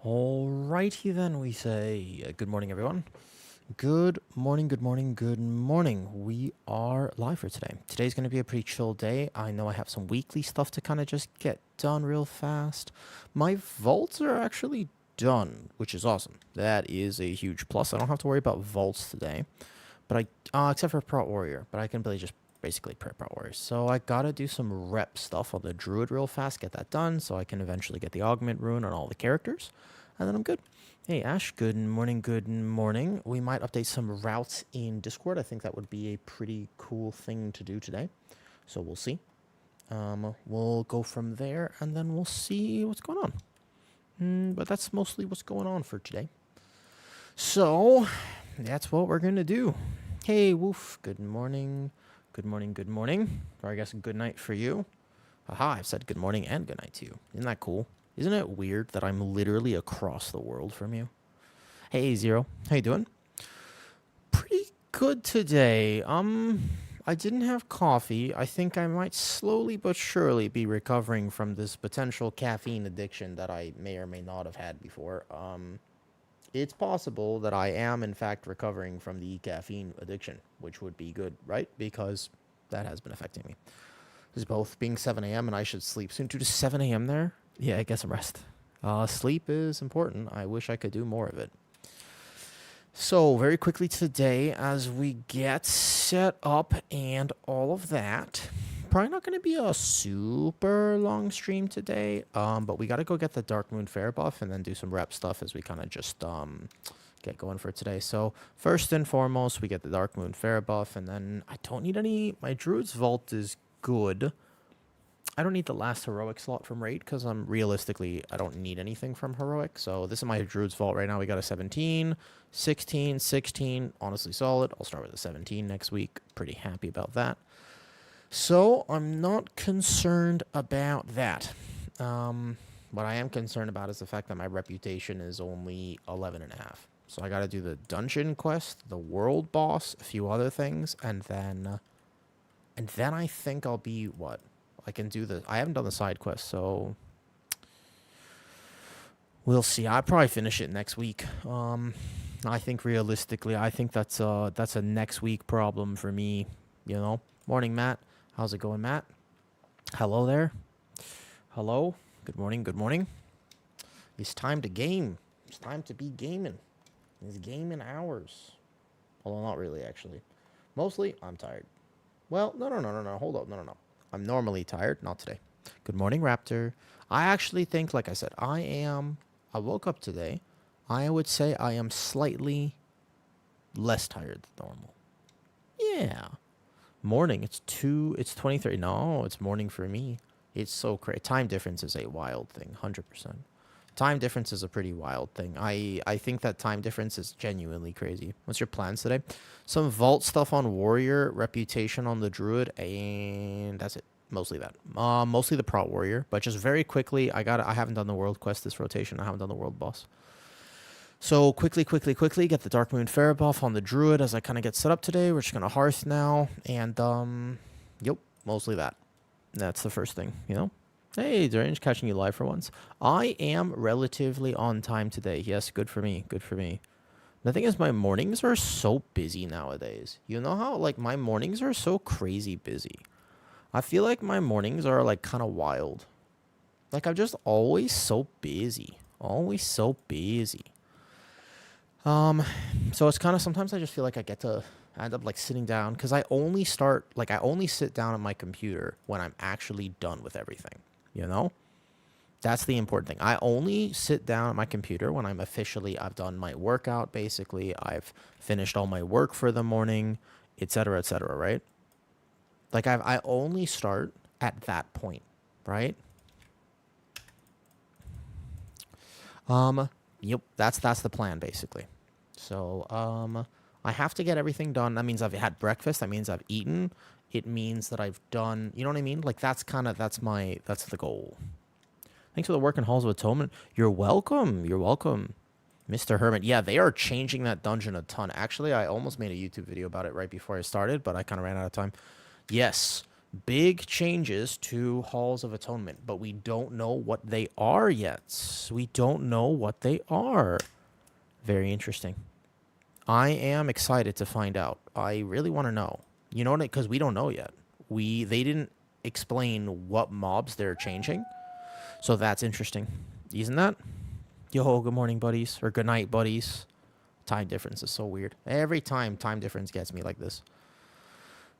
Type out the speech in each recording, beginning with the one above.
Alrighty then, we say good morning, everyone. Good morning, good morning, good morning. We are live for today. Today's going to be a pretty chill day. I know I have some weekly stuff to kind of just get done real fast. My vaults are actually done, which is awesome. That is a huge plus. I don't have to worry about vaults today, but except for Prot Warrior, but I can just basically prep Prot Warriors. So I gotta do some rep stuff on the Druid real fast, get that done, so I can eventually get the Augment Rune on all the characters. And then I'm good. Hey, Ash, good morning, good morning. We might update some routes in Discord. I think that would be a pretty cool thing to do today. So we'll see. We'll go from there, and then we'll see what's going on. But that's mostly what's going on for today. So, that's what we're going to do. Hey, Woof, good morning. Good morning, good morning. Or I guess good night for you. Haha, I've said good morning and good night to you. Isn't that cool? Isn't it weird that I'm literally across the world from you? Hey, Zero. How you doing? Pretty good today. I didn't have coffee. I think I might slowly but surely be recovering from this potential caffeine addiction that I may or may not have had before. It's possible that I am, in fact, recovering from the caffeine addiction, which would be good, right? Because that has been affecting me. It's both being 7 a.m. and I should sleep soon. Dude, is 7 a.m. there? Yeah, get some rest. Sleep is important. I wish I could do more of it. So, very quickly today, as we get set up and all of that, probably not going to be a super long stream today, but we got to go get the Darkmoon Faire buff and then do some rep stuff as we kind of just get going for today. So, first and foremost, we get the Darkmoon Faire buff, and then I don't need any... My Druid's Vault is good. I don't need the last heroic slot from raid because I don't need anything from heroic. So this is my Druid's Vault right now. We got a 17, 16, 16. Honestly solid. I'll start with a 17 next week. Pretty happy about that. So I'm not concerned about that. What I am concerned about is the fact that my reputation is only 11.5. So I got to do the dungeon quest, the world boss, a few other things, and then I think I'll be what? I can do I haven't done the side quest, so we'll see. I'll probably finish it next week. I think realistically, I think that's a next week problem for me, you know. Morning, Matt. How's it going, Matt? Hello there. Hello. Good morning, good morning. It's time to game. It's time to be gaming. It's gaming hours. Although not really, actually. Mostly, I'm tired. Well, no. Hold up, no. I'm normally tired, not today. Good morning, Raptor. I actually think, like I said, I woke up today. I would say I am slightly less tired than normal. Yeah. Morning, it's 23. No, it's morning for me. It's so crazy. Time difference is a wild thing, 100%. Time difference is a pretty wild thing. I think that time difference is genuinely crazy. What's your plans today? Some vault stuff on Warrior, reputation on the Druid, and that's it. Mostly that. Mostly the Prot Warrior, but just very quickly, I haven't done the world quest this rotation. I haven't done the world boss. So quickly, get the Darkmoon Faire buff on the Druid as I kind of get set up today. We're just going to Hearth now, and, yep, mostly that. That's the first thing, you know? Hey, Deranged, catching you live for once. I am relatively on time today. Yes, good for me. Good for me. The thing is, my mornings are so busy nowadays. You know how, like, my mornings are so crazy busy. I feel like my mornings are, like, kind of wild. Like, I'm just always so busy. Always so busy. So it's kind of, sometimes I just feel like I end up like sitting down because I only sit down at my computer when I'm actually done with everything. You know, that's the important thing. I only sit down at my computer when I've done my workout. Basically, I've finished all my work for the morning, etc., right? Like I only start at that point, right? Yep, that's the plan basically. So, I have to get everything done. That means I've had breakfast. That means I've eaten. It means that I've done, you know what I mean? Like, that's the goal. Thanks for the work in Halls of Atonement. You're welcome. You're welcome, Mr. Hermit. Yeah, they are changing that dungeon a ton. Actually, I almost made a YouTube video about it right before I started, but I kind of ran out of time. Yes, Big changes to Halls of Atonement, but we don't know what they are yet. We don't know what they are. Very interesting. I am excited to find out. I really want to know. You know what? Because we don't know yet. They didn't explain what mobs they're changing, so that's interesting. Isn't that? Yo, good morning, buddies, or good night, buddies. Time difference is so weird. Every time time difference gets me like this.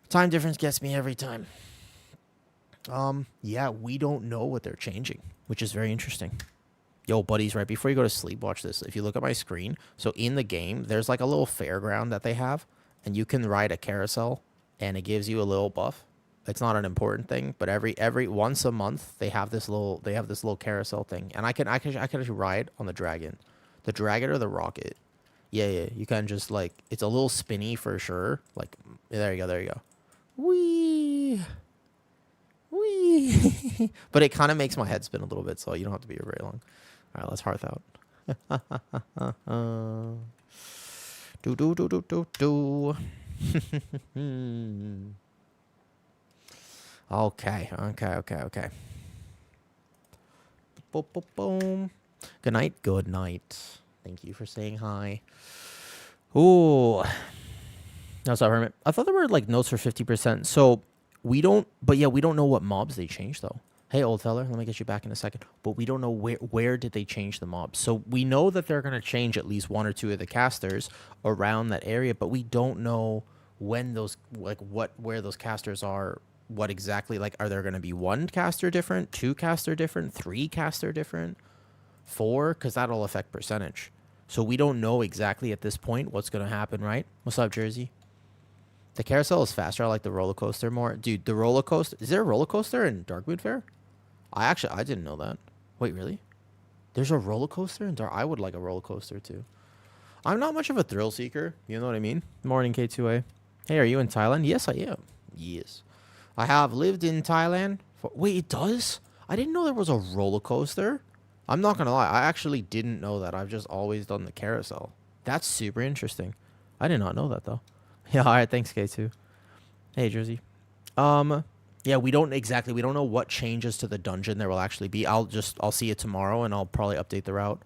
Time difference gets me every time. Yeah, we don't know what they're changing, which is very interesting. Yo, buddies, right before you go to sleep, watch this. If you look at my screen, so in the game, there's like a little fairground that they have, and you can ride a carousel, and it gives you a little buff. It's not an important thing, but every once a month they have this little carousel thing, and I can actually ride on the dragon or the rocket. Yeah, you can just like, it's a little spinny for sure. Like, there you go. Wee. But it kind of makes my head spin a little bit, so you don't have to be here very long. All right, let's hearth out. Do. Okay. Boom. Good night. Good night. Thank you for saying hi. Ooh. No, sorry, Hermit. I thought there were like notes for 50%. So we don't know what mobs they changed though. Hey, old fella, let me get you back in a second. But we don't know where did they change the mobs. So we know that they're going to change at least one or two of the casters around that area, but we don't know when those, like where those casters are, what exactly, like, are there going to be one caster different, two caster different, three caster different, four? Because that'll affect percentage. So we don't know exactly at this point what's going to happen, right? What's up, Jersey? The carousel is faster. I like the roller coaster more. Dude, the roller coaster... Is there a roller coaster in Darkmoon Faire? I didn't know that. Wait, really? There's a roller coaster in Dark... I would like a roller coaster, too. I'm not much of a thrill seeker. You know what I mean? Morning, K2A. Hey, are you in Thailand? Yes, I am. Yes. I have lived in Thailand. Wait, it does? I didn't know there was a roller coaster. I'm not going to lie. I actually didn't know that. I've just always done the carousel. That's super interesting. I did not know that, though. Yeah, all right, thanks, K2. Hey, Jersey. Yeah, we don't know what changes to the dungeon there will actually be. I'll see it tomorrow, and I'll probably update the route.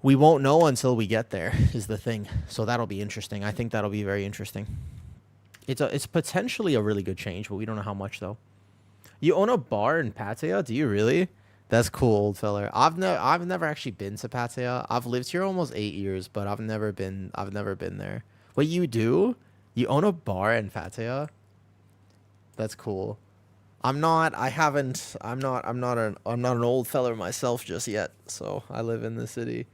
We won't know until we get there, is the thing. So that'll be interesting. I think that'll be very interesting. It's potentially a really good change, but we don't know how much, though. You own a bar in Pattaya? Do you really? That's cool, old fella. I've never actually been to Pattaya. I've lived here almost 8 years, but I've never been there. What, you do? You own a bar in Pattaya? That's cool. I'm not an old feller myself just yet. So I live in the city.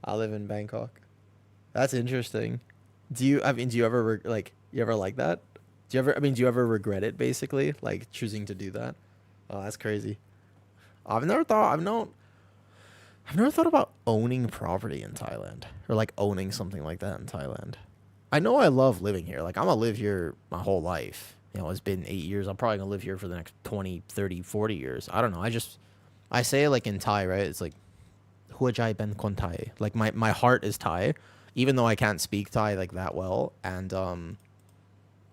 I live in Bangkok. That's interesting. Do you ever like that? Do you ever regret it, basically, like choosing to do that? Oh, that's crazy. I've never thought about owning property in Thailand, or like owning something like that in Thailand. I know I love living here. Like, I'm going to live here my whole life. You know, it's been 8 years. I'm probably going to live here for the next 20, 30, 40 years. I don't know. I say it like in Thai, right? It's like, Huajai ben kon Thai. Like, my heart is Thai, even though I can't speak Thai like that well. And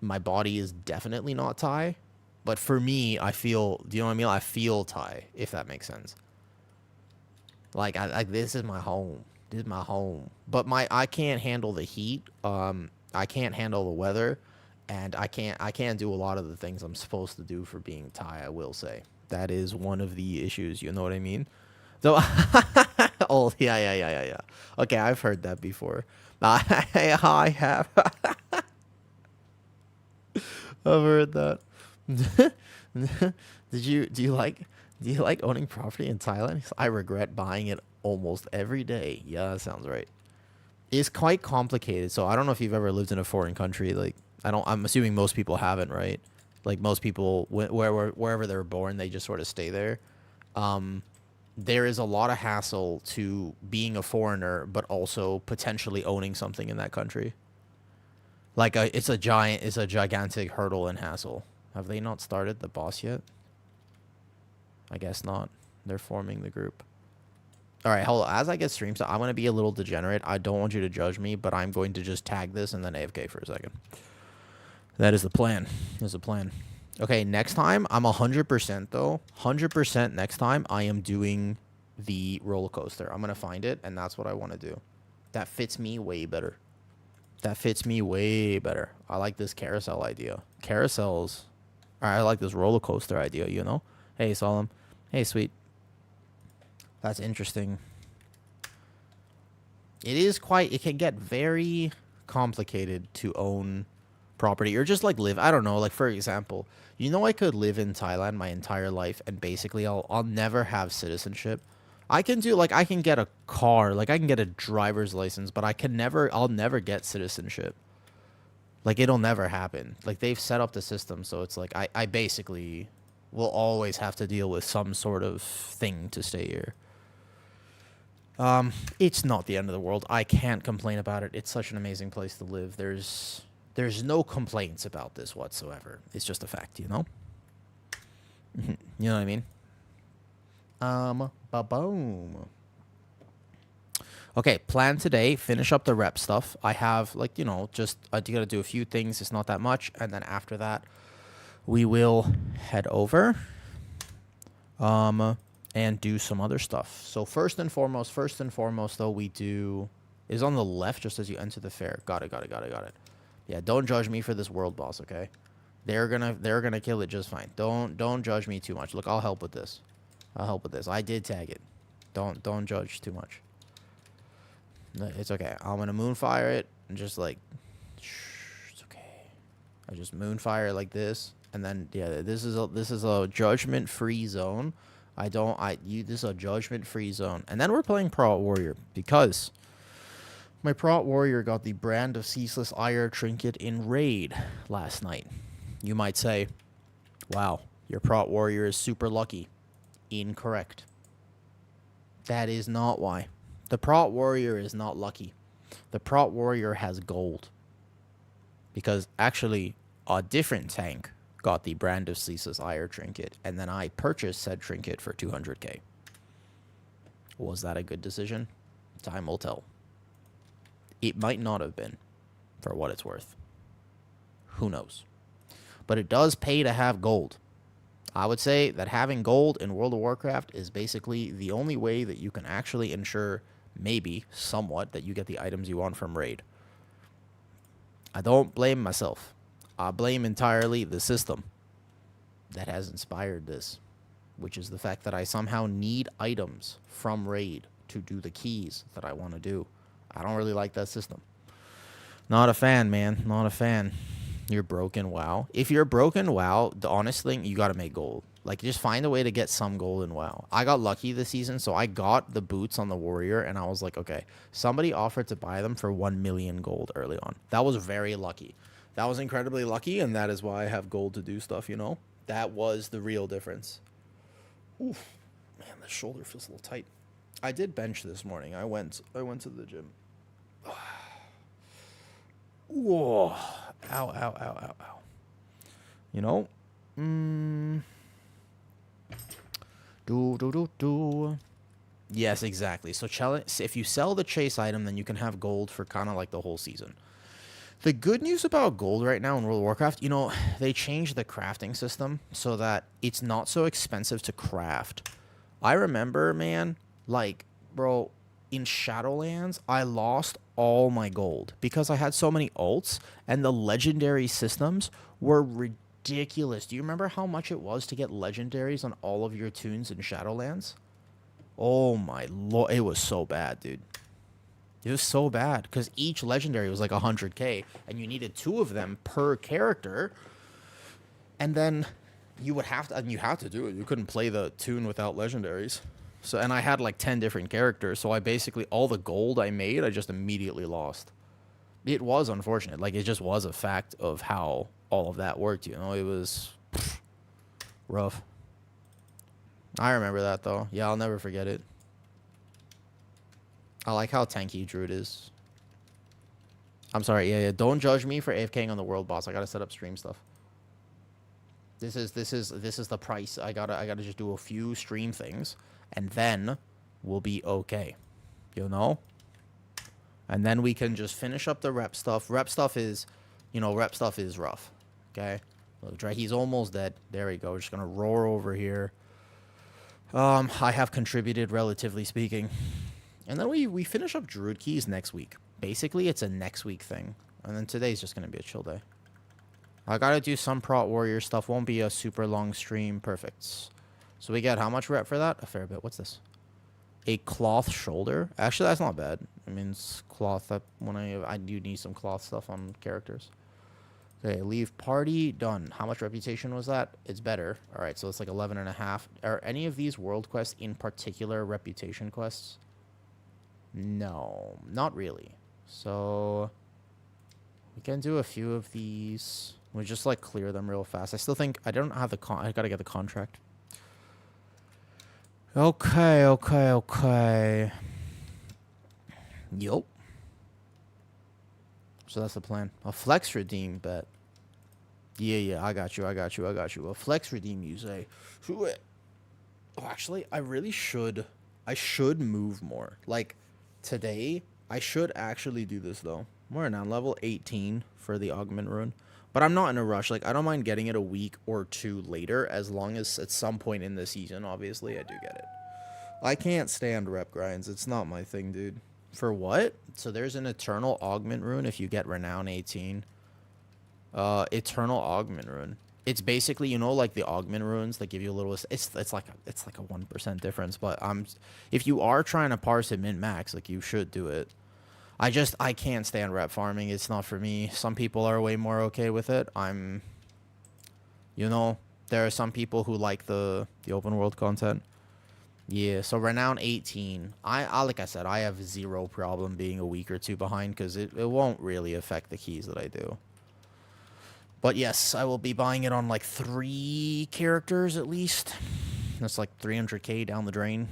my body is definitely not Thai. But for me, I feel, do you know what I mean? I feel Thai, if that makes sense. Like, this is my home. This is my home. But I can't handle the heat. I can't handle the weather, and I can't do a lot of the things I'm supposed to do for being Thai, I will say. That is one of the issues, you know what I mean? So oh, yeah. Okay, I've heard that before. I have. I've heard that. Do you like owning property in Thailand? I regret buying it almost every day. Yeah, that sounds right. It's quite complicated. So I don't know if you've ever lived in a foreign country. Like, I'm assuming most people haven't, right? Like, most people, wherever they're born, they just sort of stay there. There is a lot of hassle to being a foreigner, but also potentially owning something in that country. Like, it's a gigantic hurdle and hassle. Have they not started the boss yet? I guess not. They're forming the group. All right, hold on. As I get stream, so I'm going to be a little degenerate. I don't want you to judge me, but I'm going to just tag this and then AFK for a second. That is the plan. Okay, next time, I'm 100% though. 100% next time, I am doing the roller coaster. I'm going to find it, and that's what I want to do. That fits me way better. That fits me way better. I like this carousel idea. Carousels. I like this roller coaster idea, you know? Hey, Solemn. Hey, sweet. That's interesting. It can get very complicated to own property or just like live. I don't know, like for example, you know, I could live in Thailand my entire life and basically I'll never have citizenship. I can do like I can get a car, like I can get a driver's license, but I'll never get citizenship. Like it'll never happen. Like they've set up the system so it's like I basically will always have to deal with some sort of thing to stay here. It's not the end of the world. I can't complain about it. It's such an amazing place to live. There's no complaints about this whatsoever. It's just a fact, you know? You know what I mean? Ba-boom. Okay, plan today. Finish up the rep stuff. I have, like, you know, just, I gotta do a few things. It's not that much. And then after that, we will head over. And do some other stuff. So first and foremost, though, we do is on the left just as you enter the fair. Got it. Yeah, don't judge me for this world boss, okay? They're gonna kill it just fine. Don't judge me too much. Look, I'll help with this. I did tag it. Don't judge too much. It's okay. I'm gonna moonfire it and just like it's okay. I just moonfire like this, and then yeah, this is a judgment-free zone. This is a judgment-free zone. And then we're playing Prot Warrior because my Prot Warrior got the Brand of Ceaseless Ire trinket in Raid last night. You might say, wow, your Prot Warrior is super lucky. Incorrect. That is not why. The Prot Warrior is not lucky. The Prot Warrior has gold. Because actually, a different tank got the Brand of Ceaseless Ire trinket, and then I purchased said trinket for 200k. Was that a good decision? Time will tell. It might not have been, for what it's worth. Who knows? But it does pay to have gold. I would say that having gold in World of Warcraft is basically the only way that you can actually ensure, maybe, somewhat, that you get the items you want from Raid. I don't blame myself. I blame entirely the system that has inspired this, which is the fact that I somehow need items from Raid to do the keys that I want to do. I don't really like that system. Not a fan, man. Not a fan. You're broken, WoW. If you're broken, WoW, the honest thing, you got to make gold. Like, just find a way to get some gold in WoW. I got lucky this season, so I got the boots on the Warrior, and I was like, okay, somebody offered to buy them for 1 million gold early on. That was very lucky. That was incredibly lucky, and that is why I have gold to do stuff, you know? That was the real difference. Oof. Man, the shoulder feels a little tight. I did bench this morning. I went to the gym. Whoa. Ow. You know? Yes, exactly. So if you sell the chase item, then you can have gold for kind of like the whole season. The good news about gold right now in World of Warcraft, you know, they changed the crafting system so that it's not so expensive to craft. I remember, man, like, bro, in Shadowlands, I lost all my gold because I had so many ults, and the legendary systems were ridiculous. Do you remember how much it was to get legendaries on all of your tunes in Shadowlands? Oh my lord, it was so bad, dude. It was so bad because each legendary was like 100k, and you needed 2 of them per character. And then you would have to, and you had to do it. You couldn't play the tune without legendaries. So, and I had like 10 different characters, so I basically, all the gold I made, I just immediately lost. It was unfortunate. Like, it just was a fact of how all of that worked, you know? It was rough. I remember that, though. Yeah, I'll never forget it. I like how tanky Druid is. I'm sorry, yeah. Don't judge me for AFKing on the world boss. I gotta set up stream stuff. This is the price. I gotta just do a few stream things, and then we'll be okay. You know? And then we can just finish up the rep stuff. Rep stuff is rough. Okay? Look, he's almost dead. There we go. We're just gonna roar over here. I have contributed, relatively speaking. And then we finish up Druid keys next week. Basically, it's a next week thing. And then today's just gonna be a chill day. I gotta do some prot warrior stuff. Won't be a super long stream. Perfect. So we get how much rep for that? A fair bit. What's this? A cloth shoulder. Actually, that's not bad. I mean, it's cloth. That when I do need some cloth stuff on characters. Okay, leave party. Done. How much reputation was that? It's better. All right, so it's like 11 and a half. Are any of these world quests in particular reputation quests? No, not really. So we can do a few of these. We just like clear them real fast. I still think I don't have the I gotta get the contract. Okay. Yup. So that's the plan. A flex redeem bet. Yeah, I got you. A flex redeem, you say. Oh, actually, I really should. I should move more. Like, today, I should actually do this, though. We're now level 18 for the augment rune. But I'm not in a rush. Like, I don't mind getting it a week or two later, as long as at some point in the season, obviously, I do get it. I can't stand rep grinds. It's not my thing, dude. For what? So there's an eternal augment rune if you get renown 18. Eternal augment rune. It's basically, you know, like the augment runes that give you a little. It's like a 1% difference. But if you are trying to parse it min max, like you should do it. I can't stand rep farming. It's not for me. Some people are way more okay with it. You know, there are some people who like the open world content. Yeah, so renown 18. I like I said, I have zero problem being a week or two behind because it won't really affect the keys that I do. But yes, I will be buying it on like 3 characters at least. That's like 300k down the drain.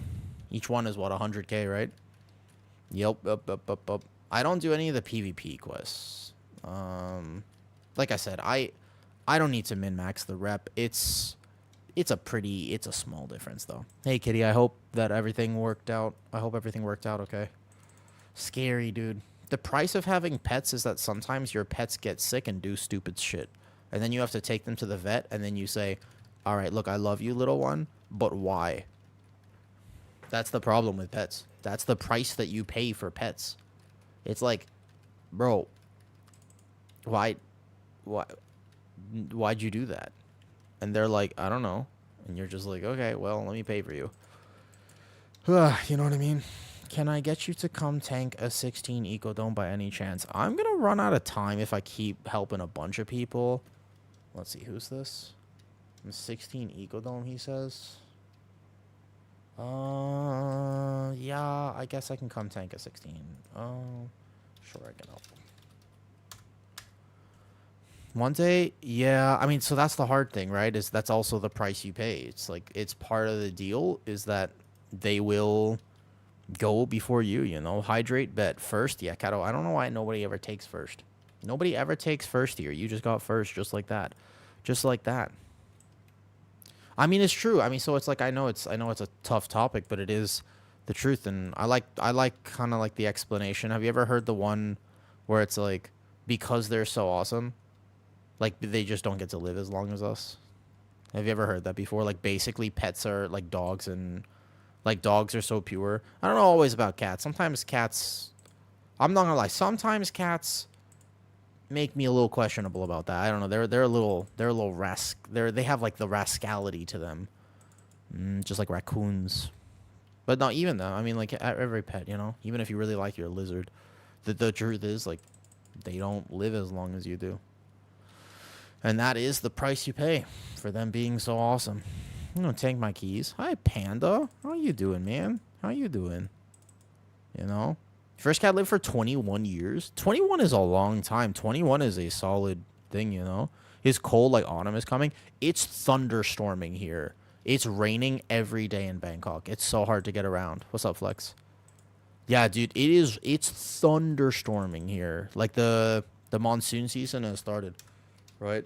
Each one is what, 100k, right? Yep, up. I don't do any of the PvP quests. Like I said, I don't need to min-max the rep. It's a small difference, though. Hey, kitty, I hope that everything worked out. I hope everything worked out okay. Scary, dude. The price of having pets is that sometimes your pets get sick and do stupid shit. And then you have to take them to the vet, and then you say, all right, look, I love you, little one, but why? That's the problem with pets. That's the price that you pay for pets. It's like, bro, why'd you do that? And they're like, I don't know. And you're just like, okay, well, let me pay for you. You know what I mean? Can I get you to come tank a 16 Eco Dome by any chance? I'm going to run out of time if I keep helping a bunch of people. Let's see, who's this? 16 Eco Dome, he says. Yeah, I guess I can come tank a 16. Sure, I can help. One day, yeah, I mean, so that's the hard thing, right? Is that's also the price you pay. It's like, it's part of the deal is that they will go before you, you know? Hydrate, bet first. Yeah, Kato, I don't know why nobody ever takes first. Nobody ever takes first here. You just got first just like that. Just like that. I mean, it's true. I mean, so it's like, I know it's a tough topic, but it is the truth. And I like kind of like the explanation. Have you ever heard the one where it's like, because they're so awesome, like, they just don't get to live as long as us? Have you ever heard that before? Like, basically, pets are like dogs, and like dogs are so pure. I don't know always about cats. Sometimes cats, I'm not gonna lie, sometimes cats make me a little questionable about that. I don't know. They're a little they have like the rascality to them, just like raccoons. But not even though. I mean, like every pet, you know. Even if you really like your lizard, the truth is, like, they don't live as long as you do. And that is the price you pay for them being so awesome. I'm gonna tank my keys. Hi, Panda. How you doing, man? How you doing? You know? First cat lived for 21 years. 21 is a long time. 21 is a solid thing, you know? His cold, like, autumn is coming. It's thunderstorming here. It's raining every day in Bangkok. It's so hard to get around. What's up, Flex? Yeah, dude, it's thunderstorming here. Like, the monsoon season has started. Right.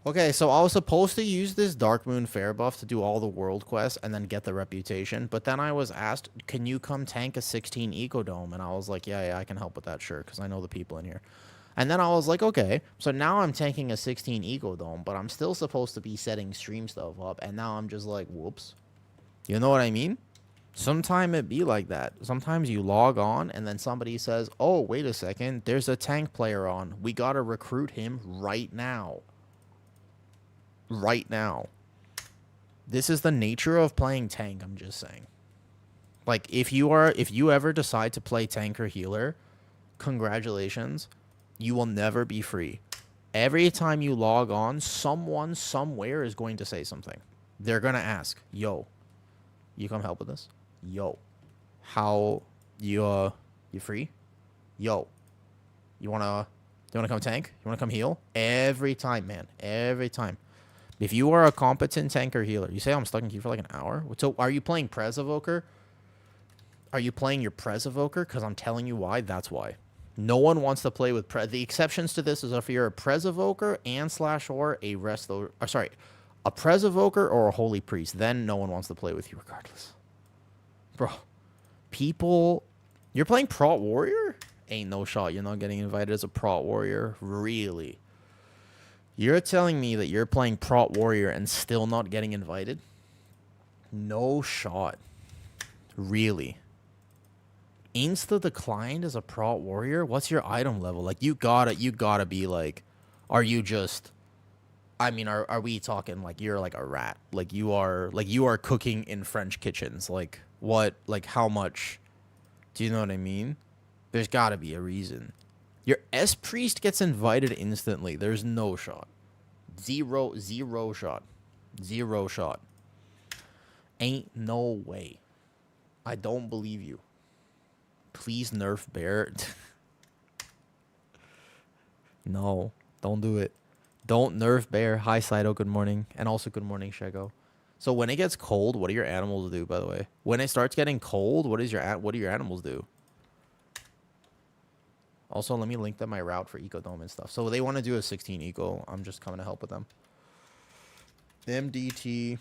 Okay, so I was supposed to use this Darkmoon Faire buff to do all the world quests and then get the reputation, but then I was asked, can you come tank a 16 Eco Dome? And I was like, yeah, I can help with that, sure, because I know the people in here. And then I was like, okay, so now I'm tanking a 16 Eco Dome, but I'm still supposed to be setting stream stuff up. And now I'm just like, whoops. You know what I mean? Sometimes it be like that. Sometimes you log on and then somebody says, oh, wait a second, there's a tank player on. We got to recruit him right now. Right now. This is the nature of playing tank, I'm just saying. Like, if you ever decide to play tank or healer, congratulations. You will never be free. Every time you log on, someone somewhere is going to say something. They're going to ask, yo, you come help with this? Yo, how you free? Yo, you wanna come tank? You wanna come heal? Every time, man. Every time. If you are a competent tank or healer, you say I'm stuck in queue for like an hour. So are you playing Prez Evoker? Are you playing your Prez Evoker? Because I'm telling you why. That's why. No one wants to play with Prez. The exceptions to this is if you're a Prez Evoker and / or a Resto. Sorry, a Prez Evoker or a Holy Priest. Then no one wants to play with you regardless. Bro, people, you're playing Prot Warrior? Ain't no shot. You're not getting invited as a Prot Warrior. Really? You're telling me that you're playing Prot Warrior and still not getting invited? No shot. Really? Insta declined as a Prot Warrior? What's your item level? Like, you gotta be like, are you just, I mean, are we talking like you're like a rat? Like you are cooking in French kitchens. Like what, like how much, do you know what I mean? There's gotta be a reason. Your S Priest gets invited instantly. There's no shot. Zero shot. Zero shot. Ain't no way. I don't believe you. Please nerf Bear. No, don't do it. Don't nerf Bear. Hi, Saito. Good morning. And also good morning, Shego. So when it gets cold, what do your animals do, by the way? When it starts getting cold, what do your animals do? Also, let me link them my route for Eco Dome and stuff. So they want to do a 16 Eco. I'm just coming to help with them. MDT,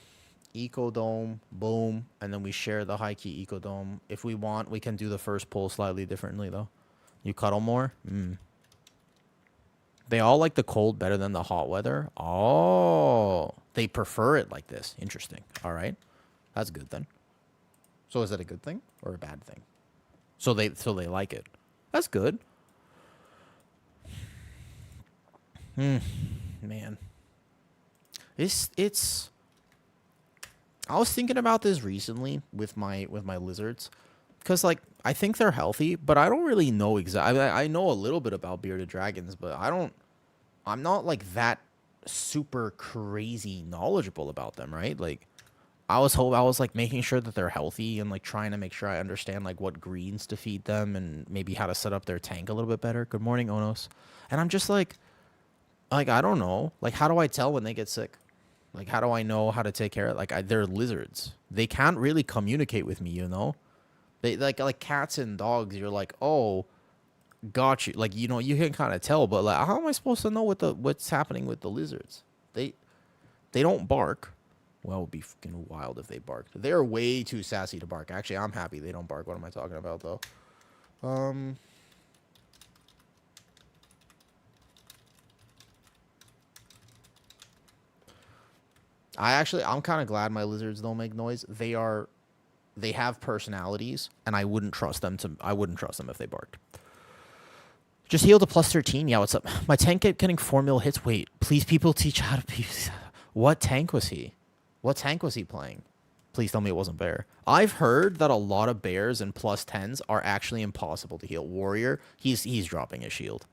Eco Dome, boom. And then we share the high key Eco Dome. If we want, we can do the first pull slightly differently, though. You cuddle more? They all like the cold better than the hot weather. Oh, they prefer it like this. Interesting. All right. That's good then. So is that a good thing or a bad thing? So they like it. That's good. Man. It's I was thinking about this recently with my lizards, because like I think they're healthy, but I don't really know exactly. I know a little bit about bearded dragons, but I'm not like that super crazy knowledgeable about them, right? Like I was like making sure that they're healthy and like trying to make sure I understand like what greens to feed them and maybe how to set up their tank a little bit better. Good morning, Onos. And I'm just like I don't know. Like how do I tell when they get sick? Like how do I know how to take care of it? Like they're lizards. They can't really communicate with me, you know? They like cats and dogs, you're like, "Oh, got you." Like, you know, you can kind of tell, but like how am I supposed to know what's happening with the lizards? They don't bark. Well, it would be fucking wild if they barked. They're way too sassy to bark. Actually, I'm happy they don't bark. What am I talking about though? I'm kind of glad my lizards don't make noise. They have personalities, and I wouldn't trust them if they barked. Just heal to plus 13. Yeah, what's up? My tank getting 4 mil hits. Wait, please, people, teach how to be. What tank was he? What tank was he playing? Please tell me it wasn't Bear. I've heard that a lot of Bears and plus 10s are actually impossible to heal. Warrior, he's dropping his shield.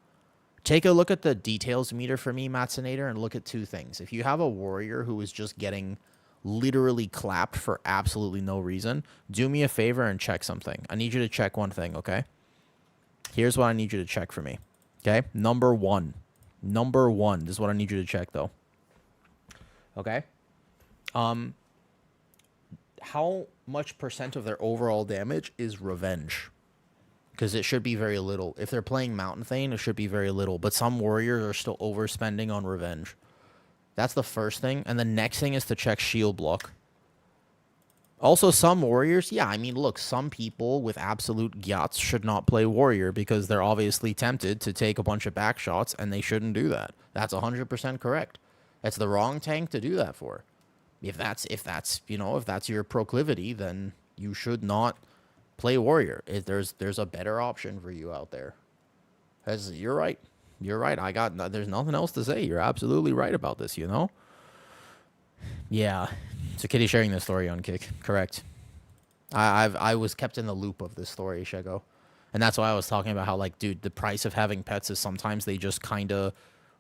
Take a look at the details meter for me, Matsinator, and look at two things. If you have a warrior who is just getting literally clapped for absolutely no reason, do me a favor and check something. I need you to check one thing, okay? Here's what I need you to check for me, okay? Number one. This is what I need you to check, though. Okay? How much % of their overall damage is revenge? Because it should be very little. If they're playing Mountain Thane, it should be very little. But some warriors are still overspending on revenge. That's the first thing. And the next thing is to check shield block. Also, some warriors, yeah, I mean, look, some people with absolute gyats should not play warrior because they're obviously tempted to take a bunch of back shots, and they shouldn't do that. That's 100% correct. That's the wrong tank to do that for. If that's your proclivity, then you should not play warrior. There's a better option for you out there. You're right. You're right. There's nothing else to say. You're absolutely right about this, you know? Yeah. So Kitty sharing this story on Kick. Correct. I was kept in the loop of this story, Shego. And that's why I was talking about how, like, dude, the price of having pets is sometimes they just kind of,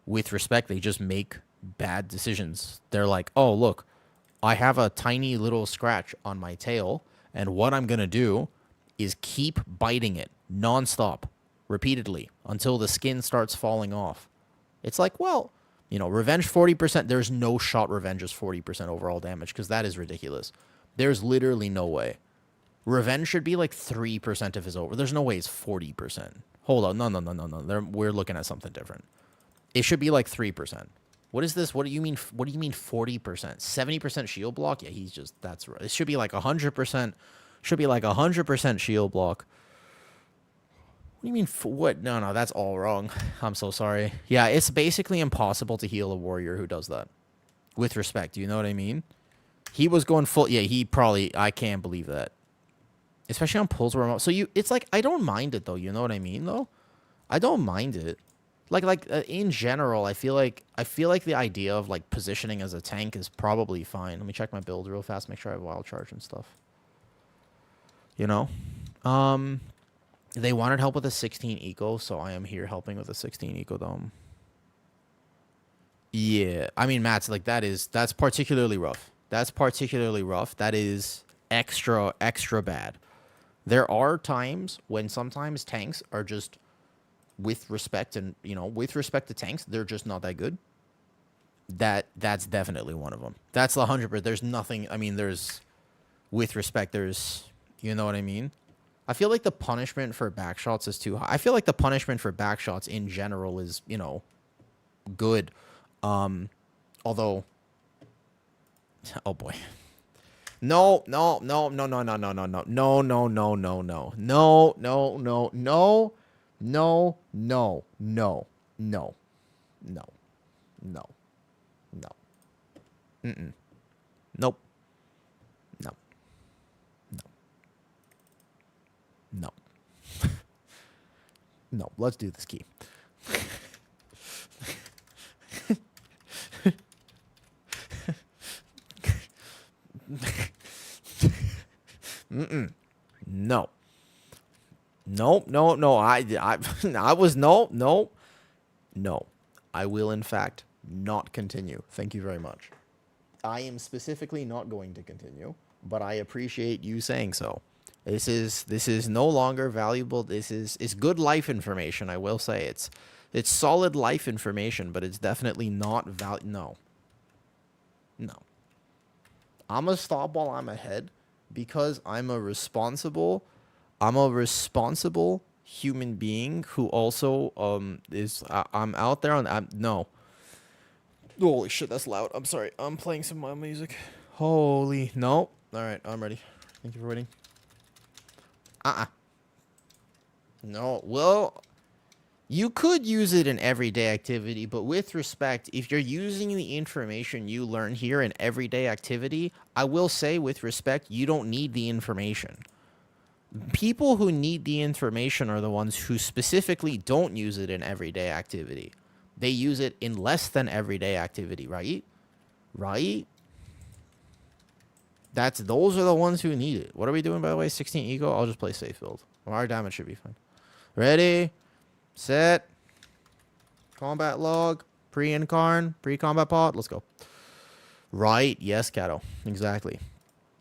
with respect, they just make bad decisions. They're like, oh, look, I have a tiny little scratch on my tail, and what I'm going to do is keep biting it nonstop, repeatedly, until the skin starts falling off. It's like, well, revenge 40%. There's no shot revenge is 40% overall damage, because that is ridiculous. There's literally no way. Revenge should be like 3% of his over. There's no way it's 40%. Hold on. No. We're looking at something different. It should be like 3%. What is this? What do you mean 40%? 70% shield block? Yeah, that's right. It should be like 100%. Should be like 100% shield block. What do you mean? What? No, that's all wrong. I'm so sorry. Yeah, it's basically impossible to heal a warrior who does that. With respect, you know what I mean? He was going full. Yeah, I can't believe that. Especially on pulls where it's like, I don't mind it though. You know what I mean though? I don't mind it. In general, I feel like the idea of like positioning as a tank is probably fine. Let me check my build real fast, make sure I have wild charge and stuff. They wanted help with a 16 eco, so I am here helping with a 16 eco dome. Yeah, I mean, Matt's like that's particularly rough. That is extra bad. There are times when sometimes tanks are just, with respect to tanks, they're just not that good. That's definitely one of them. That's the 100%. There's nothing. I mean, with respect, you know what I mean? I feel like the punishment for backshots is too high. I feel like the punishment for backshots in general is, good. Although, oh boy. No. Mm-mm. Nope. No. No, let's do this key. No. No. I was no. I will in fact not continue. Thank you very much. I am specifically not going to continue, but I appreciate you saying so. This is no longer valuable. It's good life information. I will say it's solid life information, but it's definitely not No. I'm gonna stop while I'm ahead because I'm a responsible human being who also I'm out there on no. Holy shit, that's loud. I'm sorry. I'm playing some of my music. Holy no. All right, I'm ready. Thank you for waiting. No, well, you could use it in everyday activity, but with respect, if you're using the information you learn here in everyday activity, I will say with respect, you don't need the information. People who need the information are the ones who specifically don't use it in everyday activity. They use it in less than everyday activity, right? Right? Those are the ones who need it. What are we doing, by the way? 16 eco? I'll just play safe build. Our damage should be fine. Ready, set, combat log, pre-incarn, pre-combat pod. Let's go. Right. Yes, Kato. Exactly.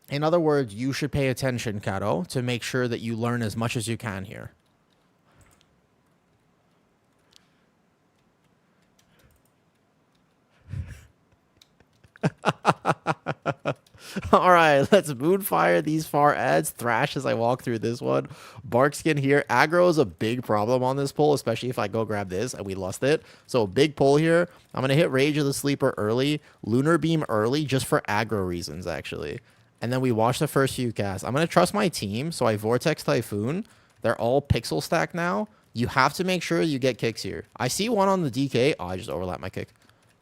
In other words, you should pay attention, Kato, to make sure that you learn as much as you can here. All right, let's moonfire these far ads. Thrash as I walk through this one. Barkskin here. Aggro is a big problem on this pull, especially if I go grab this and we lost it. So big pull here. I'm going to hit Rage of the Sleeper early. Lunar Beam early just for aggro reasons, actually. and then we watch the first few casts. I'm going to trust my team, so I Vortex Typhoon. They're all pixel stack now. You have to make sure you get kicks here. I see one on the DK. Oh, I just overlapped my kick.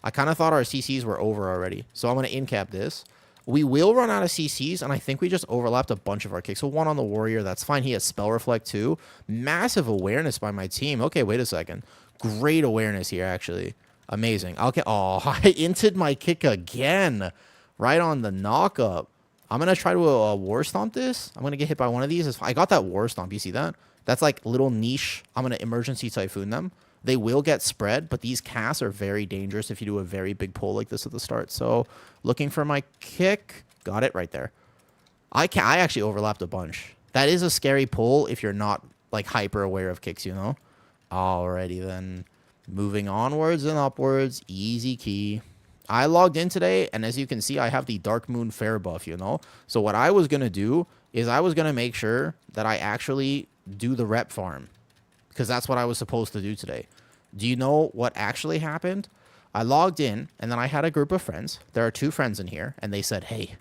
I kind of thought our CCs were over already, so I'm going to in-cap this. We will run out of CCs, and I think we just overlapped a bunch of our kicks. So one on the Warrior, that's fine. He has Spell Reflect too. Massive awareness by my team. Okay, wait a second. Great awareness here, actually. Amazing. Okay. Oh, I inted my kick again. Right on the knock-up. I'm going to try to War Stomp this. I'm going to get hit by one of these. I got that War Stomp. You see that? That's like little niche. I'm going to Emergency Typhoon them. They will get spread, but these casts are very dangerous if you do a very big pull like this at the start. So, looking for my kick. Got it right there. I actually overlapped a bunch. That is a scary pull if you're not, like, hyper aware of kicks, you know? Alrighty, then. Moving onwards and upwards. Easy key. I logged in today, and as you can see, I have the Darkmoon Faire buff, you know? So, what I was going to do is I was going to make sure that I actually do the rep farm. Because that's what I was supposed to do today. Do you know what actually happened? I logged in, and then I had a group of friends. There are 2 friends in here, and they said, hey,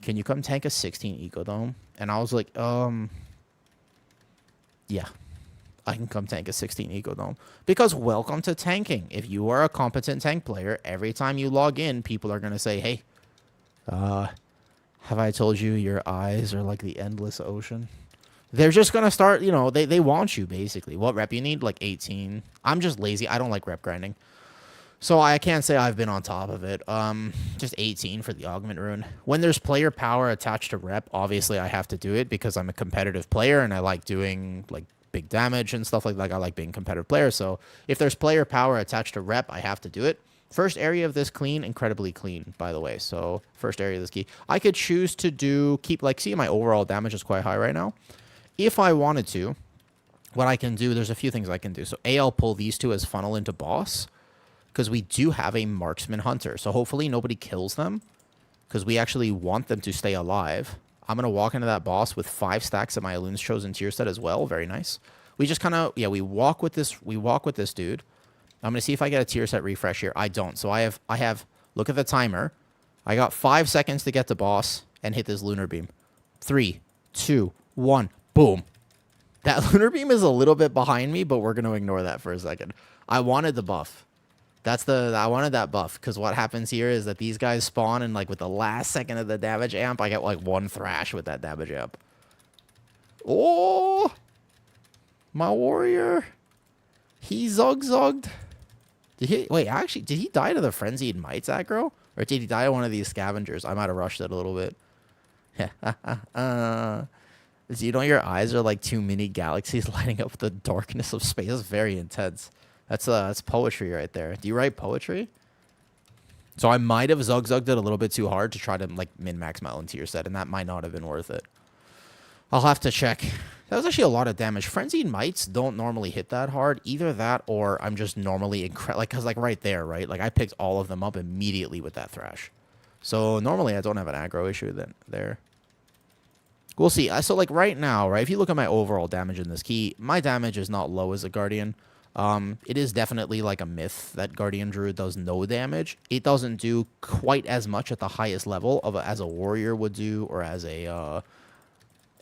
can you come tank a 16 Eco Dome? And I was like, yeah, I can come tank a 16 Eco Dome. Because welcome to tanking. If you are a competent tank player, every time you log in, people are going to say, hey, have I told you your eyes are like the endless ocean? They're just going to start, you know, they want you, basically. What rep you need? Like 18. I'm just lazy. I don't like rep grinding. So I can't say I've been on top of it. Just 18 for the Augment Rune. When there's player power attached to rep, obviously I have to do it because I'm a competitive player and I like doing, like, big damage and stuff like that. I like being a competitive player. So if there's player power attached to rep, I have to do it. First area of this clean, incredibly clean, by the way. So first area of this key. I could choose to do, see my overall damage is quite high right now. If I wanted to, what I can do, there's a few things I can do. So A, I'll pull these 2 as funnel into boss, because we do have a marksman hunter. So hopefully nobody kills them, because we actually want them to stay alive. I'm going to walk into that boss with 5 stacks of my Elun's Chosen tier set as well. Very nice. We just kind of, we walk with this dude. I'm going to see if I get a tier set refresh here. I don't. So I have, look at the timer. I got 5 seconds to get to boss and hit this Lunar Beam. 3, 2, 1. Boom. That Lunar Beam is a little bit behind me, but we're going to ignore that for a second. I wanted the buff. I wanted that buff, because what happens here is that these guys spawn, and like with the last second of the damage amp, I get like 1 thrash with that damage amp. Oh! My warrior. He zog-zogged. Did he die to the Frenzied Mites aggro? Or did he die to one of these scavengers? I might have rushed it a little bit. You know, your eyes are like 2 mini galaxies lighting up the darkness of space. That's very intense. That's poetry right there. Do you write poetry? So I might have zug-zugged it a little bit too hard to try to like min-max my own tier set, and that might not have been worth it. I'll have to check. That was actually a lot of damage. Frenzied Mites don't normally hit that hard. Either that or I'm just normally because like right there, right? Like I picked all of them up immediately with that thrash. So normally I don't have an aggro issue there. We'll see. So, like, right now, right, if you look at my overall damage in this key, my damage is not low as a Guardian. It is definitely, like, a myth that Guardian Druid does no damage. It doesn't do quite as much at the highest level as a Warrior would do or as a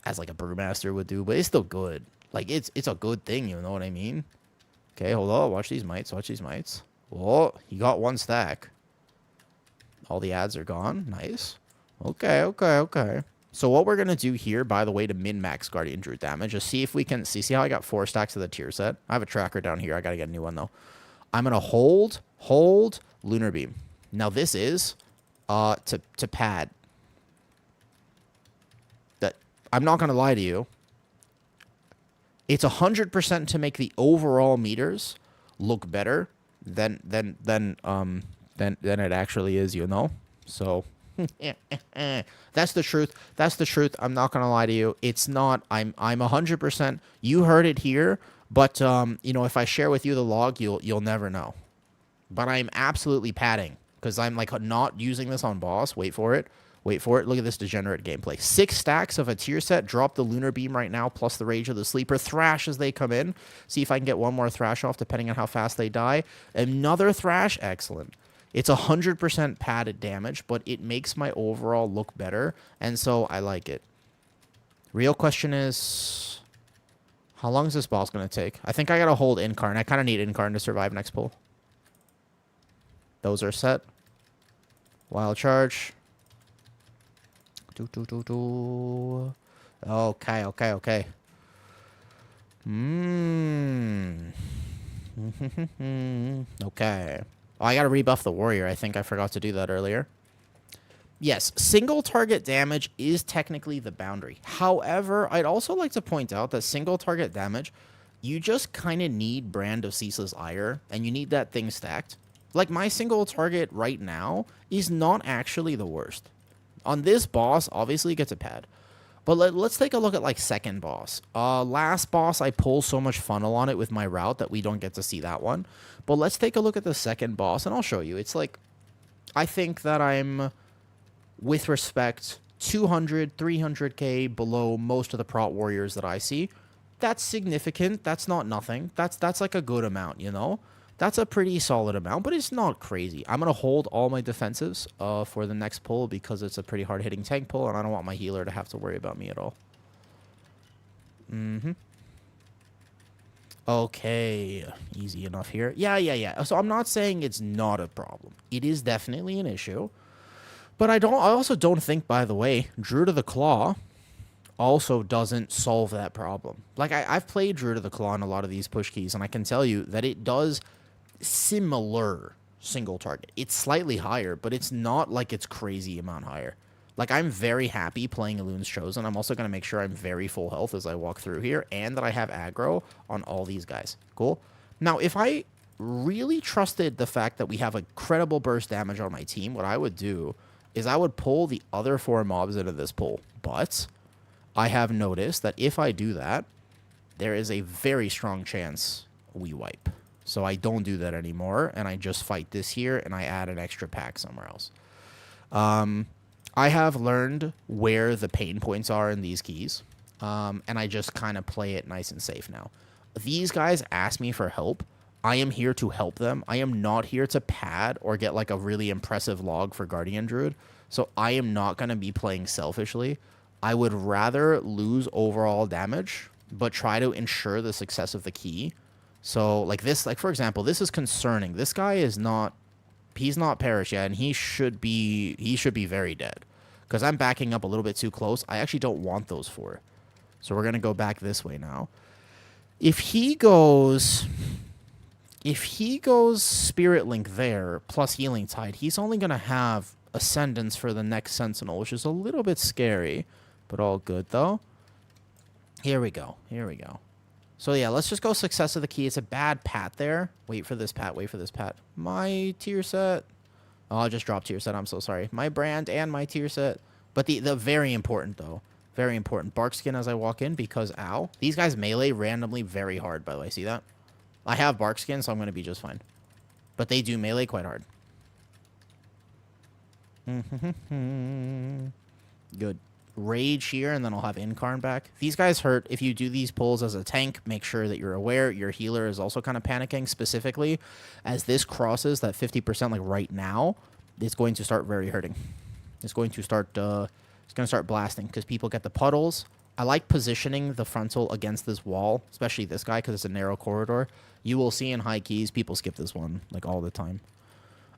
Brewmaster would do, but it's still good. Like, it's a good thing, you know what I mean? Okay, hold on. Watch these mites. Oh, he got 1 stack. All the ads are gone. Nice. Okay. So what we're going to do here, by the way, to min-max Guardian Druid damage, is see if we can... See how I got 4 stacks of the tier set? I have a tracker down here. I got to get a new one, though. I'm going to hold, Lunar Beam. Now, this is to pad. That I'm not going to lie to you. It's 100% to make the overall meters look better than it actually is, you know? So... That's the truth. I'm not gonna lie to you. It's not. I'm 100%. You heard it here, but you know, if I share with you the log, you'll never know. But I'm absolutely padding because I'm like not using this on boss. Wait for it. Look at this degenerate gameplay. 6 stacks of a tier set. Drop the Lunar Beam right now, plus the Rage of the Sleeper. Thrash as they come in. See if I can get one more thrash off, depending on how fast they die. Another thrash. Excellent. It's 100% padded damage, but it makes my overall look better, and so I like it. Real question is, how long is this boss going to take? I think I got to hold Incarn. I kind of need Incarn to survive next pull. Those are set. Wild charge. Okay, okay, okay. Okay. Oh, I gotta rebuff the warrior. I think I forgot to do that earlier. Yes, single target damage is technically the boundary. However, I'd also like to point out that single target damage, you just kind of need Brand of Ceaseless Ire, and you need that thing stacked. Like, my single target right now is not actually the worst. On this boss, obviously, it gets a pad. But let's take a look at, like, second boss. Last boss, I pull so much funnel on it with my route that we don't get to see that one. But let's take a look at the second boss, and I'll show you. It's like, I think that I'm, with respect, 200, 300k below most of the prot warriors that I see. That's significant. That's not nothing. That's like a good amount, you know? That's a pretty solid amount, but it's not crazy. I'm going to hold all my defensives for the next pull because it's a pretty hard-hitting tank pull, and I don't want my healer to have to worry about me at all. Okay, easy enough here. Yeah. So I'm not saying it's not a problem. It is definitely an issue. But I also don't think, by the way, Druid of the Claw also doesn't solve that problem. Like, I've played Druid of the Claw on a lot of these push keys, and I can tell you that it does similar single target. It's slightly higher, but it's not like it's crazy amount higher. Like, I'm very happy playing Elun's Chosen. I'm also going to make sure I'm very full health as I walk through here, and that I have aggro on all these guys. Cool? Now, if I really trusted the fact that we have a credible burst damage on my team, what I would do is I would pull the other 4 mobs into this pull. But I have noticed that if I do that, there is a very strong chance we wipe. So I don't do that anymore, and I just fight this here, and I add an extra pack somewhere else. I have learned where the pain points are in these keys, and I just kind of play it nice and safe now. These guys ask me for help. I am here to help them. I am not here to pad or get like a really impressive log for Guardian Druid, so I am not going to be playing selfishly. I would rather lose overall damage, but try to ensure the success of the key. So, like this, like for example, this is concerning. This guy is not, he's not perished yet, and he should be very dead. Because I'm backing up a little bit too close. I actually don't want those 4. So we're going to go back this way now. If he goes Spirit Link there, plus Healing Tide, he's only going to have Ascendance for the next Sentinel, which is a little bit scary, but all good, though. Here we go. So, yeah, let's just go Success of the Key. It's a bad pat there. Wait for this pat. My tier set. Oh, I just dropped tier set. I'm so sorry. My brand and my tier set. But the very important, though. Very important. Bark Skin as I walk in because, ow. These guys melee randomly very hard, by the way. See that? I have Bark Skin, so I'm going to be just fine. But they do melee quite hard. Good. Rage here, and then I'll have Incarn back. These guys hurt. If you do these pulls as a tank, make sure that you're aware. Your healer is also kind of panicking, specifically as this crosses that 50%, like right now, it's going to start very hurting. It's going to start blasting because people get the puddles. I like positioning the frontal against this wall, especially this guy because it's a narrow corridor. You will see in high keys, people skip this one like all the time.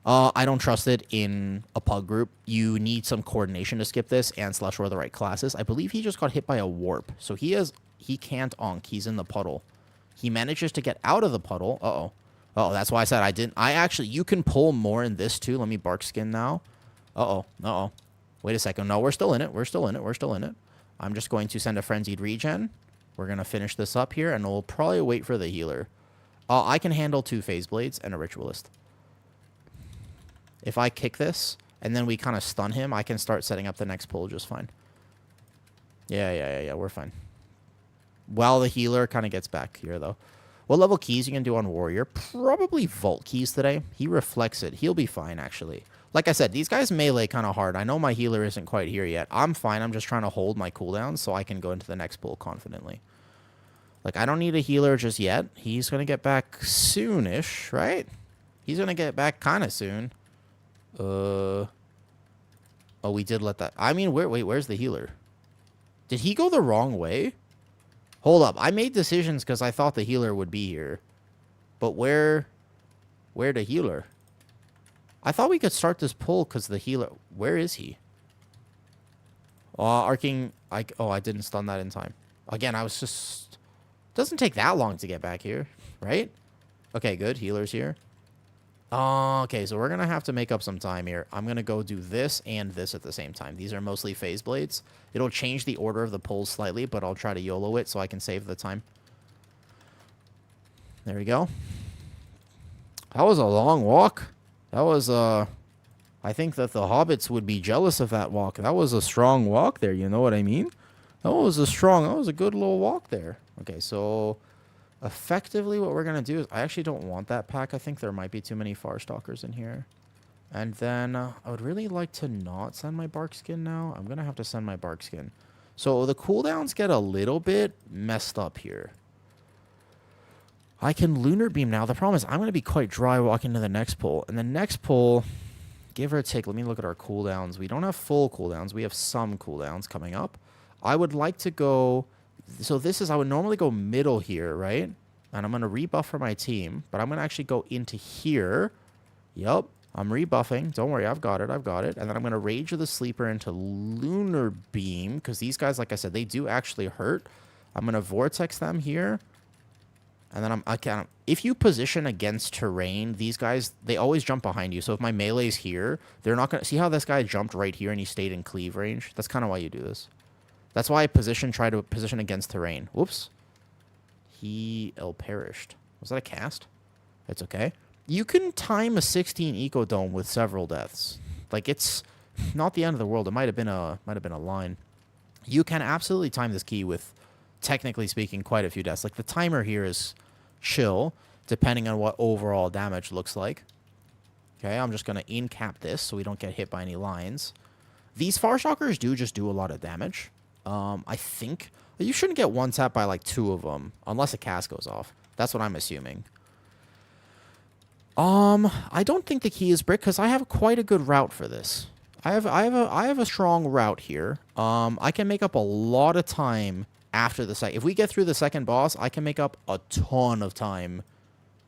I don't trust it in a pug group. You need some coordination to skip this and / or the right classes. I believe he just got hit by a warp. So he can't onk. He's in the puddle. He manages to get out of the puddle. Uh-oh, that's why I said I didn't. You can pull more in this too. Let me Bark Skin now. Uh-oh. Wait a second. No, we're still in it. I'm just going to send a Frenzied Regen. We're going to finish this up here, and we'll probably wait for the healer. I can handle 2 Phase Blades and a Ritualist. If I kick this, and then we kind of stun him, I can start setting up the next pull just fine. Yeah, we're fine. While the healer kind of gets back here, though. What level keys you can do on Warrior? Probably Vault keys today. He reflects it. He'll be fine, actually. Like I said, these guys melee kind of hard. I know my healer isn't quite here yet. I'm fine. I'm just trying to hold my cooldown so I can go into the next pull confidently. Like, I don't need a healer just yet. He's going to get back soonish, right? He's going to get back kind of soon. Oh, we did let that... I mean, wait, where's the healer? Did he go the wrong way? Hold up. I made decisions because I thought the healer would be here. But where the healer? I thought we could start this pull because the healer... Where is he? Arcing... I didn't stun that in time. Again, I was just... Doesn't take that long to get back here, right? Okay, good. Healer's here. Okay, so we're going to have to make up some time here. I'm going to go do this and this at the same time. These are mostly phase blades. It'll change the order of the pulls slightly, but I'll try to YOLO it so I can save the time. There we go. That was a long walk. That was, I think that the hobbits would be jealous of that walk. That was a strong walk there, you know what I mean? That was a good little walk there. Okay, so... Effectively, what we're going to do is... I actually don't want that pack. I think there might be too many Farstalkers in here. And then I would really like to not send my Barkskin now. I'm going to have to send my Barkskin. So the cooldowns get a little bit messed up here. I can Lunar Beam now. The problem is I'm going to be quite dry walking to the next pull. And the next pull, give or take... Let me look at our cooldowns. We don't have full cooldowns. We have some cooldowns coming up. I would like to go... So this is, I would normally go middle here, right? And I'm going to rebuff for my team. But I'm going to actually go into here. Yup. I'm rebuffing. Don't worry, I've got it. And then I'm going to Rage of the Sleeper into Lunar Beam. Because these guys, like I said, they do actually hurt. I'm going to Vortex them here. And then if you position against terrain, these guys, they always jump behind you. So if my melee's here, they're not going to... See how this guy jumped right here and he stayed in cleave range? That's kind of why you do this. That's why I try to position against terrain. Whoops. He perished. Was that a cast? It's okay. You can time a 16 Eco Dome with several deaths. Like, it's not the end of the world. It might have been a line. You can absolutely time this key with, technically speaking, quite a few deaths. Like, the timer here is chill, depending on what overall damage looks like. Okay, I'm just going to in-cap this so we don't get hit by any lines. These Farstalkers do just do a lot of damage. I think you shouldn't get one tap by like 2 of them unless a cast goes off. That's what I'm assuming. I don't think the key is brick because I have quite a good route for this. I have a strong route here. I can make up a lot of time after the second. If we get through the second boss, I can make up a ton of time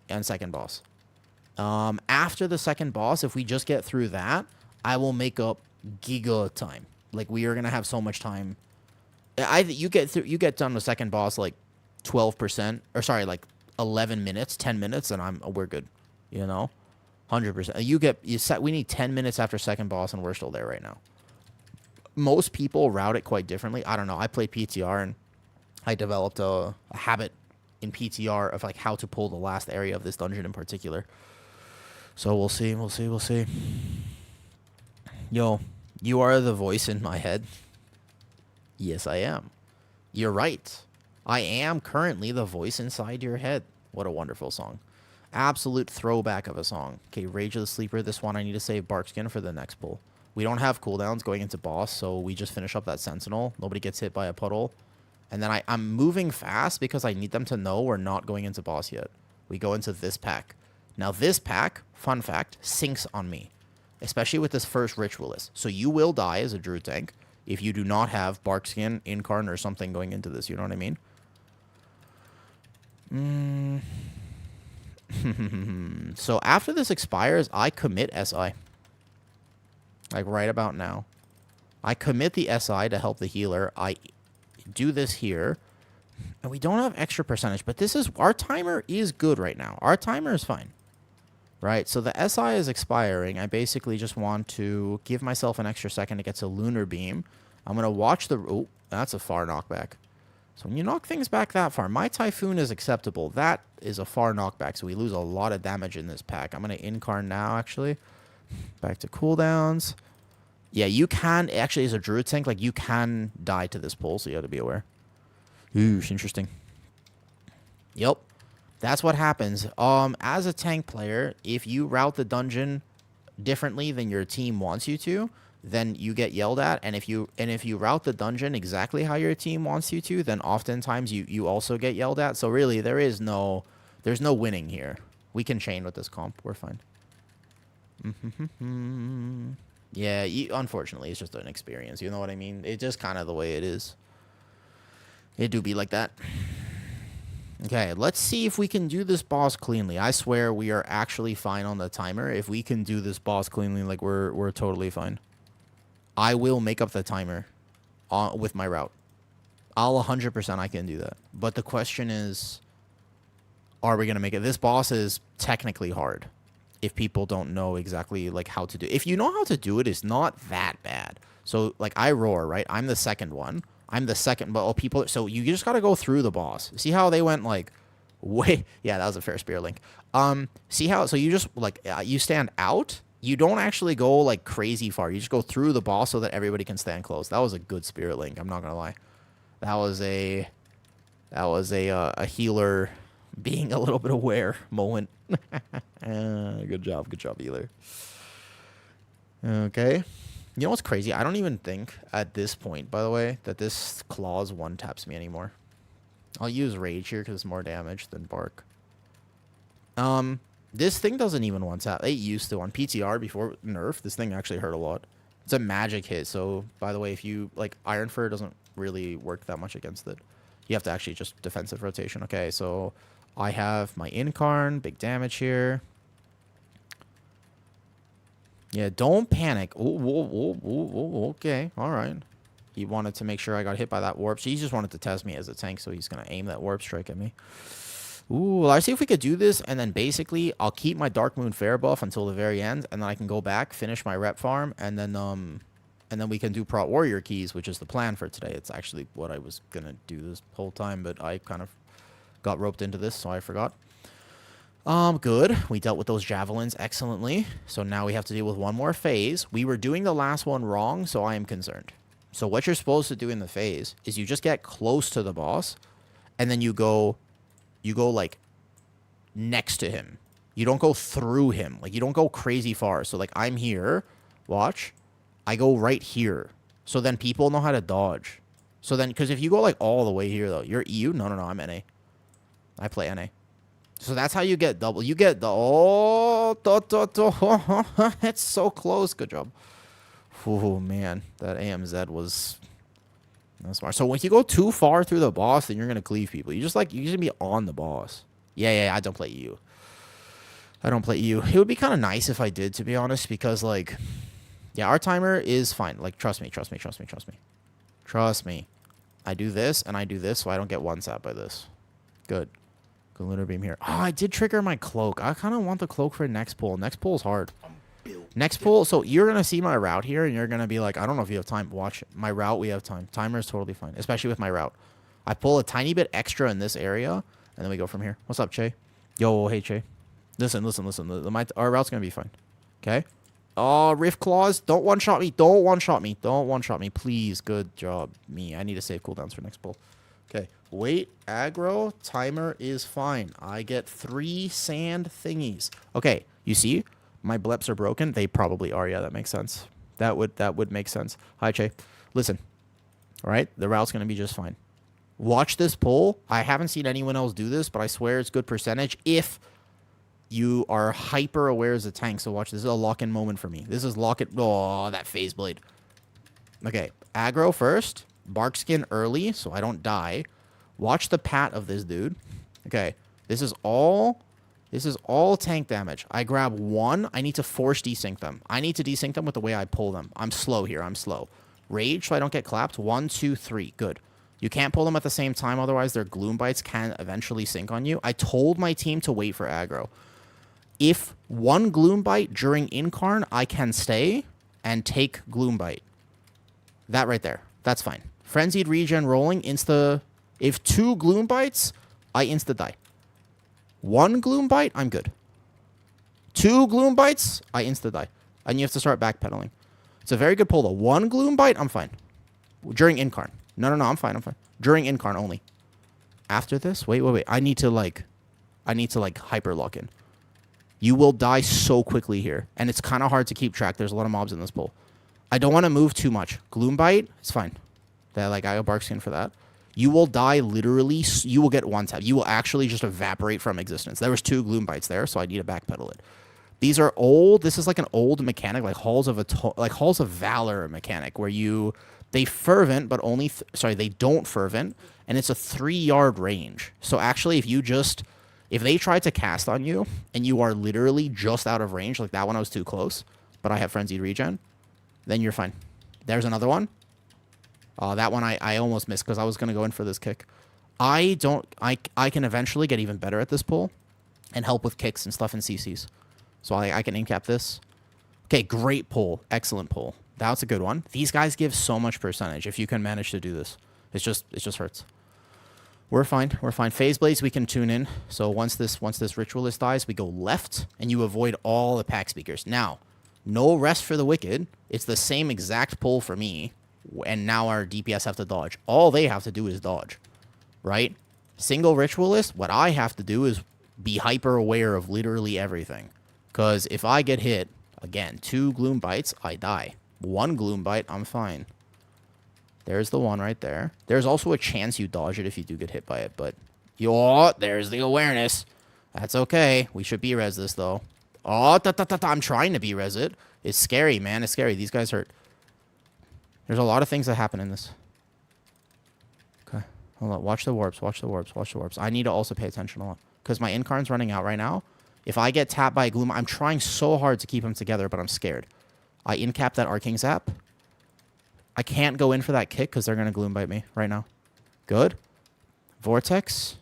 on second boss. After the second boss, if we just get through that, I will make up giga time. Like, we are gonna have so much time. You get done with second boss like 12%, or sorry, like 11 minutes, 10 minutes, and we're good. You know, 100%. We need 10 minutes after second boss, and we're still there right now. Most people route it quite differently. I don't know. I played PTR, and I developed a habit in PTR of like how to pull the last area of this dungeon in particular. So we'll see. Yo, you are the voice in my head. Yes, I am. You're right. I am currently the voice inside your head. What a wonderful song. Absolute throwback of a song. Okay, Rage of the Sleeper. This one I need to save Barkskin for the next pull. We don't have cooldowns going into boss, so we just finish up that Sentinel. Nobody gets hit by a puddle. And then I'm moving fast because I need them to know we're not going into boss yet. We go into this pack. Now this pack, fun fact, sinks on me. Especially with this first Ritualist. So you will die as a Druid tank if you do not have Barkskin, Incarn, or something going into this. You know what I mean? So after this expires, I commit SI. Like right about now. I commit the SI to help the healer. I do this here. And we don't have extra percentage, but our timer is good right now. Our timer is fine. Right, so the SI is expiring. I basically just want to give myself an extra second to get to Lunar Beam. I'm going to watch the... Oh, that's a far knockback. So when you knock things back that far, my Typhoon is acceptable. That is a far knockback, so we lose a lot of damage in this pack. I'm going to Incarn now, actually. Back to cooldowns. Yeah, you can... Actually, as a Druid tank, like, you can die to this pull, so you have to be aware. Ooh, interesting. Yep. That's what happens. As a tank player, if you route the dungeon differently than your team wants you to, then you get yelled at. And if you route the dungeon exactly how your team wants you to, then oftentimes you also get yelled at. So really, there's no winning here. We can chain with this comp. We're fine. Yeah, unfortunately, it's just an experience. You know what I mean? It's just kind of the way it is. It do be like that. Okay, let's see if we can do this boss cleanly. I swear we are actually fine on the timer. If we can do this boss cleanly, like we're totally fine. I will make up the timer with my route. I'll 100% I can do that. But the question is, are we going to make it? This boss is technically hard if people don't know exactly like how to do it. If you know how to do it, it's not that bad. So like I roar, right? I'm the second one. I'm the second, but people. So you just got to go through the boss. See how they went like way. Yeah, that was a fair spear link. See how, so you just like, you stand out. You don't actually go like crazy far. You just go through the boss so that everybody can stand close. That was a good spirit link. I'm not going to lie. That was a healer being a little bit aware moment. Good job, healer. Okay. You know what's crazy? I don't even think at this point, by the way, that this claws one taps me anymore. I'll use rage here because it's more damage than bark. This thing doesn't even one tap. It used to on PTR before nerf. This thing actually hurt a lot. It's a magic hit. So by the way, if you like Iron Fur doesn't really work that much against it. You have to actually just defensive rotation. Okay, so I have my Incarn, big damage here. Yeah, don't panic. Okay, all right. He wanted to make sure I got hit by that warp. So he just wanted to test me as a tank, so he's going to aim that warp strike at me. Ooh, let's see if we could do this, and then basically I'll keep my Darkmoon Faire buff until the very end, and then I can go back, finish my rep farm, and then we can do Prot Warrior keys, which is the plan for today. It's actually what I was going to do this whole time, but I kind of got roped into this, so I forgot. Good. We dealt with those javelins excellently. So now we have to deal with one more phase. We were doing the last one wrong, so I am concerned. So what you're supposed to do in the phase is you just get close to the boss, and then you go like next to him. You don't go through him. Like you don't go crazy far. So like I'm here. Watch. I go right here. So then people know how to dodge. So then, because if you go like all the way here though, you're EU. No, I'm NA. I play NA. So that's how you get double. You get the it's so close. Good job. Oh man, that AMZ was not smart. So when you go too far through the boss, then you're gonna cleave people. You just be on the boss. Yeah. I don't play EU. I don't play EU. It would be kind of nice if I did, to be honest, because like, yeah, our timer is fine. Like, trust me. I do this and I do this, so I don't get one sap by this. Good. Good lunar beam here. Oh, I did trigger my cloak. I kind of want the cloak for next pull. Next pull is hard. Next pull, so you're going to see my route here, and you're going to be like, I don't know if you have time. Watch my route. We have time. Timer is totally fine, especially with my route. I pull a tiny bit extra in this area, and then we go from here. What's up, Che? Yo, hey, Che. Listen. Our route's going to be fine. Okay? Oh, Rift Claws. Don't one-shot me. Don't one-shot me. Please. Good job. I need to save cooldowns for next pull. Okay. Wait. Aggro. Timer is fine. I get 3 sand thingies. Okay. You see? My bleps are broken. They probably are. Yeah, that makes sense. That would make sense. Hi, Che. Listen. All right? The route's going to be just fine. Watch this pull. I haven't seen anyone else do this, but I swear it's good percentage if you are hyper aware as a tank. So watch. This is a lock-in moment for me. This is lock-in. Oh, that phase blade. Okay. Aggro first. Bark skin early so I don't die. Watch the pat of this dude. Okay. This is all tank damage. I grab one. I need to force desync them. I need to desync them with the way I pull them. I'm slow here. Rage so I don't get clapped. 1, 2, 3. Good. You can't pull them at the same time. Otherwise, their gloom bites can eventually sync on you. I told my team to wait for aggro. If one gloom bite during incarn, I can stay and take gloom bite. That right there. That's fine. Frenzied regen rolling. If 2 gloom bites, I insta die. 1 gloom bite, I'm good. 2 gloom bites, I insta die. And you have to start backpedaling. It's a very good pull though. 1 gloom bite, I'm fine. During incarn. No, I'm fine. During incarn only. After this, wait. I need to hyper lock in. You will die so quickly here. And it's kind of hard to keep track. There's a lot of mobs in this pull. I don't want to move too much. Gloom bite, it's fine. I got bark skin for that. You will die literally. You will get one tap. You will actually just evaporate from existence. There was 2 gloom bites there, so I need to backpedal it. These are old. This is like an old mechanic, like Halls of Valor mechanic, where they fervent, but only sorry, they don't fervent, and it's a 3-yard range. So actually, if they try to cast on you and you are literally just out of range, like that one I was too close, but I have frenzied regen, then you're fine. There's another one. That one I almost missed because I was gonna go in for this kick. I can eventually get even better at this pull and help with kicks and stuff in CCs. So I can in-cap this. Okay, great pull. Excellent pull. That's a good one. These guys give so much percentage if you can manage to do this. It just hurts. We're fine. We're fine. Phase Blades we can tune in. So once this Ritualist dies, we go left, and you avoid all the pack speakers. Now, no rest for the Wicked. It's the same exact pull for me, and now our DPS have to dodge. All they have to do is dodge, right? Single Ritualist, what I have to do is be hyper aware of literally everything. Because if I get hit, again, 2 Gloom Bites, I die. 1 Gloom Bite, I'm fine. There's the one right there. There's also a chance you dodge it if you do get hit by it, but... there's the awareness. That's okay. We should B-res this, though. I'm trying to B-res it. It's scary, man. It's scary. These guys hurt. There's a lot of things that happen in this. Okay. Hold on. Watch the warps. Watch the warps. Watch the warps. I need to also pay attention a lot. Because my Incarn's running out right now. If I get tapped by a Gloom... I'm trying so hard to keep them together, but I'm scared. I in-cap that Arcane Zap. I can't go in for that kick because they're going to Gloom Bite me right now. Good. Vortex.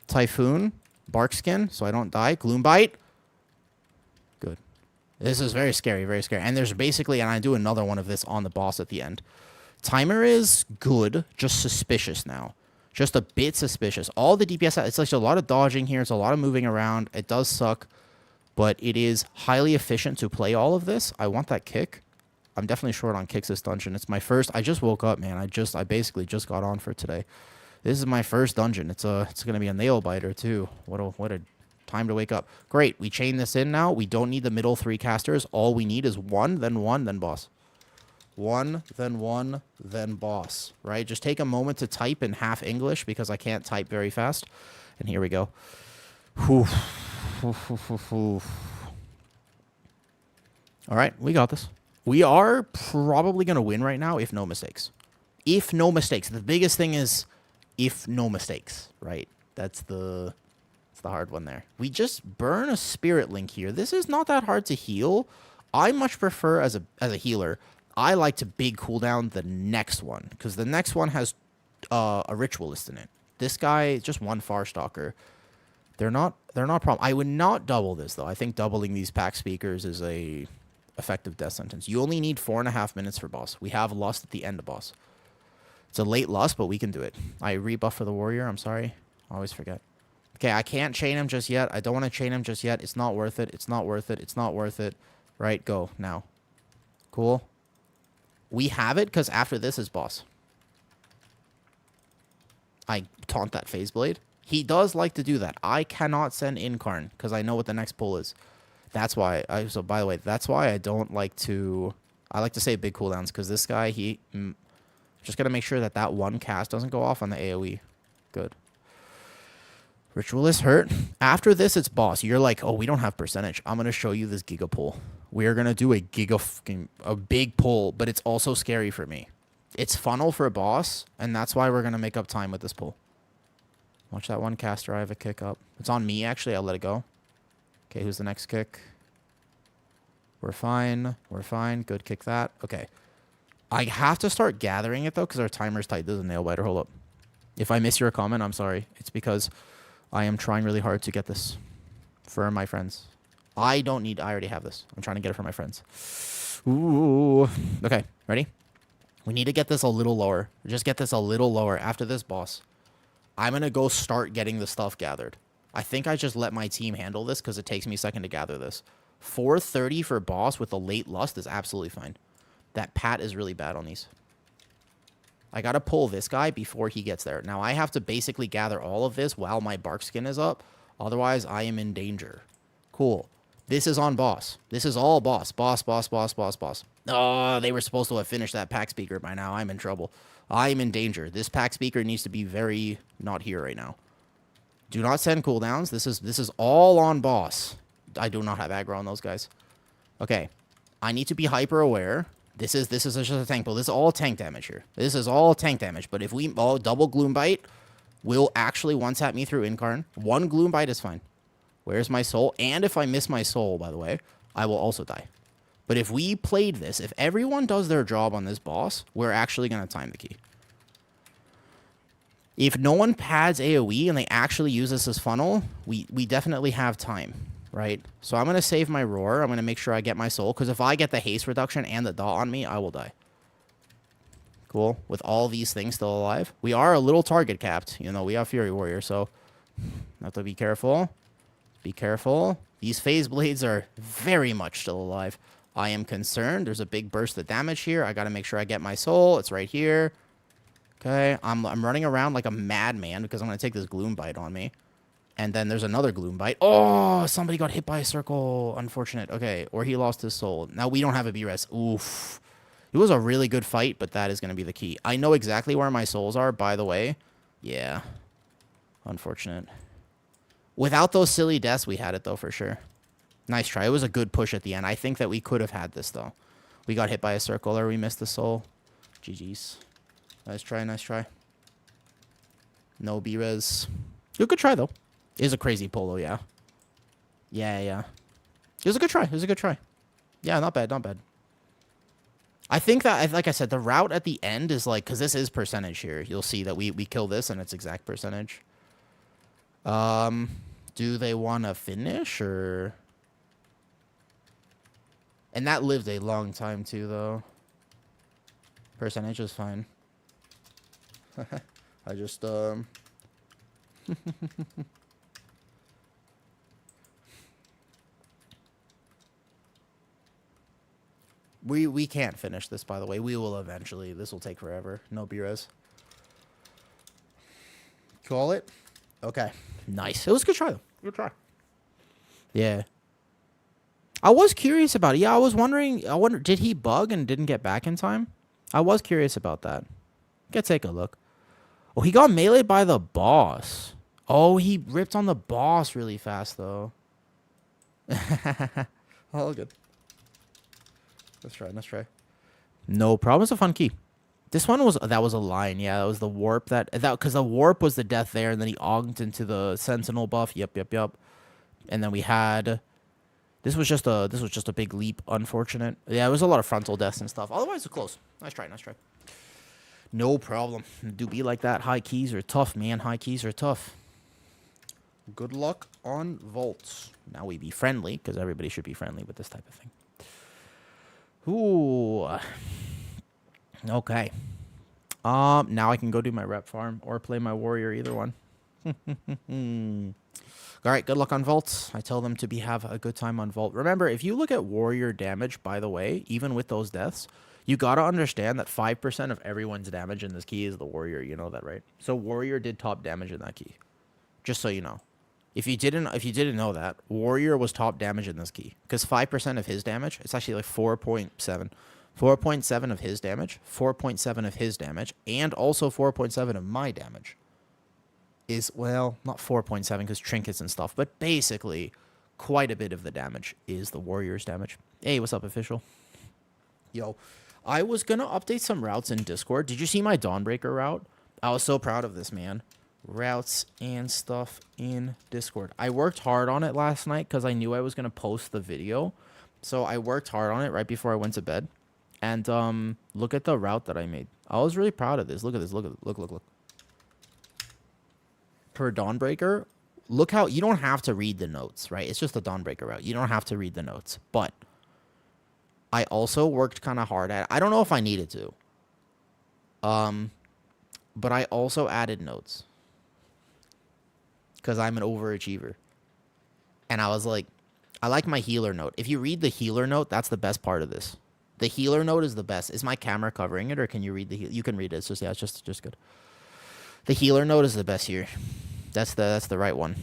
Typhoon. Barkskin, so I don't die. Gloom Bite. Good. This is very scary, very scary. And there's basically... And I do another one of this on the boss at the end. Timer is good, just suspicious now. Just a bit suspicious. All the DPS... It's like a lot of dodging here. It's a lot of moving around. It does suck. But it is highly efficient to play all of this. I want that kick. I'm definitely short on kicks this dungeon. It's my first... I just woke up, man. I basically just got on for today. This is my first dungeon. It's going to be a nail biter, too. What a time to wake up. Great. We chain this in now. We don't need the middle 3 casters. All we need is 1, then boss. 1, then 1, then boss. Right? Just take a moment to type in half English because I can't type very fast. And here we go. Whew. All right, we got this. We are probably going to win right now if no mistakes. If no mistakes. The biggest thing is if no mistakes, right? That's the hard one there. We just burn a Spirit Link here. This is not that hard to heal. I much prefer, as a healer, I like to big cooldown the next one because the next one has a Ritualist in it. This guy, just 1 Farstalker. They're not problem. I would not double this, though. I think doubling these pack speakers is a effective death sentence. You only need 4.5 minutes for boss. We have Lust at the end of boss. It's a late Lust, but we can do it. I rebuff for the warrior. I'm sorry. I always forget. Okay, I can't chain him just yet. I don't want to chain him just yet. It's not worth it. It's not worth it. It's not worth it. Right, go now. Cool. We have it because after this is boss. I taunt that Phase Blade. He does like to do that. I cannot send Incarn because I know what the next pull is. That's why. So, by the way, that's why I don't like to... I like to say big cooldowns because this guy, just got to make sure that 1 cast doesn't go off on the AoE. Good. Ritualist hurt. After this, it's boss. You're like, oh, we don't have percentage. I'm going to show you this Giga pull. We are going to do a big pull, but it's also scary for me. It's funnel for a boss, and that's why we're going to make up time with this pull. Watch that 1 caster. I have a kick up. It's on me, actually. I'll let it go. Okay, who's the next kick? We're fine. We're fine. Good, kick that. Okay. I have to start gathering it, though, because our timer's tight. This is a nail biter. Hold up. If I miss your comment, I'm sorry. It's because I am trying really hard to get this for my friends. I already have this. I'm trying to get it for my friends. Ooh. Okay, ready? We need to get this a little lower. Just get this a little lower after this boss. I'm going to go start getting the stuff gathered. I think I just let my team handle this because it takes me a second to gather this. 430 for boss with a late Lust is absolutely fine. That Pat is really bad on these. I got to pull this guy before he gets there. Now, I have to basically gather all of this while my Barkskin is up. Otherwise, I am in danger. Cool. This is on boss. This is all boss. Boss, boss, boss, boss, boss. Oh, they were supposed to have finished that pack speaker by now. I'm in trouble. I'm in danger. This pack speaker needs to be very not here right now. Do not send cooldowns. This is all on boss. I do not have aggro on those guys. Okay. I need to be hyper aware. This is just a tank build. This is all tank damage here. This is all tank damage. But if we double Gloom Bite will actually one-tap me through Incarn. One Gloom Bite is fine. Where's my soul? And if I miss my soul, by the way, I will also die. But if we played this, if everyone does their job on this boss, we're actually going to time the key. If no one pads AoE and they actually use this as funnel, we definitely have time, right? So I'm going to save my roar. I'm going to make sure I get my soul, because if I get the haste reduction and the dot on me, I will die. Cool. With all these things still alive. We are a little target capped. You know, we have Fury Warrior, so have to be careful. Be careful. These phase blades are very much still alive. I am concerned. There's a big burst of damage here. I got to make sure I get my soul. It's right here. Okay. I'm running around like a madman because I'm going to take this Gloom Bite on me. And then there's another Gloom Bite. Oh, somebody got hit by a circle. Unfortunate. Okay. Or he lost his soul. Now we don't have a B-res. Oof. It was a really good fight, but that is going to be the key. I know exactly where my souls are, by the way. Yeah. Unfortunate. Without those silly deaths, we had it, though, for sure. Nice try. It was a good push at the end. I think that we could have had this, though. We got hit by a circle or we missed the soul. GG's. Nice try, nice try. No B-res. Good try, though. It is a crazy polo, yeah. Yeah. It was a good try. It was a good try. Yeah, not bad, not bad. I think that, like I said, the route at the end is like, because this is percentage here. You'll see that we kill this and it's exact percentage. Do they want to finish or... And that lived a long time too, though. Percentage is fine. I just, We can't finish this, by the way. We will eventually. This will take forever. No B-res. Call it? Okay. Nice. It was a good try, though. Good try. Yeah. I was curious about it. Yeah, I was wondering, did he bug and didn't get back in time? I was curious about that. Let's take a look. Oh, he got meleeed by the boss. Oh, he ripped on the boss really fast, though. All good. Let's try, let's try. No problem. It's a fun key. This one was, that was a line. Yeah, that was the warp because the warp was the death there, and then he auged into the sentinel buff. Yep. And then we had, this was just a big leap. Unfortunate. Yeah, it was a lot of frontal deaths and stuff. Otherwise, it's close. Nice try, nice try. No problem. Do be like that. High keys are tough, man. High keys are tough. Good luck on vaults. Now we be friendly, because everybody should be friendly with this type of thing. Ooh. Okay. Now I can go do my rep farm or play my warrior, either one. All right, good luck on vaults. I tell them to have a good time on vault. Remember, if you look at warrior damage, by the way, even with those deaths, you got to understand that 5% of everyone's damage in this key is the warrior. You know that, right? So warrior did top damage in that key. Just so you know. If you didn't know that, warrior was top damage in this key, because 5% of his damage, it's actually like 4.7. 4.7 of his damage, 4.7 of his damage, and also 4.7 of my damage is, well, not 4.7 because trinkets and stuff, but basically quite a bit of the damage is the warrior's damage. Hey, what's up, official? Yo, I was going to update some routes in Discord. Did you see my Dawnbreaker route? I was so proud of this, man. Routes and stuff in Discord. I worked hard on it last night because I knew I was going to post the video. So I worked hard on it right before I went to bed. And look at the route that I made. I was really proud of this. Look at this. Look. Per Dawnbreaker, look how, you don't have to read the notes, right? It's just the Dawnbreaker route. You don't have to read the notes. But I also worked kind of hard at it. I don't know if I needed to. But I also added notes. Because I'm an overachiever. And I was like, I like my healer note. If you read the healer note, that's the best part of this. The healer note is the best. Is my camera covering it, or can you read the You can read it. It's just, yeah, it's just good. The healer note is the best here. That's the right one.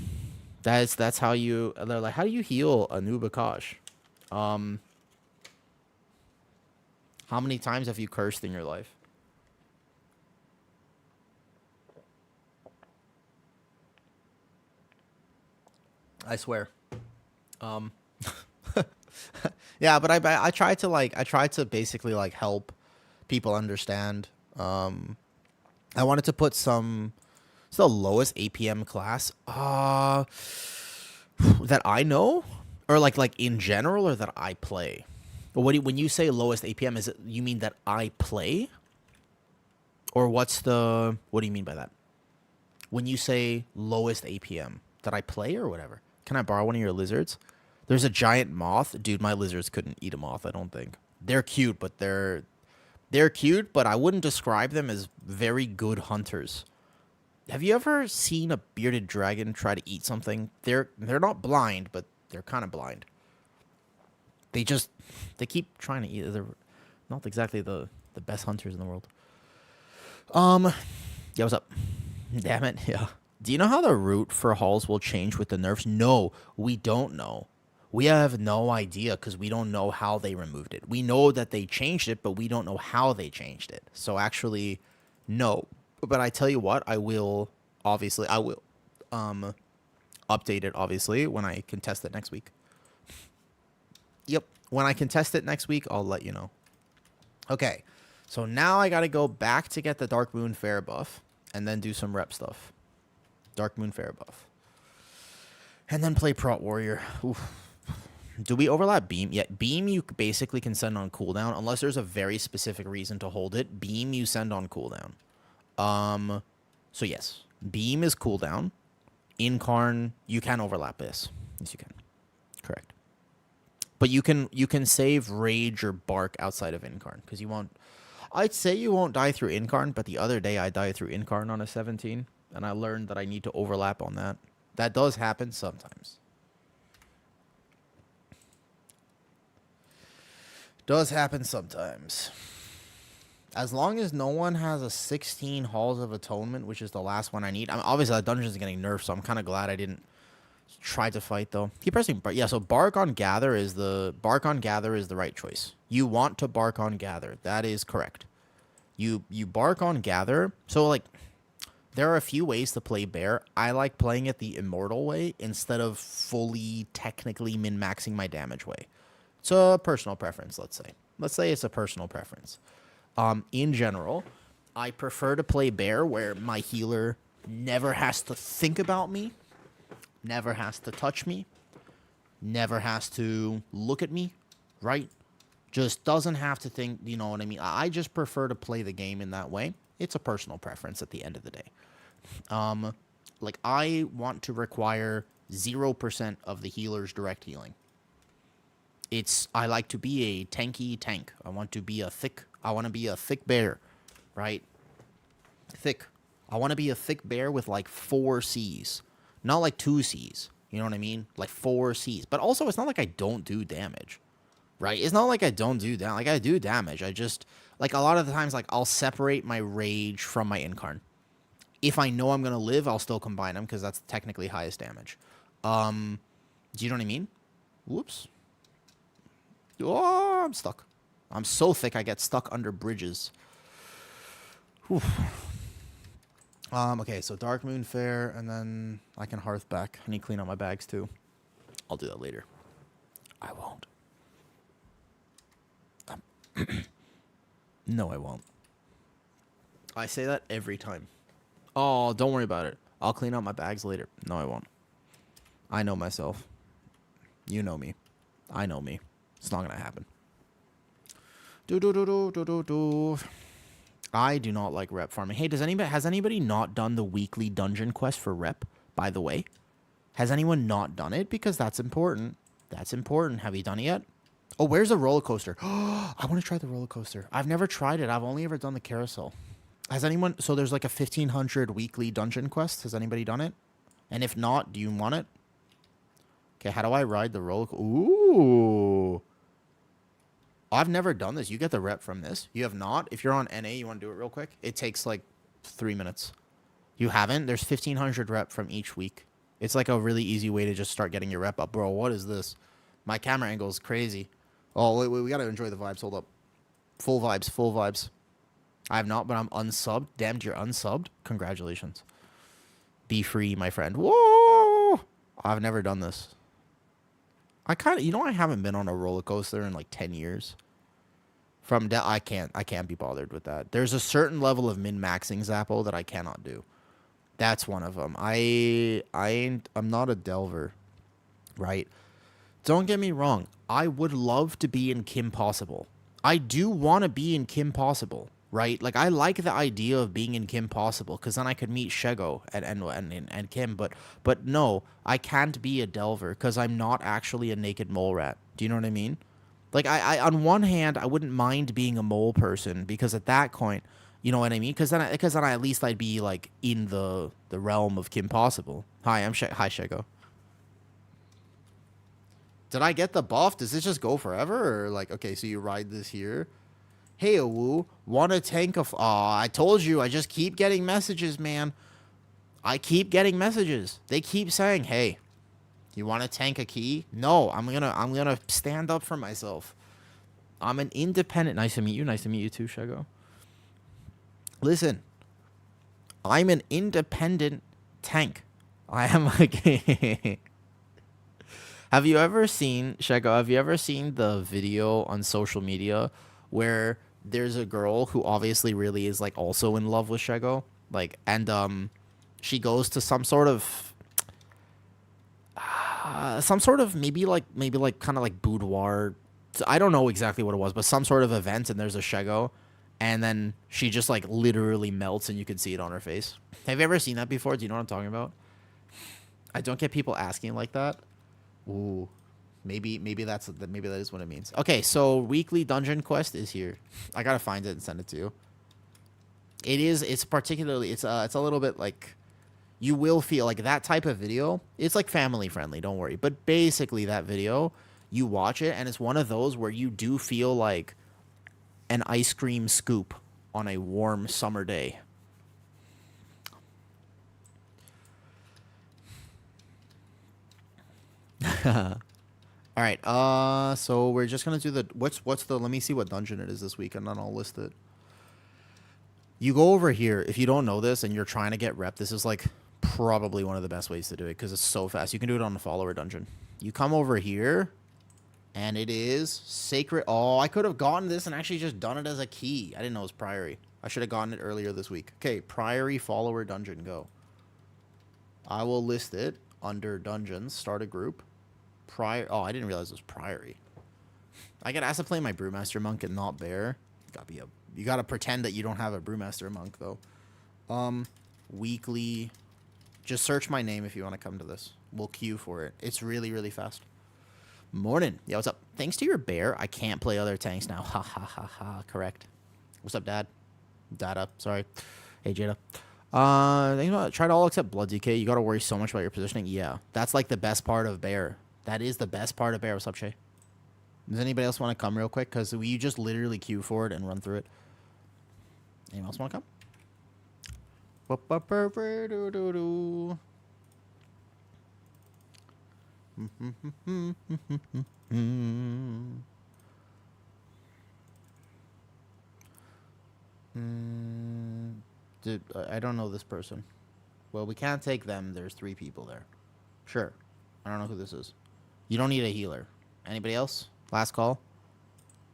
That's how you, they're like, how do you heal a new Bakash? How many times have you cursed in your life? I swear. Yeah, but I tried to basically like help people understand. I wanted to put some. It's the lowest APM class that I know, or like in general, or that I play. But when you say lowest APM, is it you mean that I play, or what do you mean by that? When you say lowest APM, that I play or whatever? Can I borrow one of your lizards? There's a giant moth, dude. My lizards couldn't eat a moth. I don't think they're cute, but they're cute, but I wouldn't describe them as very good hunters. Have you ever seen a bearded dragon try to eat something? They're not blind, but they're kind of blind. They just they keep trying to eat. They're not exactly the best hunters in the world. Yeah, what's up? Damn it, yeah. Do you know how the route for halls will change with the nerfs? No, we don't know. We have no idea because we don't know how they removed it. We know that they changed it, but we don't know how they changed it. So actually, no. But I tell you what, I will update it obviously when I can test it next week. Yep, when I can test it next week, I'll let you know. Okay, so now I gotta go back to get the Darkmoon Faire buff and then do some rep stuff. Darkmoon Faire buff. And then play Prot Warrior. Oof. Do we overlap Beam? Yeah, Beam you basically can send on cooldown. Unless there's a very specific reason to hold it. Beam you send on cooldown. So yes. Beam is cooldown. Incarn, you can overlap this. Yes, you can. Correct. But you can save Rage or Bark outside of Incarn. Because you won't... I'd say you won't die through Incarn, but the other day I died through Incarn on a 17. And I learned that I need to overlap on that. That does happen sometimes. Does happen sometimes. As long as no one has a 16 Halls of Atonement, which is the last one I need. I mean, obviously, that dungeon is getting nerfed, so I'm kind of glad I didn't try to fight, though. Keep pressing. Yeah, so Bark on Gather is the right choice. You want to Bark on Gather. That is correct. You Bark on Gather. So, like, there are a few ways to play Bear. I like playing it the Immortal way instead of fully technically min-maxing my damage way. It's a personal preference, let's say. Let's say it's a personal preference. In general, I prefer to play Bear where my healer never has to think about me, never has to touch me, never has to look at me, right? Just doesn't have to think, you know what I mean? I just prefer to play the game in that way. It's a personal preference at the end of the day. Like, I want to require 0% of the healer's direct healing. I like to be a tanky tank. I want to be a thick bear, right? Thick. I want to be a thick bear with like 4 Cs. Not like 2 Cs. You know what I mean? Like 4 Cs. But also, it's not like I don't do damage, right? It's not like I don't do damage. Like, I do damage. I just, like, a lot of the times, like, I'll separate my rage from my incarn. If I know I'm going to live, I'll still combine them because that's technically highest damage. Do you know what I mean? Whoops. Oh, I'm stuck. I'm so thick I get stuck under bridges. Whew. Okay, so Darkmoon Faire, and then I can hearth back. I need to clean out my bags too. I'll do that later. I won't. No, I won't. I say that every time. Oh, don't worry about it. I'll clean out my bags later. No, I won't. I know myself. You know me. I know me. It's not gonna happen. I do not like rep farming. Hey, has anybody not done the weekly dungeon quest for rep, by the way? Has anyone not done it? Because that's important. That's important. Have you done it yet? Oh, where's the roller coaster? I want to try the roller coaster. I've never tried it. I've only ever done the carousel. Has anyone... So there's like a 1,500 weekly dungeon quest. Has anybody done it? And if not, do you want it? Okay, how do I ride the roller coaster? Ooh. I've never done this. You get the rep from this. You have not. If you're on NA, you want to do it real quick? It takes like 3 minutes. You haven't? There's 1,500 rep from each week. It's like a really easy way to just start getting your rep up. Bro, what is this? My camera angle is crazy. Oh, wait, we got to enjoy the vibes. Hold up. Full vibes, full vibes. I have not, but I'm unsubbed. Damned, you're unsubbed. Congratulations. Be free, my friend. Whoa! I've never done this. I kind of, I haven't been on a roller coaster in like 10 years. I can't be bothered with that. There's a certain level of min-maxing Zappo that I cannot do. That's one of them. I'm not a delver, right? Don't get me wrong. I would love to be in Kim Possible. I do want to be in Kim Possible, right? Like, I like the idea of being in Kim Possible because then I could meet Shego and Kim. But no, I can't be a delver because I'm not actually a naked mole rat. Do you know what I mean? Like, I on one hand, I wouldn't mind being a mole person because at that point, you know what I mean? Because then at least I'd be like in the realm of Kim Possible. Hi, hi Shego. Did I get the buff? Does this just go forever? Or like, okay, so you ride this here. Hey, Awu, want to tank a... Aw, I told you, I just keep getting messages, man. I keep getting messages. They keep saying, hey, you want to tank a key? No, I'm gonna stand up for myself. I'm an independent... Nice to meet you. Nice to meet you too, Shego. Listen, I'm an independent tank. I am like... Have you ever seen, Shego, have you ever seen the video on social media where there's a girl who obviously really is like also in love with Shego? Like, and she goes to some sort of maybe like kind of like boudoir. I don't know exactly what it was, but some sort of event, and there's a Shego, and then she just like literally melts and you can see it on her face. Have you ever seen that before? Do you know what I'm talking about? I don't get people asking like that. Ooh, maybe that is what it means. Okay, so weekly dungeon quest is here. I gotta find it and send it to you. It's particularly, it's a little bit like, you will feel like that type of video. It's like family friendly, don't worry. But basically that video, you watch it and it's one of those where you do feel like an ice cream scoop on a warm summer day. All right. So we're just gonna do the what's the let me see what dungeon it is this week, and then I'll list it. You go over here if you don't know this and you're trying to get rep. This is like probably one of the best ways to do it because it's so fast. You can do it on the follower dungeon. You come over here, and it is sacred. Oh, I could have gotten this and actually just done it as a key. I didn't know it was priory. I should have gotten it earlier this week. Okay, priory follower dungeon. Go. I will list it under dungeons. Start a group. Oh, I didn't realize it was priory. I get asked to play my brewmaster monk and not bear. You gotta pretend that you don't have a brewmaster monk though. Weekly. Just search my name if you want to come to this. We'll queue for it. It's really, really fast. Morning. Yeah, what's up? Thanks to your bear, I can't play other tanks now. Ha ha ha ha. Correct. What's up, Dad? Dada. Sorry. Hey, Jada. Try to all except blood DK. You gotta worry so much about your positioning. Yeah, that's like the best part of bear. That is the best part of bear. What's up, Shay? Does anybody else want to come real quick? Because we just literally queue for it and run through it. Anyone else want to come? Dude, I don't know this person. Well, we can't take them. There's 3 people there. Sure. I don't know who this is. You don't need a healer. Anybody else? Last call.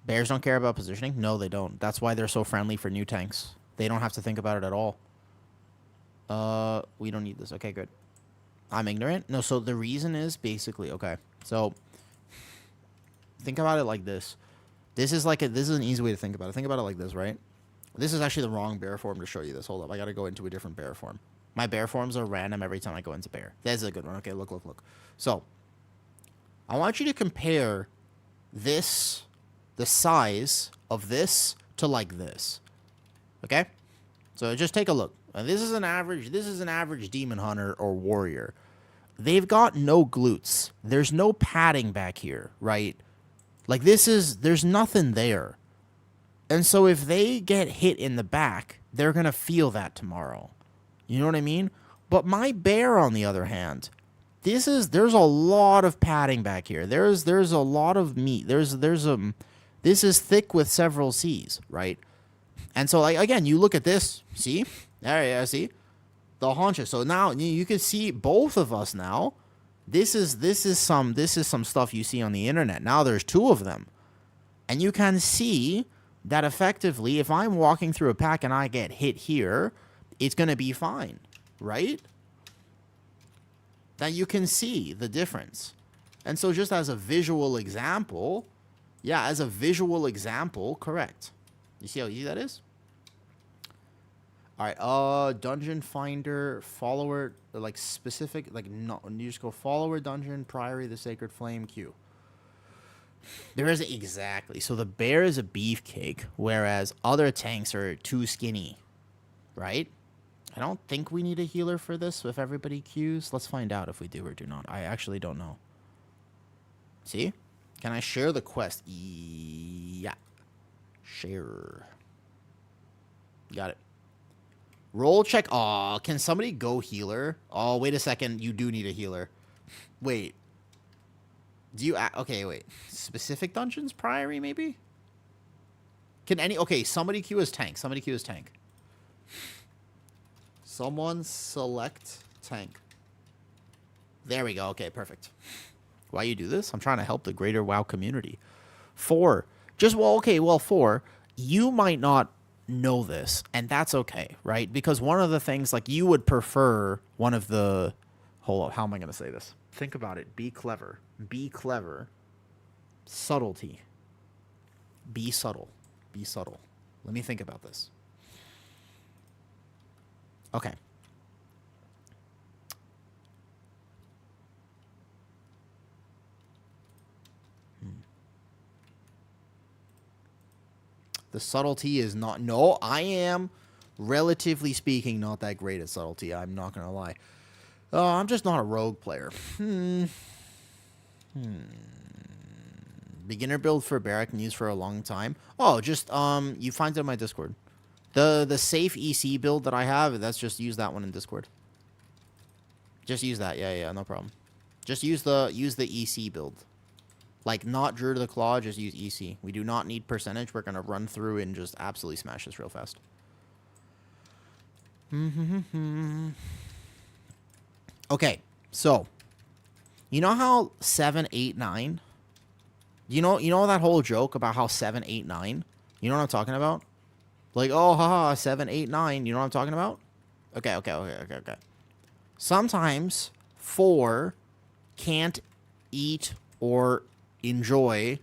Bears don't care about positioning? No, they don't. That's why they're so friendly for new tanks. They don't have to think about it at all. We don't need this. Okay, good. I'm ignorant? No, so the reason is basically... Okay, so... Think about it like this. This is an easy way to think about it. Think about it like this, right? This is actually the wrong bear form to show you this. Hold up. I gotta go into a different bear form. My bear forms are random every time I go into bear. That's a good one. Okay, look. So, I want you to compare this, the size of this to like this. Okay? So just take a look. This is an average demon hunter or warrior. They've got no glutes. There's no padding back here, right? Like there's nothing there. And so if they get hit in the back, they're going to feel that tomorrow. You know what I mean? But my bear, on the other hand, there's a lot of padding back here. There's a lot of meat. This is thick with several C's, right? And so, like, again, you look at this. See? There you see? The haunches. So now you can see both of us now. This is some stuff you see on the internet. Now there's 2 of them. And you can see that effectively, if I'm walking through a pack and I get hit here, it's going to be fine, right? That you can see the difference. And so just as a visual example, yeah, as a visual example, correct. You see how easy that is? All right, dungeon finder, follower, like specific, like no, you just go follower, dungeon, priory, the sacred flame, queue. There is exactly. So the bear is a beefcake, whereas other tanks are too skinny, right? I don't think we need a healer for this if everybody queues. Let's find out if we do or do not. I actually don't know. See? Can I share the quest? Yeah. Share. Got it. Roll check. Aw, can somebody go healer? Oh, wait a second. You do need a healer. Wait. Do you... Okay, wait. Specific dungeons? Priory, maybe? Can any... Okay, somebody queue as tank. Somebody queue as tank. Someone select tank. There we go. Okay, perfect. Why you do this? I'm trying to help the greater WoW community. 4. Just... Well, okay, well, 4. You might not know this, and that's okay, right? Because one of the things, like, you would prefer one of the... Hold up, how am I going to say this? Think about it. Be clever. Be clever. Subtlety. Be subtle. Be subtle. Let me think about this. Okay. The subtlety is not... No, I am, relatively speaking, not that great at subtlety. I'm not going to lie. I'm just not a rogue player. Beginner build for bear I can use for a long time. Oh, just, you find it in my Discord. The safe EC build that I have, that's just use that one in Discord. Just use that. Yeah, no problem. Just use the EC build. Like, not Druid of the Claw, just use EC. We do not need percentage. We're going to run through and just absolutely smash this real fast. Okay, so, you know how 7, 8, 9? You know that whole joke about how 7, 8, 9? You know what I'm talking about? Like, oh, haha, 7, 8, 9. You know what I'm talking about? Okay. Sometimes 4 can't eat or enjoy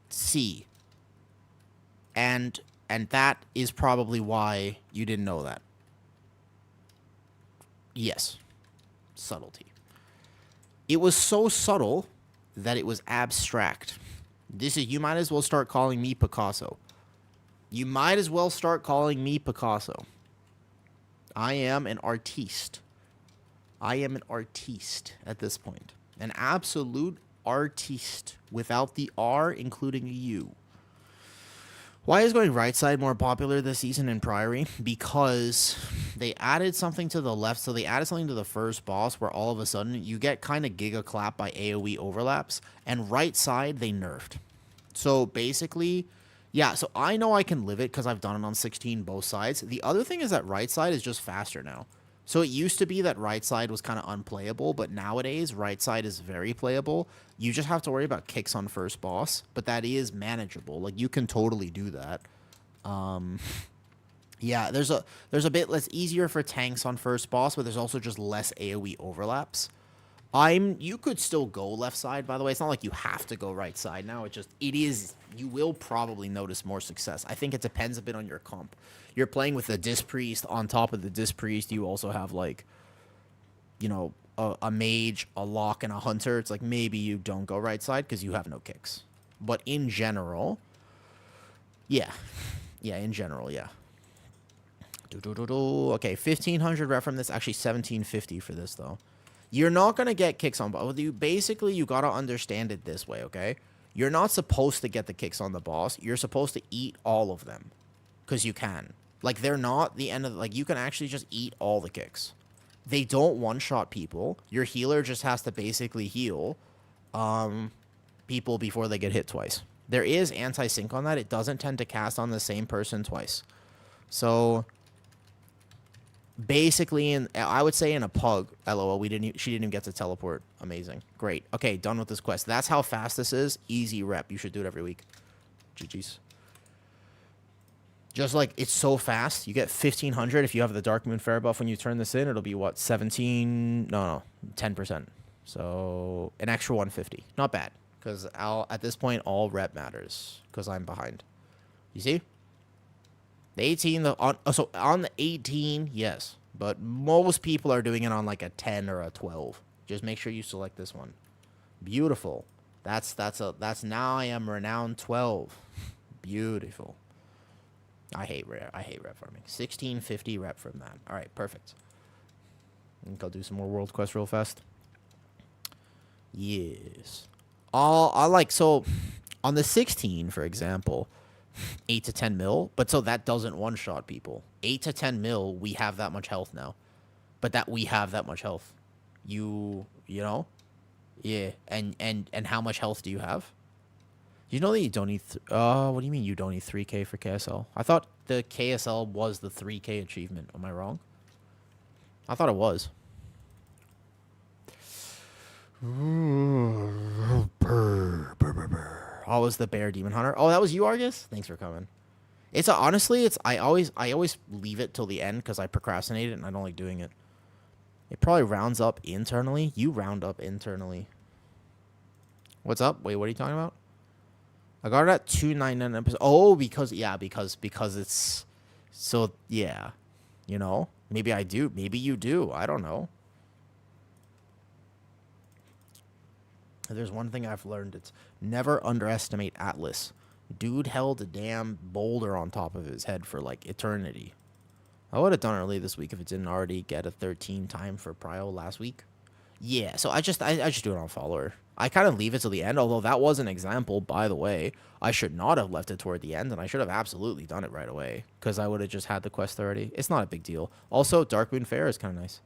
C. And that is probably why you didn't know that. Yes. Subtlety. It was so subtle that it was abstract. You might as well start calling me Picasso. You might as well start calling me Picasso. I am an artiste. I am an artiste at this point. An absolute artiste without the R, including a U. Why is going right side more popular this season in Priory? Because they added something to the left. So they added something to the first boss where all of a sudden you get kind of giga clap by AoE overlaps. And right side they nerfed. So basically, yeah, so I know I can live it because I've done it on 16 both sides. The other thing is that right side is just faster now. So it used to be that right side was kind of unplayable, but nowadays right side is very playable. You just have to worry about kicks on first boss, but that is manageable. Like, you can totally do that. Yeah, there's a bit less easier for tanks on first boss, but there's also just less AoE overlaps. You could still go left side, by the way. It's not like you have to go right side now. You will probably notice more success. I think it depends a bit on your comp. You're playing with the Disc Priest. On top of the Disc Priest, you also have, like, you know, a mage, a lock, and a hunter. It's like maybe you don't go right side because you have no kicks. But in general, yeah. Yeah, in general, yeah. Okay, 1,500 ref from this. Actually, 1,750 for this, though. You're not going to get kicks on boss. Basically, you got to understand it this way, okay? You're not supposed to get the kicks on the boss. You're supposed to eat all of them. Because you can. Like, they're not the end of... Like, you can actually just eat all the kicks. They don't one-shot people. Your healer just has to basically heal people before they get hit twice. There is anti-sync on that. It doesn't tend to cast on the same person twice. So... Basically, I would say in a pug. LOL. She didn't even get to teleport. Amazing. Great. Okay, done with this quest. That's how fast this is. Easy rep. You should do it every week. GG's. Just like it's so fast. You get 1500 if you have the Darkmoon Faire buff when you turn this in. It'll be what 17? No, 10%. So an extra 150. Not bad. Because at this point all rep matters. Because I'm behind. You see? The 18, so on the 18, yes. But most people are doing it on like a 10 or a 12. Just make sure you select this one. Beautiful. That's now I am renowned 12. Beautiful. I hate rep farming. 1650 rep from that. All right, perfect. I think I'll do some more world quests real fast. Yes. I like, so on the 16, for example, 8 to 10 mil, but so that doesn't one-shot people. 8 to 10 mil, we have that much health now. But that we have that much health. You know? Yeah. And how much health do you have? You know that you don't need... what do you mean you don't need 3k for KSL? I thought the KSL was the 3k achievement. Am I wrong? I thought it was. Oh, was the bear demon hunter? Oh, that was you, Argus? Thanks for coming. Honestly, I always leave it till the end because I procrastinate it and I don't like doing it. It probably rounds up internally. You round up internally. What's up? Wait, what are you talking about? I got it at 299 episodes. Oh, because it's so, yeah. You know, maybe I do. Maybe you do. I don't know. If there's one thing I've learned, it's never underestimate Atlas. Dude held a damn boulder on top of his head for like eternity. I would have done it early this week if it didn't already get a 13 time for Prio last week. Yeah, so I just do it on follower. I kind of leave it to the end, although that was an example, by the way. I should not have left it toward the end, and I should have absolutely done it right away, because I would have just had the quest already. It's not a big deal. Also, Darkmoon Faire is kind of nice.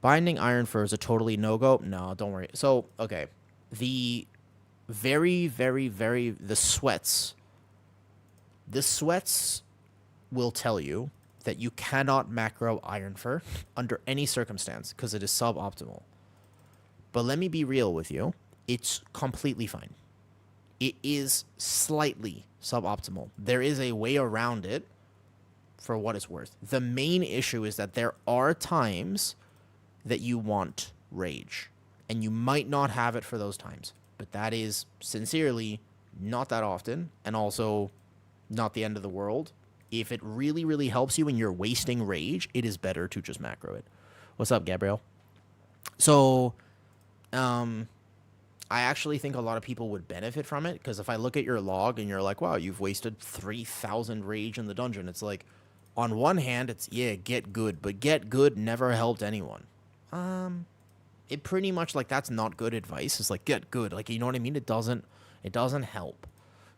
Binding Iron Fur is a totally no-go? No, don't worry. So, okay. The the sweats will tell you that you cannot macro Iron Fur under any circumstance, because it is suboptimal. But let me be real with you. It's completely fine. It is slightly suboptimal. There is a way around it for what it's worth. The main issue is that there are times that you want rage, and you might not have it for those times. But that is sincerely not that often, and also not the end of the world. If it really, really helps you and you're wasting rage, it is better to just macro it. What's up, Gabrielle? So... I actually think a lot of people would benefit from it, because if I look at your log and you're like, wow, you've wasted 3,000 rage in the dungeon, it's like, on one hand, it's, yeah, get good, but get good never helped anyone. It pretty much, like, that's not good advice. It's like, get good. Like, you know what I mean? It doesn't help.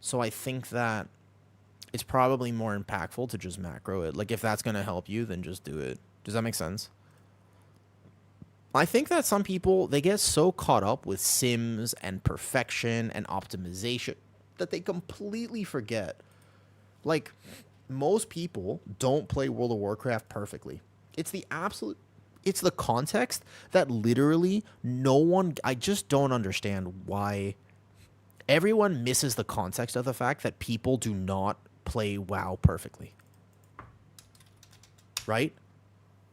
So I think that it's probably more impactful to just macro it. Like, if that's going to help you, then just do it. Does that make sense? I think that some people, they get so caught up with sims and perfection and optimization that they completely forget. Like, most people don't play World of Warcraft perfectly. It's the context that literally I just don't understand why everyone misses the context of the fact that people do not play WoW perfectly. Right?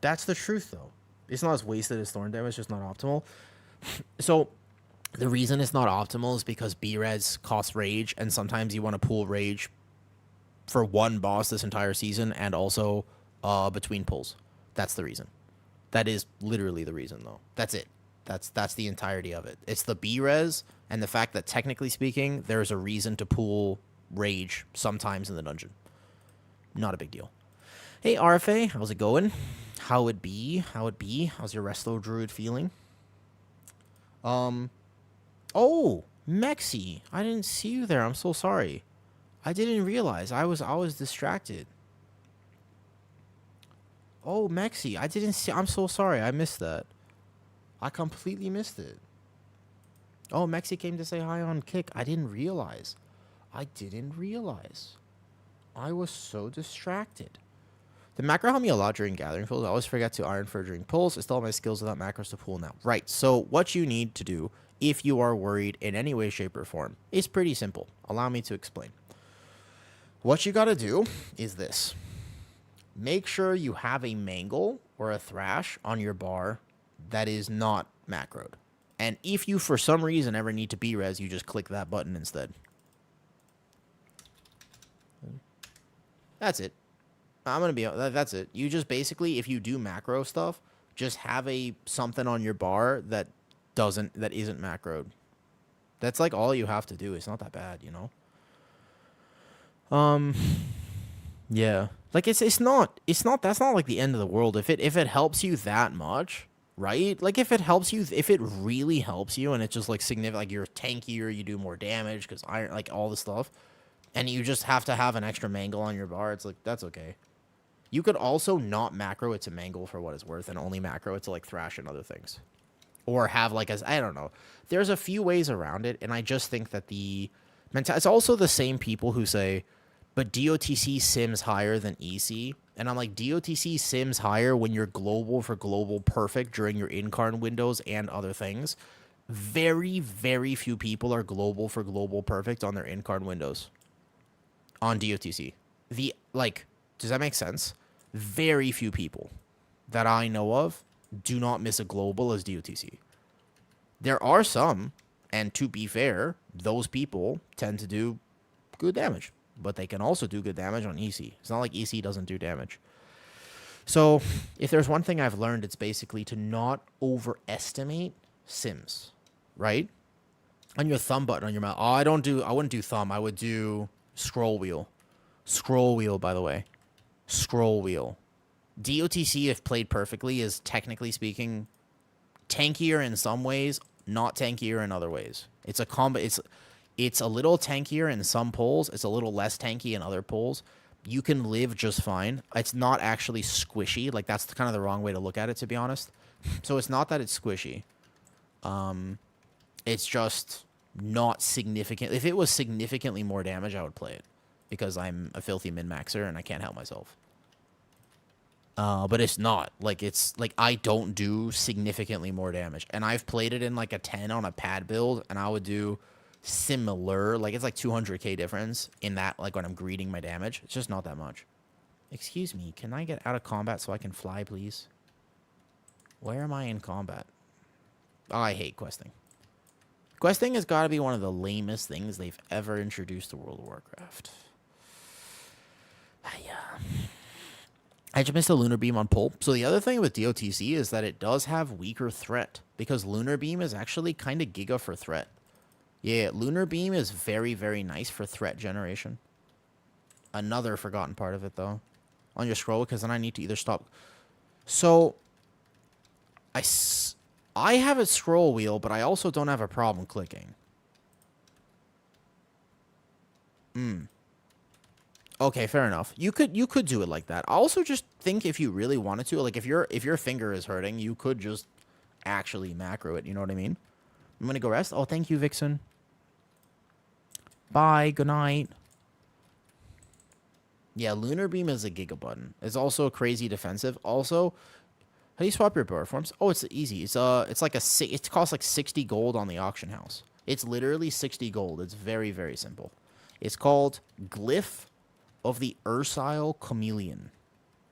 That's the truth, though. It's not as wasted as Thorn Damage, it's just not optimal. So, the reason it's not optimal is because B-Res costs rage, and sometimes you want to pool rage for one boss this entire season, and also between pulls. That's the reason. That is literally the reason, though. That's it. That's the entirety of it. It's the B-Res, and the fact that, technically speaking, there's a reason to pool rage sometimes in the dungeon. Not a big deal. Hey, RFA, how's it going? How it be? How's your Resto Druid feeling? Oh, Mexi, I didn't see you there. I'm so sorry. I didn't realize. I was distracted. Oh, Mexi, I didn't see. I'm so sorry. I missed that. I completely missed it. Oh, Mexi came to say hi on Kick. I didn't realize. I was so distracted. The macro helped me a lot during gathering pulls. I always forget to iron for during pulls. I still have my skills without macros to pull now. Right. So what you need to do if you are worried in any way, shape, or form is pretty simple. Allow me to explain. What you got to do is this. Make sure you have a mangle or a thrash on your bar that is not macroed. And if you, for some reason, ever need to B-res, you just click that button instead. That's it. I'm going to be... That's it. You just basically, if you do macro stuff, just have something on your bar that isn't macroed. That's like all you have to do. It's not that bad, you know? Yeah. Like that's not like the end of the world if it helps you that much, right? Like if it really helps you and it's just like significant, like you're tankier, you do more damage because iron, like all this stuff, and you just have to have an extra mangle on your bar, it's like that's okay. You could also not macro it to mangle for what it's worth and only macro it to like thrash and other things. Or have like I don't know. There's a few ways around it, and I just think that it's also the same people who say, but DOTC sims higher than EC. And I'm like, DOTC sims higher when you're global for global perfect during your incarn windows and other things. Very, very few people are global for global perfect on their incarn windows on DOTC. Does that make sense? Very few people that I know of do not miss a global as DOTC. There are some, and to be fair, those people tend to do good damage. But they can also do good damage on EC. It's not like EC doesn't do damage. So, if there's one thing I've learned, it's basically to not overestimate sims, right? On your thumb button on your mouse. I wouldn't do thumb. I would do scroll wheel. Scroll wheel, by the way. Scroll wheel. DOTC, if played perfectly, is technically speaking tankier in some ways, not tankier in other ways. It's a combo. It's a little tankier in some pulls. It's a little less tanky in other pulls. You can live just fine. It's not actually squishy. Like, that's kind of the wrong way to look at it, to be honest. So it's not that it's squishy. It's just not significant. If it was significantly more damage, I would play it. Because I'm a filthy min-maxer and I can't help myself. But it's not. Like, I don't do significantly more damage. And I've played it in, like, a 10 on a pad build, and I would do... similar, like it's like 200k difference in that, like when I'm greeting my damage. It's just not that much. Excuse me, can I get out of combat so I can fly, please? Where am I in combat? Oh, I hate questing. Questing has got to be one of the lamest things they've ever introduced to World of Warcraft. I just missed a Lunar Beam on pull. So the other thing with DOTC is that it does have weaker threat, because Lunar Beam is actually kind of giga for threat. Yeah, Lunar Beam is very, very nice for threat generation. Another forgotten part of it, though. On your scroll, because then I need to either stop... So, I have a scroll wheel, but I also don't have a problem clicking. Okay, fair enough. You could do it like that. I also just think if you really wanted to, like if your finger is hurting, you could just actually macro it, you know what I mean? I'm gonna go rest. Oh, thank you, Vixen. Bye. Good night. Yeah, Lunar Beam is a giga button. It's also crazy defensive. Also, how do you swap your bar forms? Oh, it's easy. It's like it costs like 60 gold on the auction house. It's literally 60 gold. It's very, very simple. It's called Glyph of the Ursile Chameleon.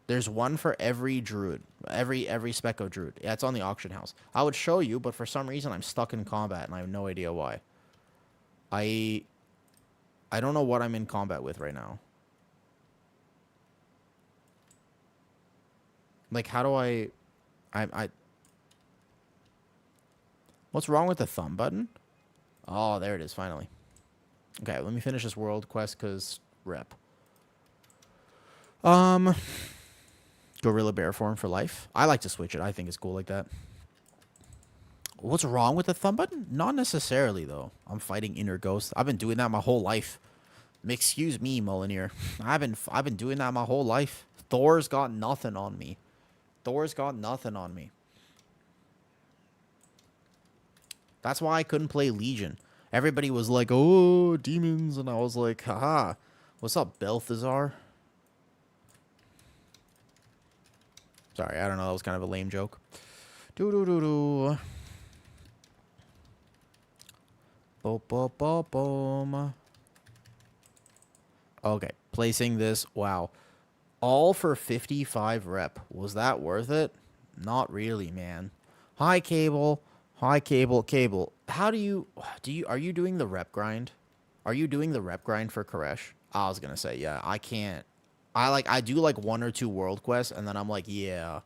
There's one for every druid, every Specco druid. Yeah, it's on the auction house. I would show you, but for some reason I'm stuck in combat and I have no idea why. I don't know what I'm in combat with right now. Like, how do I what's wrong with the thumb button? Oh, there it is, finally. Okay, let me finish this world quest, because rep. Gorilla bear form for life. I like to switch it. I think it's cool like that. What's wrong with the thumb button? Not necessarily, though. I'm fighting inner ghosts. I've been doing that my whole life. Excuse me, Molineer. I've been doing that my whole life. Thor's got nothing on me. Thor's got nothing on me. That's why I couldn't play Legion. Everybody was like, oh, demons. And I was like, haha. What's up, Balthazar? Sorry, I don't know. That was kind of a lame joke. Do-do-do-do. Boom. Okay, placing this. Wow. All for 55 rep. Was that worth it? Not really, man. Hi, Cable. Hi, Cable. How are you doing the rep grind? Are you doing the rep grind for Koresh? I was gonna say, yeah, I can't. I do like 1 or 2 world quests, and then I'm like, yeah,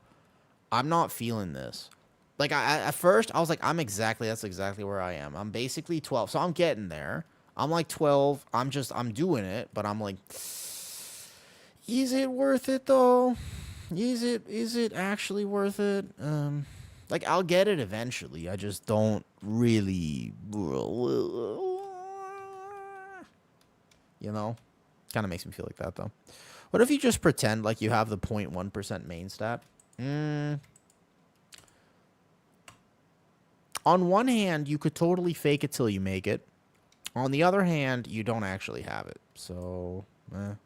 I'm not feeling this. Like, at first, I was like, that's exactly where I am. I'm basically 12, so I'm getting there. I'm like 12. I'm doing it, but I'm like, is it worth it though? Is it actually worth it? Like, I'll get it eventually. I just don't really, you know? Kind of makes me feel like that though. What if you just pretend like you have the 0.1% main stat? On one hand, you could totally fake it till you make it. On the other hand, you don't actually have it. So, Is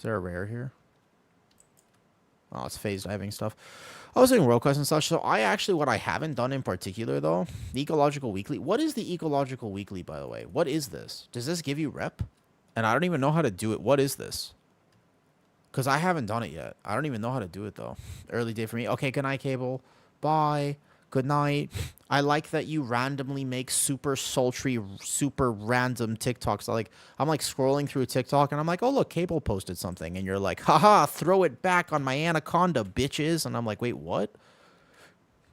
there a rare here? Oh, it's phase diving stuff. I was doing world quests and such. So what I haven't done in particular though, the Ecological Weekly. What is the Ecological Weekly, by the way? What is this? Does this give you rep? And I don't even know how to do it. What is this? Because I haven't done it yet. I don't even know how to do it though. Early day for me. Okay, good night, Cable. Bye. Good night. I like that you randomly make super sultry, super random TikToks. I'm like scrolling through TikTok and I'm like, oh look, Cable posted something, and you're like, haha, throw it back on my anaconda, bitches. And I'm like, wait, what?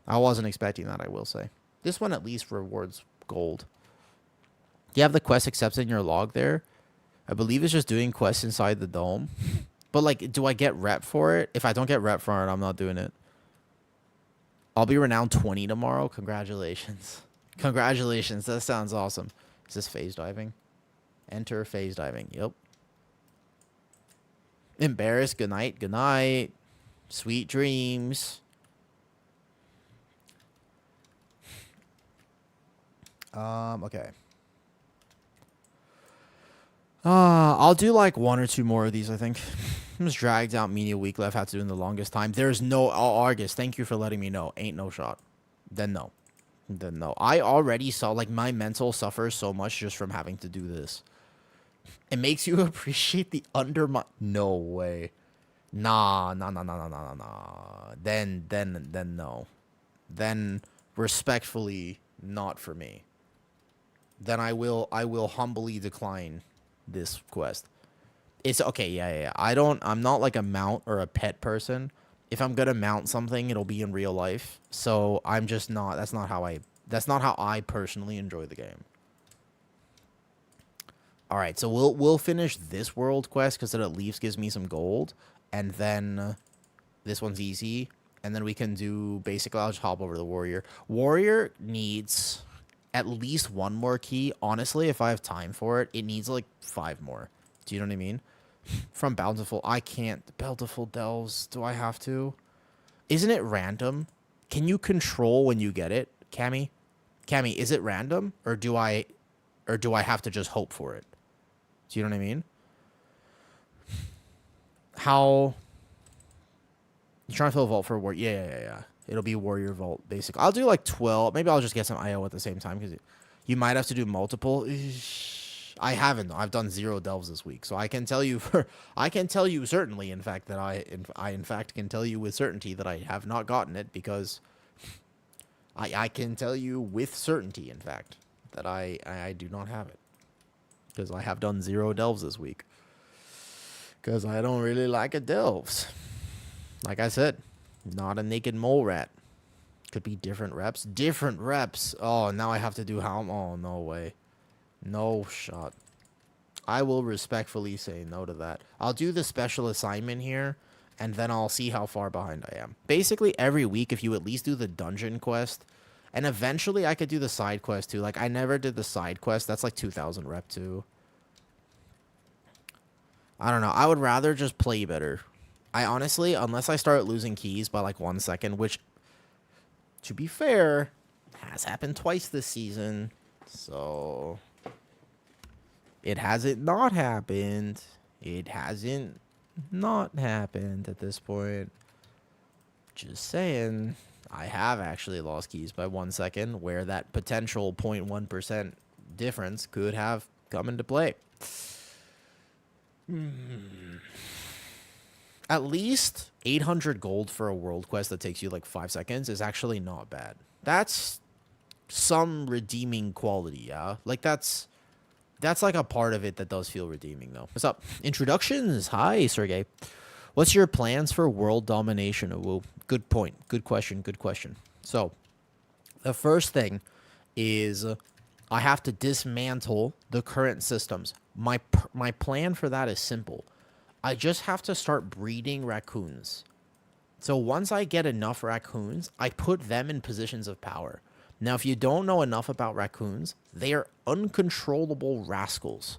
I wasn't expecting that, I will say. This one at least rewards gold. Do you have the quest accepted in your log there? I believe it's just doing quests inside the dome. But like, do I get rep for it? If I don't get rep for it, I'm not doing it. I'll be renowned 20 tomorrow. Congratulations. Congratulations. That sounds awesome. Is this phase diving? Enter phase diving. Yep. Embarrassed. Good night. Good night. Sweet dreams. Okay. I'll do like 1 or 2 more of these, I think. I'm just dragged out media weekly. I've had to do in the longest time. There's no Argus. Thank you for letting me know. Ain't no shot. Then no. I already saw, like, my mental suffers so much just from having to do this. It makes you appreciate the undermine. No way. Nah. Then no. Then respectfully, not for me. Then I will humbly decline this quest. It's okay, yeah. I'm not like a mount or a pet person. If I'm gonna mount something, it'll be in real life. So I'm just not. That's not how I personally enjoy the game. All right, so we'll finish this world quest because it at least gives me some gold, and then this one's easy, and then we can do basically. I'll just hop over to the warrior. Warrior needs at least 1 more key. Honestly, if I have time for it, it needs like 5 more. Do you know what I mean? From Bountiful, I can't. Bountiful Delves, do I have to? Isn't it random? Can you control when you get it, Cammy? Cammy, is it random, or do I have to just hope for it? Do you know what I mean? How? You trying to fill a vault for war? Yeah. It'll be warrior vault, basically. I'll do like 12. Maybe I'll just get some IO at the same time because you might have to do multiple. I haven't. I've done 0 delves this week, so I can tell you certainly, in fact, that I in fact can tell you with certainty that I have not gotten it, because I can tell you with certainty, in fact, that I do not have it, because I have done 0 delves this week, because I don't really like a delves. Like I said, not a naked mole rat. Could be different reps. Different reps. Oh, now I have to do how? Oh, no way. No shot. I will respectfully say no to that. I'll do the special assignment here, and then I'll see how far behind I am. Basically, every week, if you at least do the dungeon quest, and eventually I could do the side quest too. Like, I never did the side quest. That's like 2,000 rep too. I don't know. I would rather just play better. I honestly, unless I start losing keys by like 1 second, which, to be fair, has happened twice this season. So it hasn't not happened. It hasn't not happened at this point. Just saying, I have actually lost keys by 1 second, where that potential 0.1% difference could have come into play. At least 800 gold for a world quest that takes you like 5 seconds is actually not bad. That's some redeeming quality, yeah? Like, that's like a part of it that does feel redeeming, though. What's up? Introductions. Hi, Sergey. What's your plans for world domination, Awu? Good point. Good question. Good question. So, the first thing is I have to dismantle the current systems. My plan for that is simple. I just have to start breeding raccoons. So once I get enough raccoons, I put them in positions of power. Now, if you don't know enough about raccoons, they are uncontrollable rascals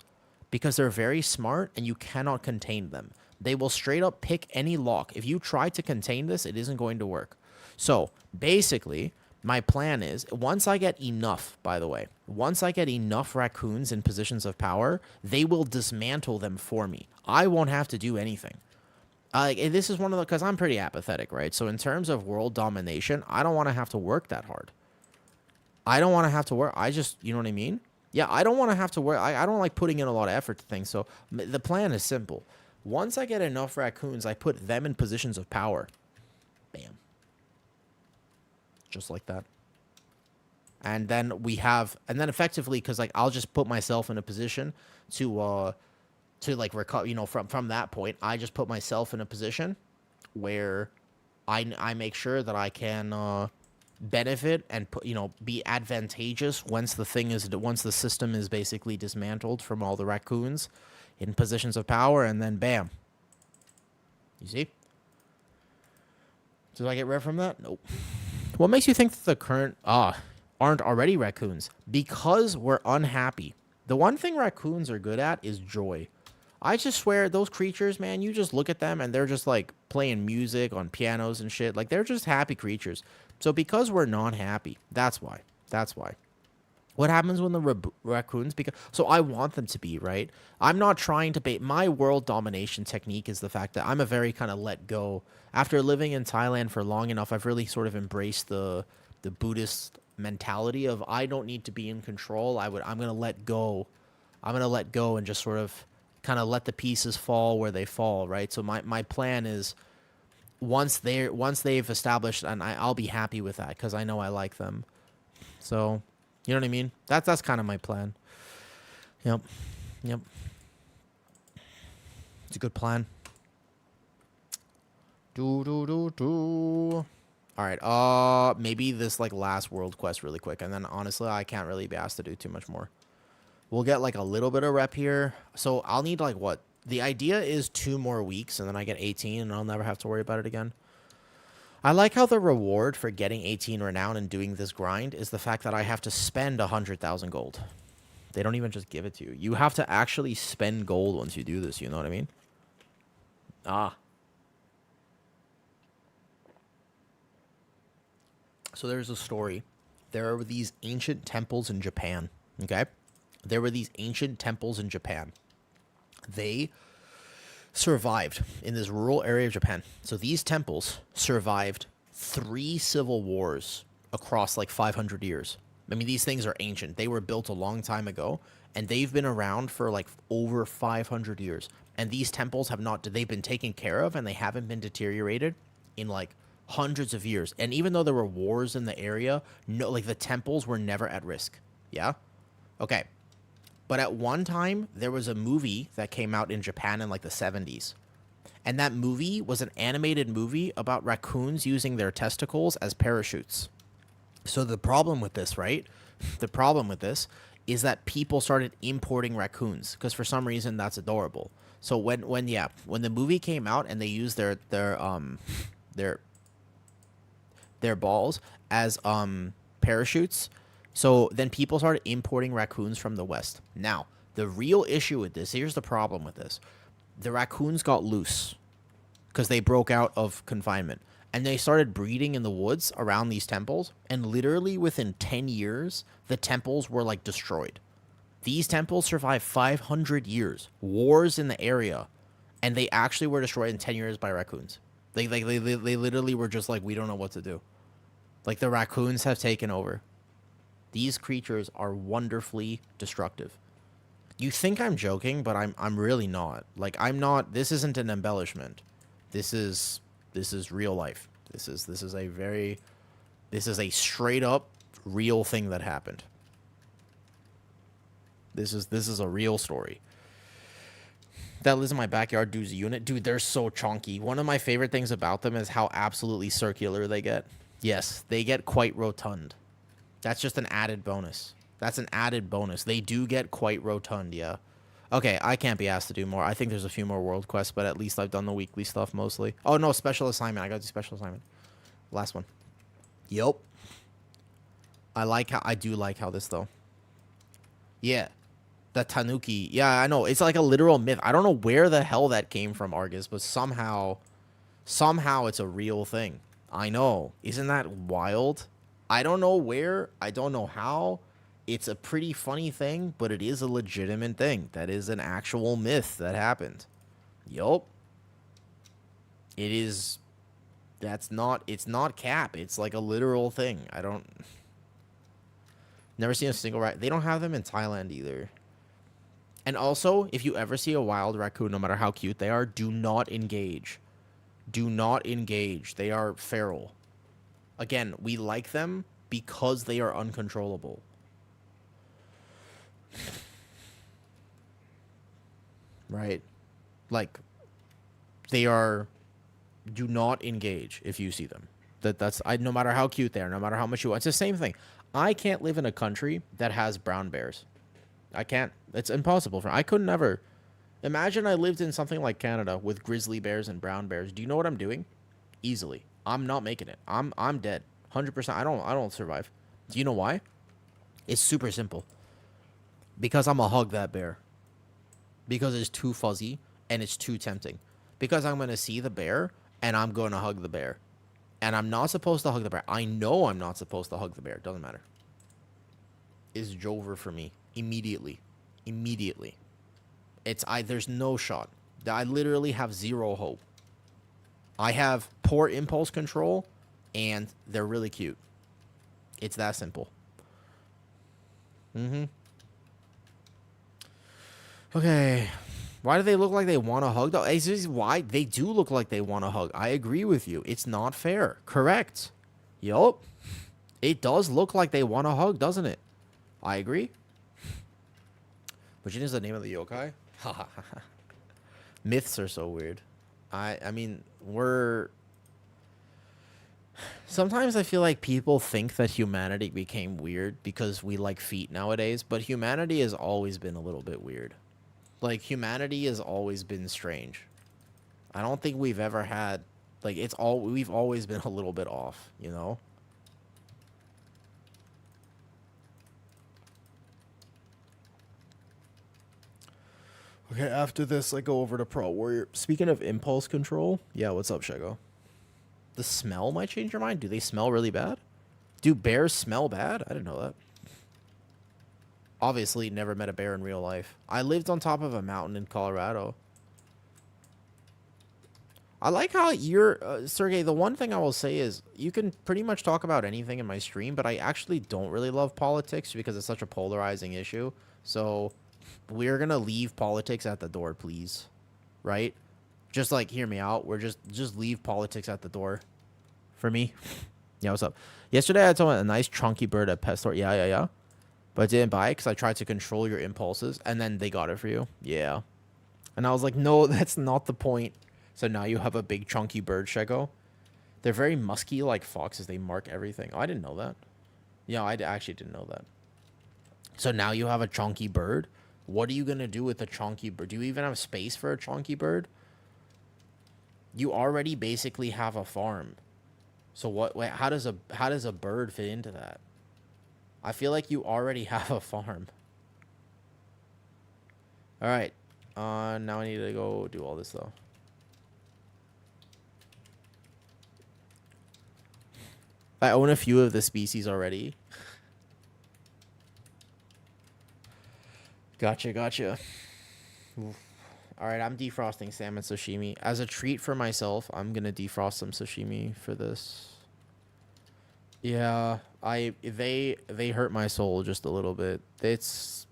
because they're very smart and you cannot contain them. They will straight up pick any lock. If you try to contain this, it isn't going to work. So basically, my plan is, once I get enough, by the way, once I get enough raccoons in positions of power, they will dismantle them for me. I won't have to do anything. This is one of the, because I'm pretty apathetic, right? So in terms of world domination, I don't want to have to work that hard. I don't want to have to work. I just, you know what I mean? Yeah, I don't want to have to work. I don't like putting in a lot of effort to things. So the plan is simple. Once I get enough raccoons, I put them in positions of power. Bam. Just like that. And then we have, and then effectively, because like I'll just put myself in a position to like recover, you know, from that point, I just put myself in a position where I make sure that I can benefit and put, you know, be advantageous once the system is basically dismantled from all the raccoons in positions of power, and then bam. You see? Did I get red from that? Nope. What makes you think that the current aren't already raccoons? Because we're unhappy. The one thing raccoons are good at is joy. I just swear, those creatures, man, you just look at them and they're just like playing music on pianos and shit. Like, they're just happy creatures. So because we're not happy, that's why. That's why. What happens when the raccoons become... So I want them to be, right? I'm not trying to bait... My world domination technique is the fact that I'm a very kind of let go. After living in Thailand for long enough, I've really sort of embraced the Buddhist mentality of I don't need to be in control. I'm going to let go. I'm going to let go and just sort of kind of let the pieces fall where they fall, right? So my plan is once they've established, and I'll be happy with that because I know I like them. So, you know what I mean? That's kind of my plan. Yep. It's a good plan. All right. Maybe this like last world quest really quick, and then honestly, I can't really be asked to do too much more. We'll get like a little bit of rep here. So I'll need like what? The idea is 2 more weeks, and then I get 18, and I'll never have to worry about it again. I like how the reward for getting 18 renown and doing this grind is the fact that I have to spend 100,000 gold. They don't even just give it to you. You have to actually spend gold once you do this, you know what I mean? So there's a story. There are these ancient temples in Japan, okay? There were these ancient temples in Japan. They survived in this rural area of Japan. So these temples survived 3 civil wars across like 500 years. I mean, these things are ancient. They were built a long time ago, and they've been around for like over 500 years. And these temples they've been taken care of, and they haven't been deteriorated in like hundreds of years. And even though there were wars in the area, the temples were never at risk. Yeah? Okay. But at one time, there was a movie that came out in Japan in like the 70s. And that movie was an animated movie about raccoons using their testicles as parachutes. So the problem with this, right? The problem with this is that people started importing raccoons because for some reason that's adorable. So when the movie came out and they used their balls as parachutes, so then people started importing raccoons from the West. Now, the real issue with this, here's the problem with this. The raccoons got loose because they broke out of confinement. And they started breeding in the woods around these temples. And literally within 10 years, the temples were like destroyed. These temples survived 500 years. Wars in the area. And they actually were destroyed in 10 years by raccoons. They literally were just like, we don't know what to do. Like, the raccoons have taken over. These creatures are wonderfully destructive. You think I'm joking, but I'm really not. Like, I'm not. This isn't an embellishment. This is real life. This is a straight up real thing that happened. This is a real story. That lives in my backyard dude's unit. Dude, they're so chonky. One of my favorite things about them is how absolutely circular they get. Yes, they get quite rotund. That's just an added bonus. That's an added bonus. They do get quite rotund, yeah. Okay, I can't be asked to do more. I think there's a few more world quests, but at least I've done the weekly stuff mostly. Oh, no, special assignment. I got to do special assignment. Last one. Yup. I do like how this, though. Yeah. The Tanuki. Yeah, I know. It's like a literal myth. I don't know where the hell that came from, Argus, but somehow it's a real thing. I know. Isn't that wild? I don't know where. I don't know how. It's a pretty funny thing, but it is a legitimate thing. That is an actual myth that happened. Yup. It is. It's not cap. It's like a literal thing. Never seen a single rat. They don't have them in Thailand either. And also, if you ever see a wild raccoon, no matter how cute they are, do not engage. Do not engage. They are feral. Again, we like them because they are uncontrollable. Right? Like, they are... Do not engage if you see them. No matter how cute they are, no matter how much you want. It's the same thing. I can't live in a country that has brown bears. I can't. It's impossible for me. I couldn't ever. Imagine I lived in something like Canada with grizzly bears and brown bears. Do you know what I'm doing? Easily. I'm not making it. I'm dead. 100%. I don't survive. Do you know why? It's super simple. Because I'm gonna hug that bear. Because it's too fuzzy and it's too tempting. Because I'm gonna see the bear and I'm gonna hug the bear. And I'm not supposed to hug the bear. I know I'm not supposed to hug the bear. Doesn't matter. It's Jover for me. Immediately. There's no shot. I literally have zero hope. I have poor impulse control, and they're really cute. It's that simple. Okay. Why do they look like they want to hug, though? This is why they do look like they want to hug. I agree with you. It's not fair. Correct. Yup. It does look like they want to hug, doesn't it? I agree. Which is the name of the yokai? Myths are so weird. I mean, sometimes I feel like people think that humanity became weird because we like feet nowadays, but humanity has always been a little bit weird. Like, humanity has always been strange. I don't think we've ever had, like, we've always been a little bit off, you know? Okay, after this, I go over to Pro Warrior. Speaking of impulse control, yeah, what's up, Shego? The smell might change your mind? Do they smell really bad? Do bears smell bad? I didn't know that. Obviously, never met a bear in real life. I lived on top of a mountain in Colorado. I like how you're... Sergey, the one thing I will say is you can pretty much talk about anything in my stream, but I actually don't really love politics because it's such a polarizing issue. So... We're gonna leave politics at the door, please. Right? Just, like, hear me out. We're just leave politics at the door. For me. Yeah, what's up? Yesterday, I told a nice chunky bird at pet store. Yeah. But I didn't buy it because I tried to control your impulses. And then they got it for you. Yeah. And I was like, no, that's not the point. So now you have a big chunky bird, Shego. They're very musky like foxes. They mark everything. Oh, I didn't know that. Yeah, I actually didn't know that. So now you have a chunky bird? What are you going to do with a chunky bird? Do you even have space for a chunky bird? You already basically have a farm. So what? Wait, how does a bird fit into that? I feel like you already have a farm. All right. Now I need to go do all this, though. I own a few of the species already. Gotcha. Oof. All right, I'm defrosting salmon sashimi. As a treat for myself, I'm going to defrost some sashimi for this. Yeah, they hurt my soul just a little bit. It's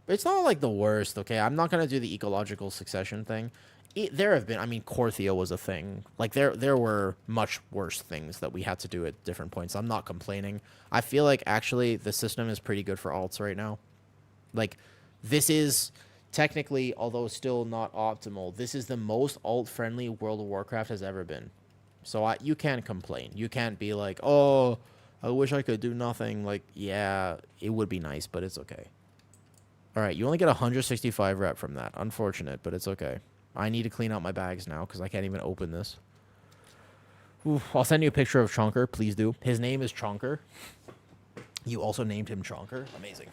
not like the worst, okay? I'm not going to do the ecological succession thing. There have been, I mean, Corthia was a thing. Like there were much worse things that we had to do at different points. I'm not complaining. I feel like actually the system is pretty good for alts right now. Like this is technically, although still not optimal, this is the most alt-friendly World of Warcraft has ever been. So you can't complain. You can't be like, oh, I wish I could do nothing. Like, yeah, it would be nice, but it's okay. All right, you only get 165 rep from that. Unfortunate, but it's okay. I need to clean out my bags now because I can't even open this. Oof, I'll send you a picture of Chonker. Please do. His name is Chonker. You also named him Chonker. Amazing.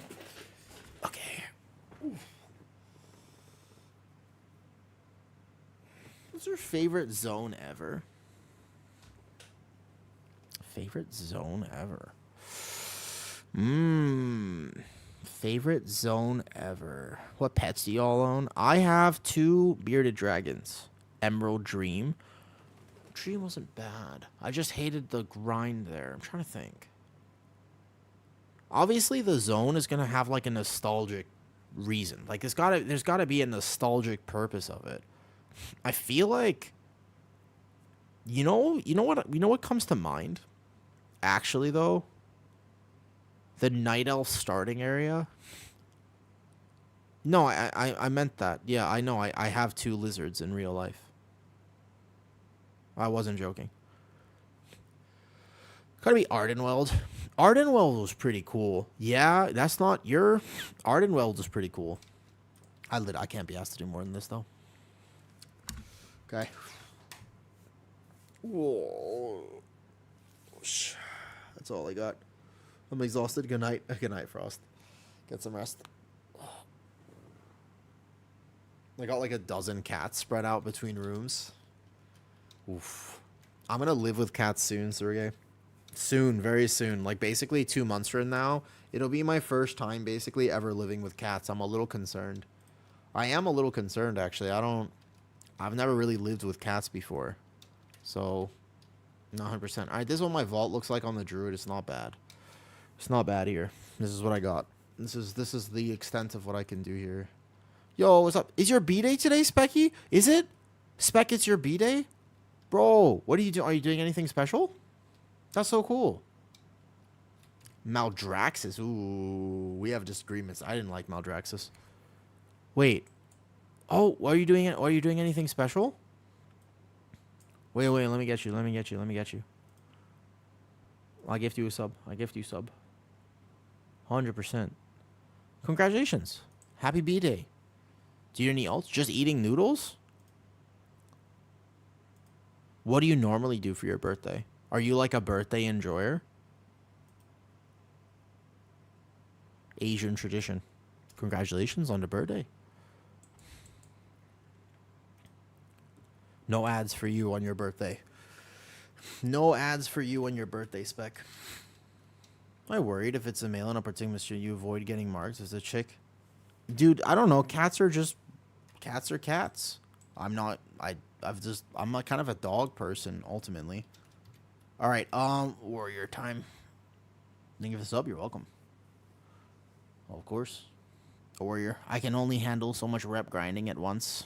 Okay. Oof. What's your favorite zone ever? Favorite zone ever? Favorite zone ever. What pets do y'all own? I have 2 bearded dragons. Emerald Dream. Dream wasn't bad. I just hated the grind there. I'm trying to think. Obviously, the zone is going to have like a nostalgic reason. Like there's got to be a nostalgic purpose of it. I feel like you know what comes to mind? Actually though, the Night Elf starting area. No, I meant that. Yeah, I know. I have 2 lizards in real life. I wasn't joking. Gotta be Ardenweld. Ardenweld was pretty cool. Yeah, that's not your... Ardenweld was pretty cool. I can't be asked to do more than this, though. Okay. Whoa. That's all I got. I'm exhausted. Good night. Good night, Frost. Get some rest. I got like a dozen cats spread out between rooms. Oof. I'm gonna live with cats soon, Sergey. Soon, very soon. Like basically 2 months from now, it'll be my first time basically ever living with cats. I'm a little concerned. I am a little concerned actually. I've never really lived with cats before. So, not 100%. All right, this is what my vault looks like on the Druid. It's not bad. It's not bad here. This is what I got. This is the extent of what I can do here. Yo, what's up? Is your B-Day today, Specky? Is it? Spec, it's your B-Day? Bro, what are you doing? Are you doing anything special? That's so cool. Maldraxxus. Ooh, we have disagreements. I didn't like Maldraxxus. Wait. Oh, are you doing it? Are you doing anything special? Wait, let me get you. Let me get you. I'll gift you a sub. 100%. Congratulations. Happy B-Day. Do you need any else? Just eating noodles? What do you normally do for your birthday? Are you like a birthday enjoyer? Asian tradition. Congratulations on the birthday. No ads for you on your birthday. No ads for you on your birthday, Spec. Am I worried if it's a male in a particular mystery you avoid getting marked as a chick? Dude, I don't know. Cats are cats. I'm not like kind of a dog person ultimately. All right, warrior time. Think of this up, you're welcome. Of course. A warrior. I can only handle so much rep grinding at once.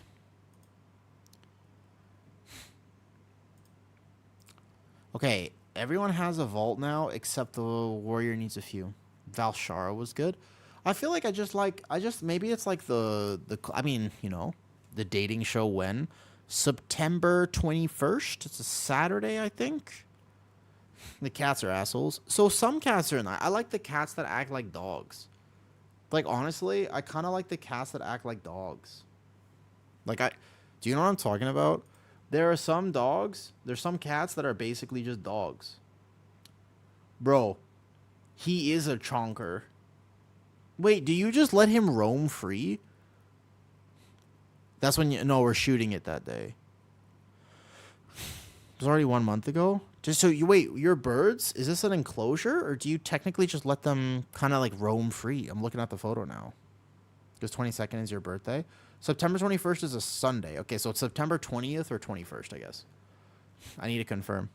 Okay, everyone has a vault now except the warrior needs a few. Valshara was good. I feel like maybe it's like I mean, you know, the dating show when? September 21st? It's a Saturday, I think. The cats are assholes. So some cats are nice. I like the cats that act like dogs. Like, honestly, I kind of like the cats that act like dogs. Like, do you know what I'm talking about? There are some dogs, there's some cats that are basically just dogs. Bro, he is a chonker. Wait, do you just let him roam free? That's when no, we're shooting it that day. It was already 1 month ago. Just so you wait, your birds, is this an enclosure or do you technically just let them kind of like roam free? I'm looking at the photo now. Because 22nd is your birthday. September 21st is a Sunday. Okay, so it's September 20th or 21st, I guess. I need to confirm.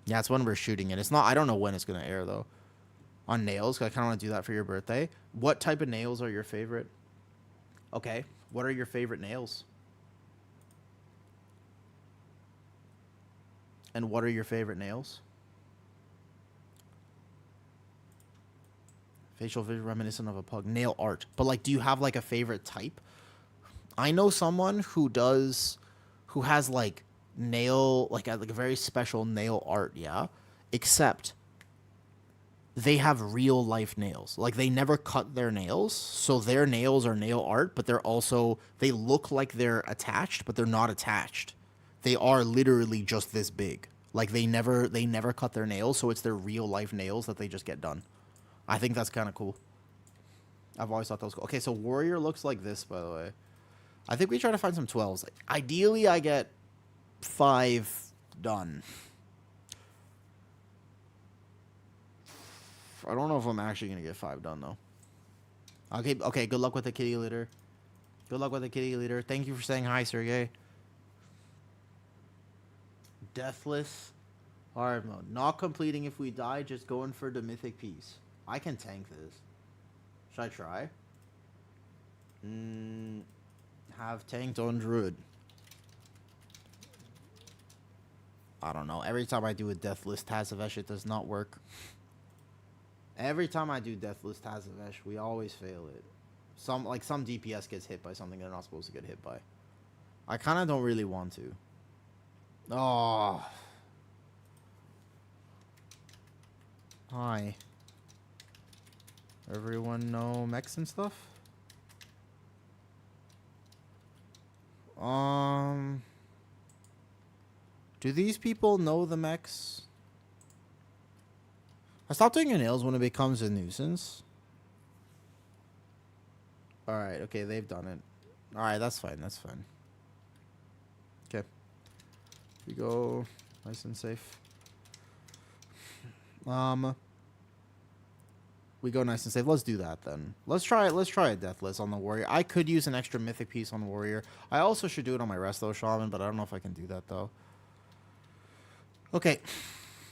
Yeah, it's when we're shooting it. It's not. I don't know when it's gonna air though. On nails, 'cause I kind of want to do that for your birthday. What type of nails are your favorite? Okay, what are your favorite nails? And what are your favorite nails? Facial vision reminiscent of a pug. Nail art. But like, do you have like a favorite type? I know someone who has like nail, like a very special nail art, yeah? Except they have real life nails. Like they never cut their nails, so their nails are nail art, but they look like they're attached, but they're not attached. They are literally just this big. Like they never cut their nails, so it's their real life nails that they just get done. I think that's kind of cool. I've always thought that was cool. Okay, so warrior looks like this, by the way. I think we try to find some 12s. Like, ideally, I get 5 done. I don't know if I'm actually going to get 5 done, though. Okay, good luck with the kitty litter. Good luck with the kitty litter. Thank you for saying hi, Sergey. Deathless hard mode. Not completing if we die, just going for the mythic piece. I can tank this. Should I try? Have tanked on Druid. I don't know. Every time I do a Deathless Tazesh, it does not work. Every time I do Deathless Tazesh, we always fail it. Some DPS gets hit by something they're not supposed to get hit by. I kind of don't really want to. Oh. Hi. Everyone know mechs and stuff? Do these people know the mechs? I stopped doing your nails when it becomes a nuisance. Alright, okay, they've done it. Alright, that's fine, that's fine. Okay. We go nice and safe. We go nice and safe. Let's do that then. Let's try a Deathless on the warrior. I could use an extra mythic piece on the warrior. I also should do it on my resto shaman, but I don't know if I can do that though. Okay.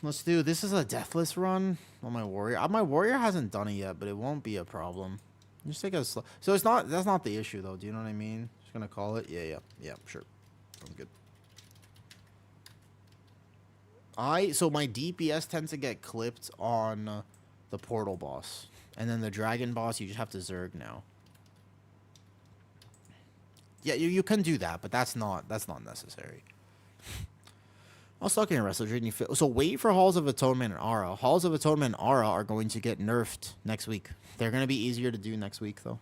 Let's do this is a Deathless run on my warrior. My warrior hasn't done it yet, but it won't be a problem. Just take a slow. So that's not the issue though. Do you know what I mean? Just gonna call it. Yeah, sure. Sounds good. So my DPS tends to get clipped on the portal boss, and then the dragon boss you just have to zerg now. Yeah, you can do that, but that's not necessary. I was talking to Wrestle Dream. So wait for Halls of Atonement and Aura. Halls of Atonement and Aura are going to get nerfed next week. They're going to be easier to do next week, though.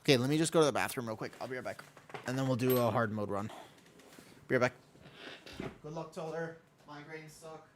Okay, let me just go to the bathroom real quick. I'll be right back. And then we'll do a hard mode run. Be right back. Good luck, Toller. Migraines suck.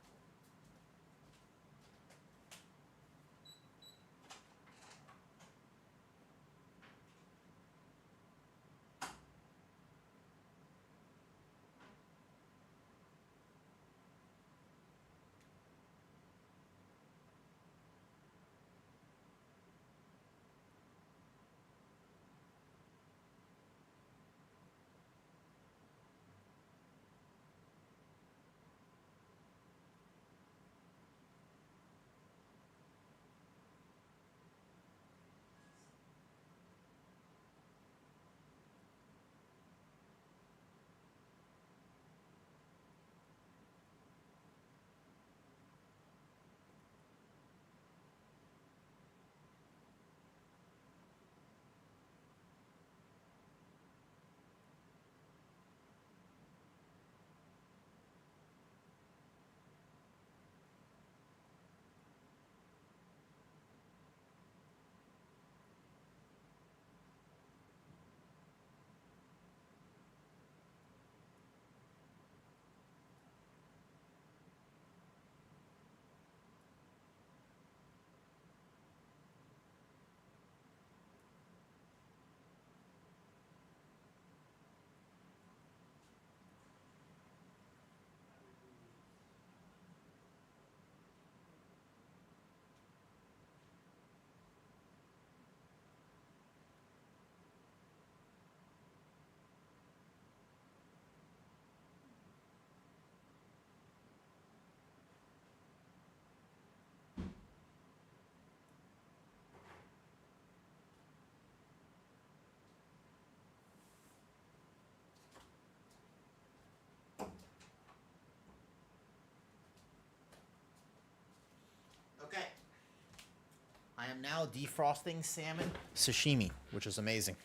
now defrosting salmon sashimi, which is amazing.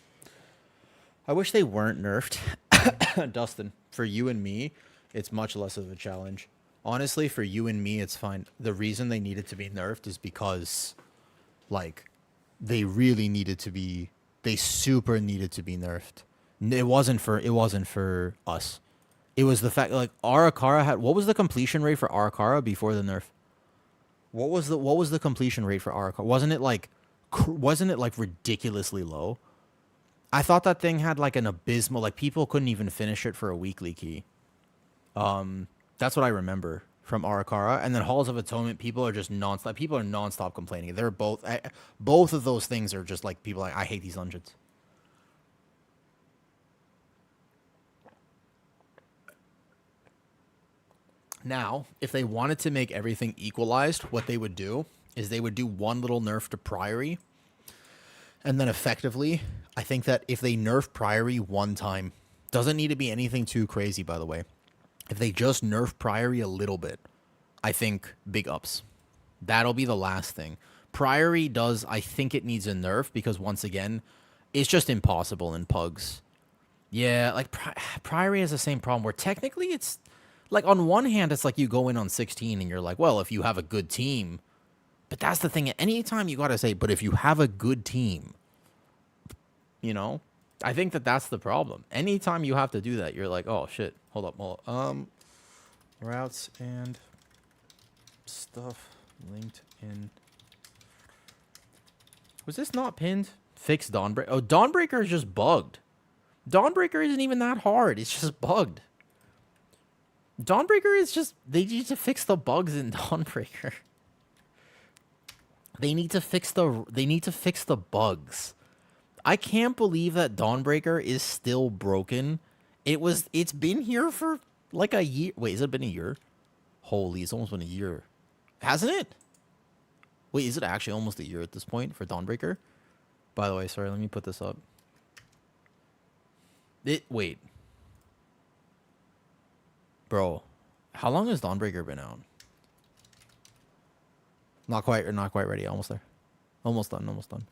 I wish they weren't nerfed. Dustin, for you and me, it's much less of a challenge. Honestly, for you and me, it's fine. The reason they needed to be nerfed is because, like, they really needed to be. They super needed to be nerfed. It wasn't for us. It was the fact, like, Arakara had. What was the completion rate for Arakara before the nerf? What was the completion rate for Arakara? Wasn't it like ridiculously low? I thought that thing had like an abysmal, like people couldn't even finish it for a weekly key. That's what I remember from Arakara. And then Halls of Atonement, people are just nonstop. People are nonstop complaining. They're both of those things are just like people like, I hate these dungeons. Now, if they wanted to make everything equalized, what they would do is they would do one little nerf to Priory. And then effectively, I think that if they nerf Priory one time, doesn't need to be anything too crazy, by the way. If they just nerf Priory a little bit, I think big ups. That'll be the last thing. Priory does, I think it needs a nerf because once again, it's just impossible in pugs. Yeah, like Priory has the same problem where technically it's, like on one hand, it's like you go in on 16 and you're like, well, if you have a good team. But that's the thing. Anytime you got to say, but if you have a good team, you know, I think that that's the problem. Anytime you have to do that, you're like, oh, shit. Hold up. Routes and stuff linked in. Was this not pinned? Fix Dawnbreaker. Oh, Dawnbreaker is just bugged. Dawnbreaker isn't even that hard. It's just bugged. Dawnbreaker is just, they need to fix the bugs in Dawnbreaker. They need to fix the bugs. I can't believe that Dawnbreaker is still broken. It's been here for like a year. Wait, has it been a year? Holy, it's almost been a year. Hasn't it? Wait, is it actually almost a year at this point for Dawnbreaker? By the way, sorry, let me put this up. Wait. Bro, how long has Dawnbreaker been out? Not quite ready. Almost there. Almost done.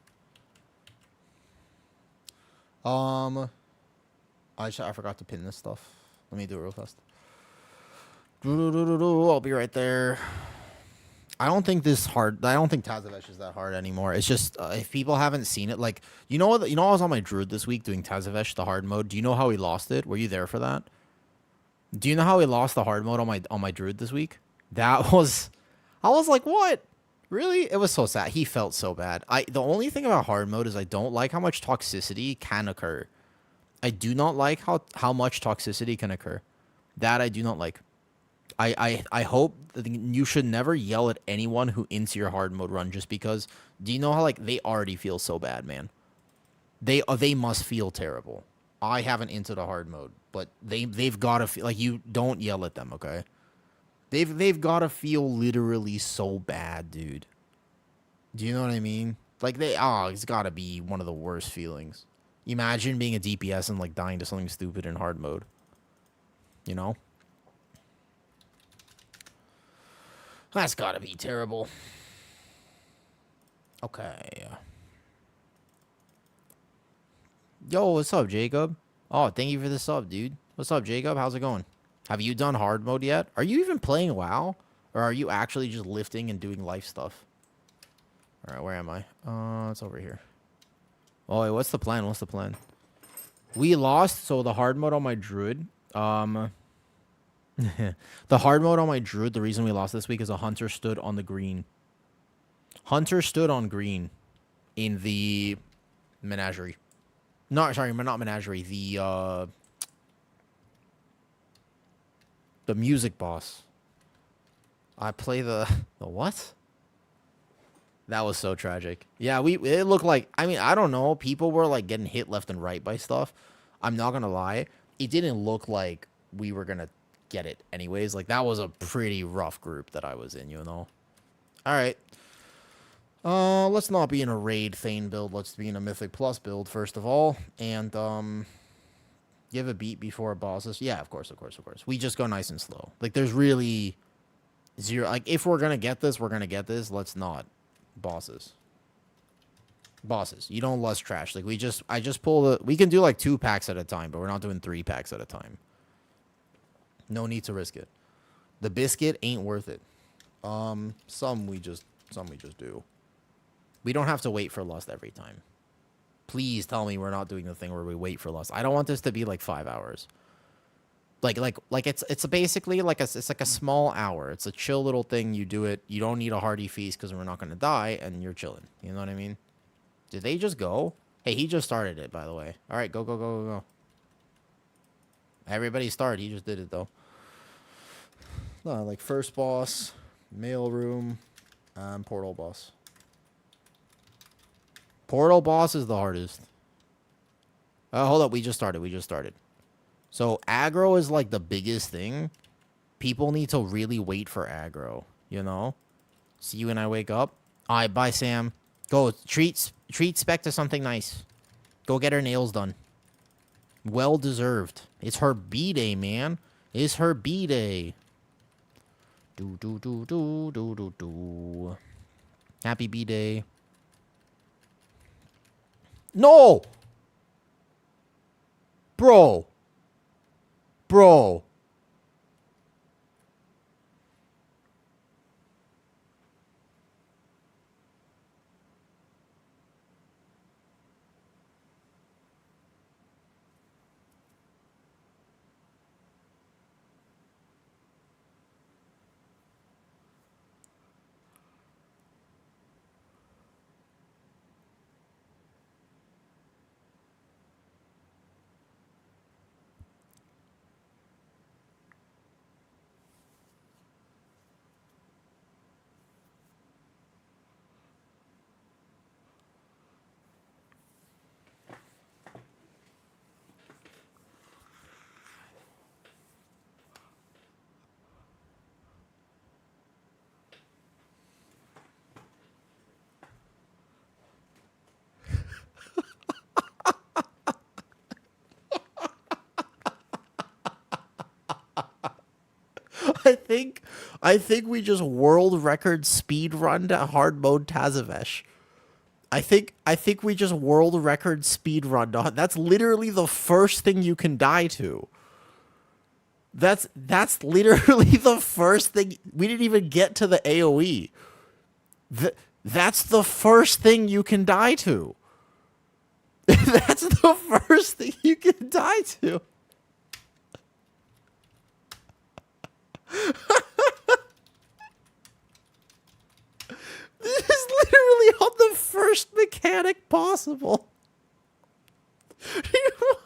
I forgot to pin this stuff. Let me do it real fast. I'll be right there. I don't think Tazesh is that hard anymore. It's just if people haven't seen it, like I was on my Druid this week doing Tazesh the hard mode. Do you know how he lost it? Were you there for that? Do you know how he lost the hard mode on my Druid this week? I was like, what? Really? It was so sad. He felt so bad. The only thing about hard mode is I don't like how much toxicity can occur. I do not like how much toxicity can occur. That I do not like. I hope that you should never yell at anyone who into your hard mode run just because. Do you know how like they already feel so bad, man? They must feel terrible. I haven't into the hard mode, but they've got to feel like you don't yell at them, okay? They've got to feel literally so bad, dude. Do you know what I mean? Like it's got to be one of the worst feelings. Imagine being a DPS and like dying to something stupid in hard mode. You know? That's got to be terrible. Okay. Yo, what's up, Jacob? Oh, thank you for the sub, dude. What's up, Jacob? How's it going? Have you done hard mode yet? Are you even playing WoW? Or are you actually just lifting and doing life stuff? Alright, where am I? It's over here. Oh, wait, what's the plan? We lost, so the hard mode on my Druid. The hard mode on my Druid, the reason we lost this week is a Hunter stood on the green. Hunter stood on green in the menagerie. Not menagerie, the music boss. I play the what? That was so tragic. Yeah, it looked like, I mean, I don't know. People were like getting hit left and right by stuff. I'm not gonna lie. It didn't look like we were gonna get it anyways. Like that was a pretty rough group that I was in, you know. All right. Let's not be in a raid Thane build. Let's be in a Mythic Plus build first of all, and give a beat before bosses. Yeah, of course. We just go nice and slow. Like there's really zero. Like if we're gonna get this, we're gonna get this. Let's not bosses. Bosses. You don't lust trash. Like I just pull the. We can do like 2 packs at a time, but we're not doing 3 packs at a time. No need to risk it. The biscuit ain't worth it. Some we just do. We don't have to wait for lust every time. Please tell me we're not doing the thing where we wait for lust. I don't want this to be like 5 hours. Like it's basically like it's like a small hour. It's a chill little thing. You do it. You don't need a hearty feast because we're not gonna die, and you're chilling. You know what I mean? Did they just go? Hey, he just started it, by the way. All right, go, go, go, go, go. Everybody started. He just did it though. No, like first boss, mail room, portal boss. Portal boss is the hardest. Hold up, we just started. So aggro is like the biggest thing. People need to really wait for aggro, you know? See you when I wake up. All right, bye, Sam. Go, treat Spec to something nice. Go get her nails done. Well deserved. It's her B-day, man. It's her B-day. Do, do, do, do, do, do, do. Happy B-day. No! Bro. Bro. I think we just world record speed run to hard mode Tazesh. I think we just world record speed run. That's literally the first thing you can die to. That's literally the first thing. We didn't even get to the AoE. That's the first thing you can die to. That's the first thing you can die to. This is literally on the first mechanic possible. You know?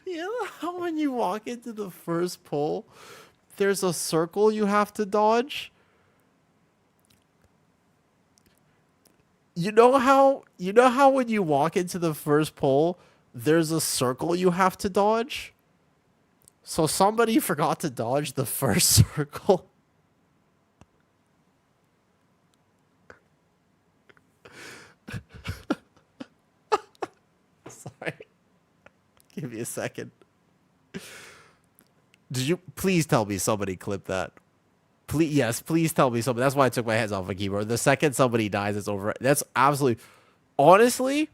You know how when you walk into the first pole, there's a circle you have to dodge? You know how when you walk into the first pole, there's a circle you have to dodge? So somebody forgot to dodge the first circle. Sorry. Give me a second. Did you please tell me somebody clipped that? Please, yes, please tell me something. That's why I took my hands off the keyboard. The second somebody dies, it's over. That's absolutely. Honestly,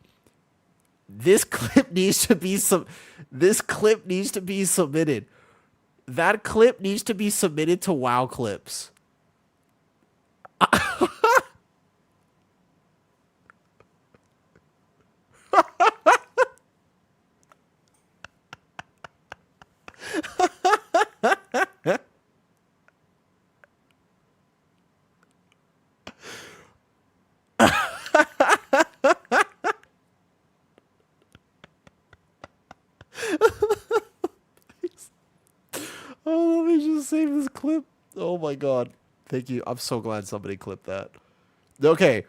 this clip needs to be This clip needs to be submitted. That clip needs to be submitted to WoW Clips. Oh, let me just save this clip. Oh my god. Thank you. I'm so glad somebody clipped that. Okay.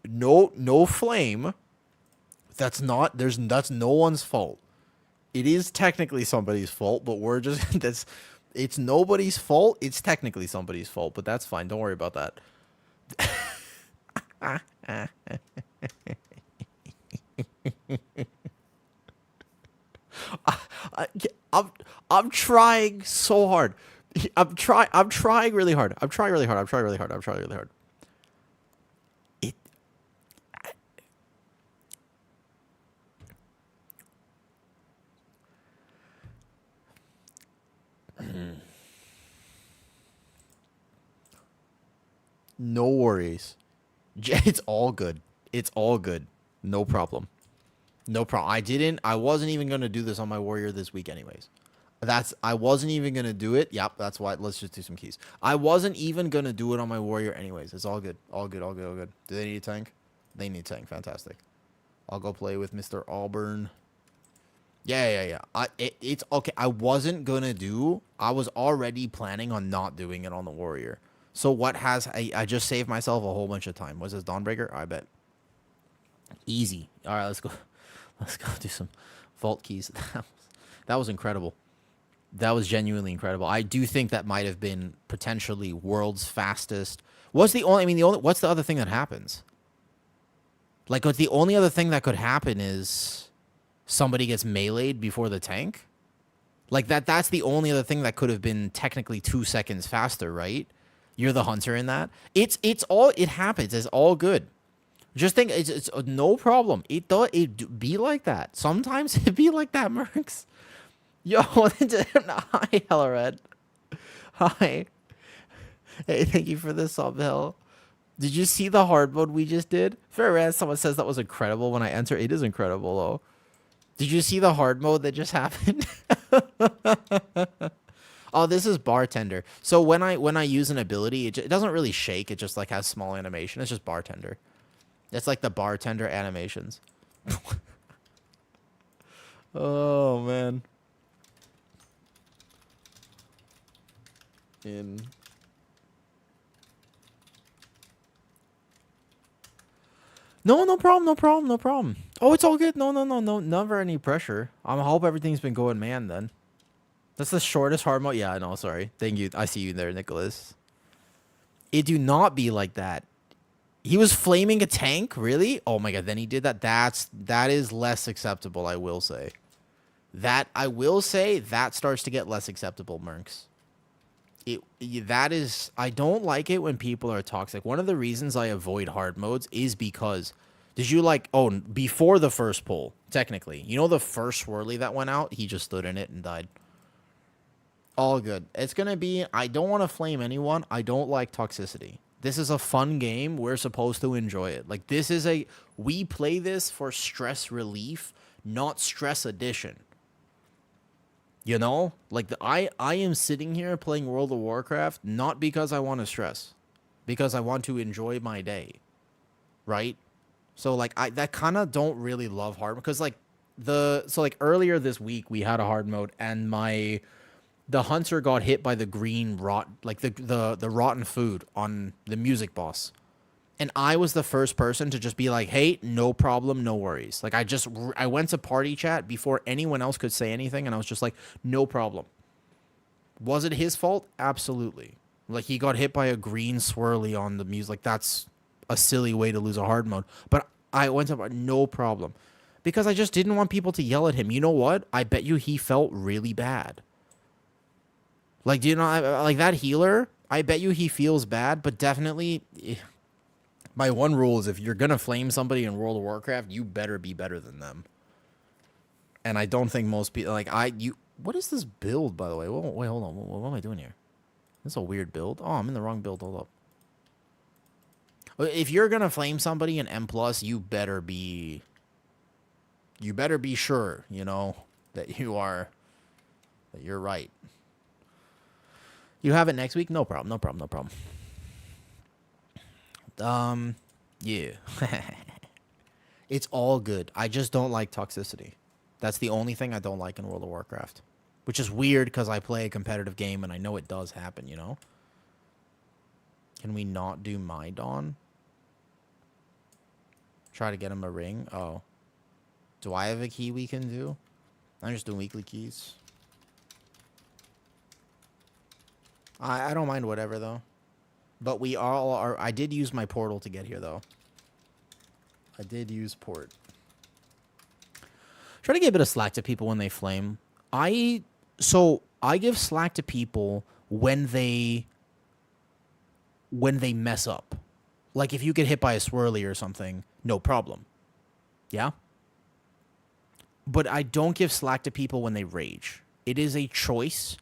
No flame. That's no one's fault. It is technically somebody's fault, but we're just it's nobody's fault. It's technically somebody's fault, but that's fine. Don't worry about that. I, I'm trying so hard. I'm trying really hard. I'm trying really hard. I'm trying really hard. I'm trying really hard. It No worries. It's all good. It's all good. No problem. No problem. I wasn't even going to do this on my warrior this week anyways. I wasn't even going to do it. Yep, that's why. Let's just do some keys. I wasn't even going to do it on my warrior anyways. It's all good. All good, all good, all good. Do they need a tank? They need a tank. Fantastic. I'll go play with Mr. Auburn. Yeah. It's okay. I was already planning on not doing it on the warrior. So I just saved myself a whole bunch of time. Was this Dawnbreaker? I bet. Easy. All right, let's go. Let's go do some vault keys. That was incredible. That was genuinely incredible. I do think that might have been potentially world's fastest. What's the other thing that happens? Like, what's the only other thing that could happen is somebody gets meleeed before the tank? Like, that's the only other thing that could have been technically 2 seconds faster, right? You're the hunter in that. It happens. It's all good. Just think, it's no problem. It be like that. Sometimes it be like that, Mercs. Yo, hi, Hello Red. Hi. Hey, thank you for the sub, Hill. Did you see the hard mode we just did? Fair rant, someone says that was incredible when I enter. It is incredible, though. Did you see the hard mode that just happened? Oh, this is bartender. So when I use an ability, it doesn't really shake. It just like has small animation. It's just bartender. It's like the bartender animations. Oh man. No problem. Oh, it's all good. No, never any pressure. I hope everything's been going, man. Then that's the shortest hard mode. Yeah, I know. Sorry. Thank you. I see you there, Nicholas. It do not be like that. He was flaming a tank, really? Oh my god, then he did that. That is less acceptable, I will say. That starts to get less acceptable, Mercs. I don't like it when people are toxic. One of the reasons I avoid hard modes is because before the first pull, technically. You know the first swirly that went out? He just stood in it and died. All good. It's gonna be, I don't want to flame anyone. I don't like toxicity. This is a fun game. We're supposed to enjoy it. Like, we play this for stress relief, not stress addition. You know? Like, I am sitting here playing World of Warcraft not because I want to stress. Because I want to enjoy my day. Right? So, like, that kind of don't really love hard. Because, like, earlier this week, we had a hard mode, and the hunter got hit by the green the rotten food on the music boss. And I was the first person to just be like, hey, no problem, no worries. Like, I went to party chat before anyone else could say anything, and I was just like, no problem. Was it his fault? Absolutely. Like, he got hit by a green swirly on the music. Like, that's a silly way to lose a hard mode. But I went to no problem. Because I just didn't want people to yell at him. You know what? I bet you he felt really bad. Like, do you know, like, that healer, I bet you he feels bad, but definitely, my one rule is if you're going to flame somebody in World of Warcraft, you better be better than them. And I don't think most people, what is this build, by the way? Wait, hold on. What am I doing here? This is a weird build. Oh, I'm in the wrong build. Hold up. If you're going to flame somebody in M+, you better be sure, you know, that you're right. You have it next week? No problem. Yeah. It's all good. I just don't like toxicity. That's the only thing I don't like in World of Warcraft. Which is weird because I play a competitive game and I know it does happen, you know? Can we not do my Dawn? Try to get him a ring? Oh. Do I have a key we can do? I'm just doing weekly keys. I don't mind whatever, though. But we all are... I did use my portal to get here, though. I did use port. Try to give a bit of slack to people when they flame. I So I give slack to people when they mess up. Like if you get hit by a swirly or something, no problem. Yeah? But I don't give slack to people when they rage. It is a choice.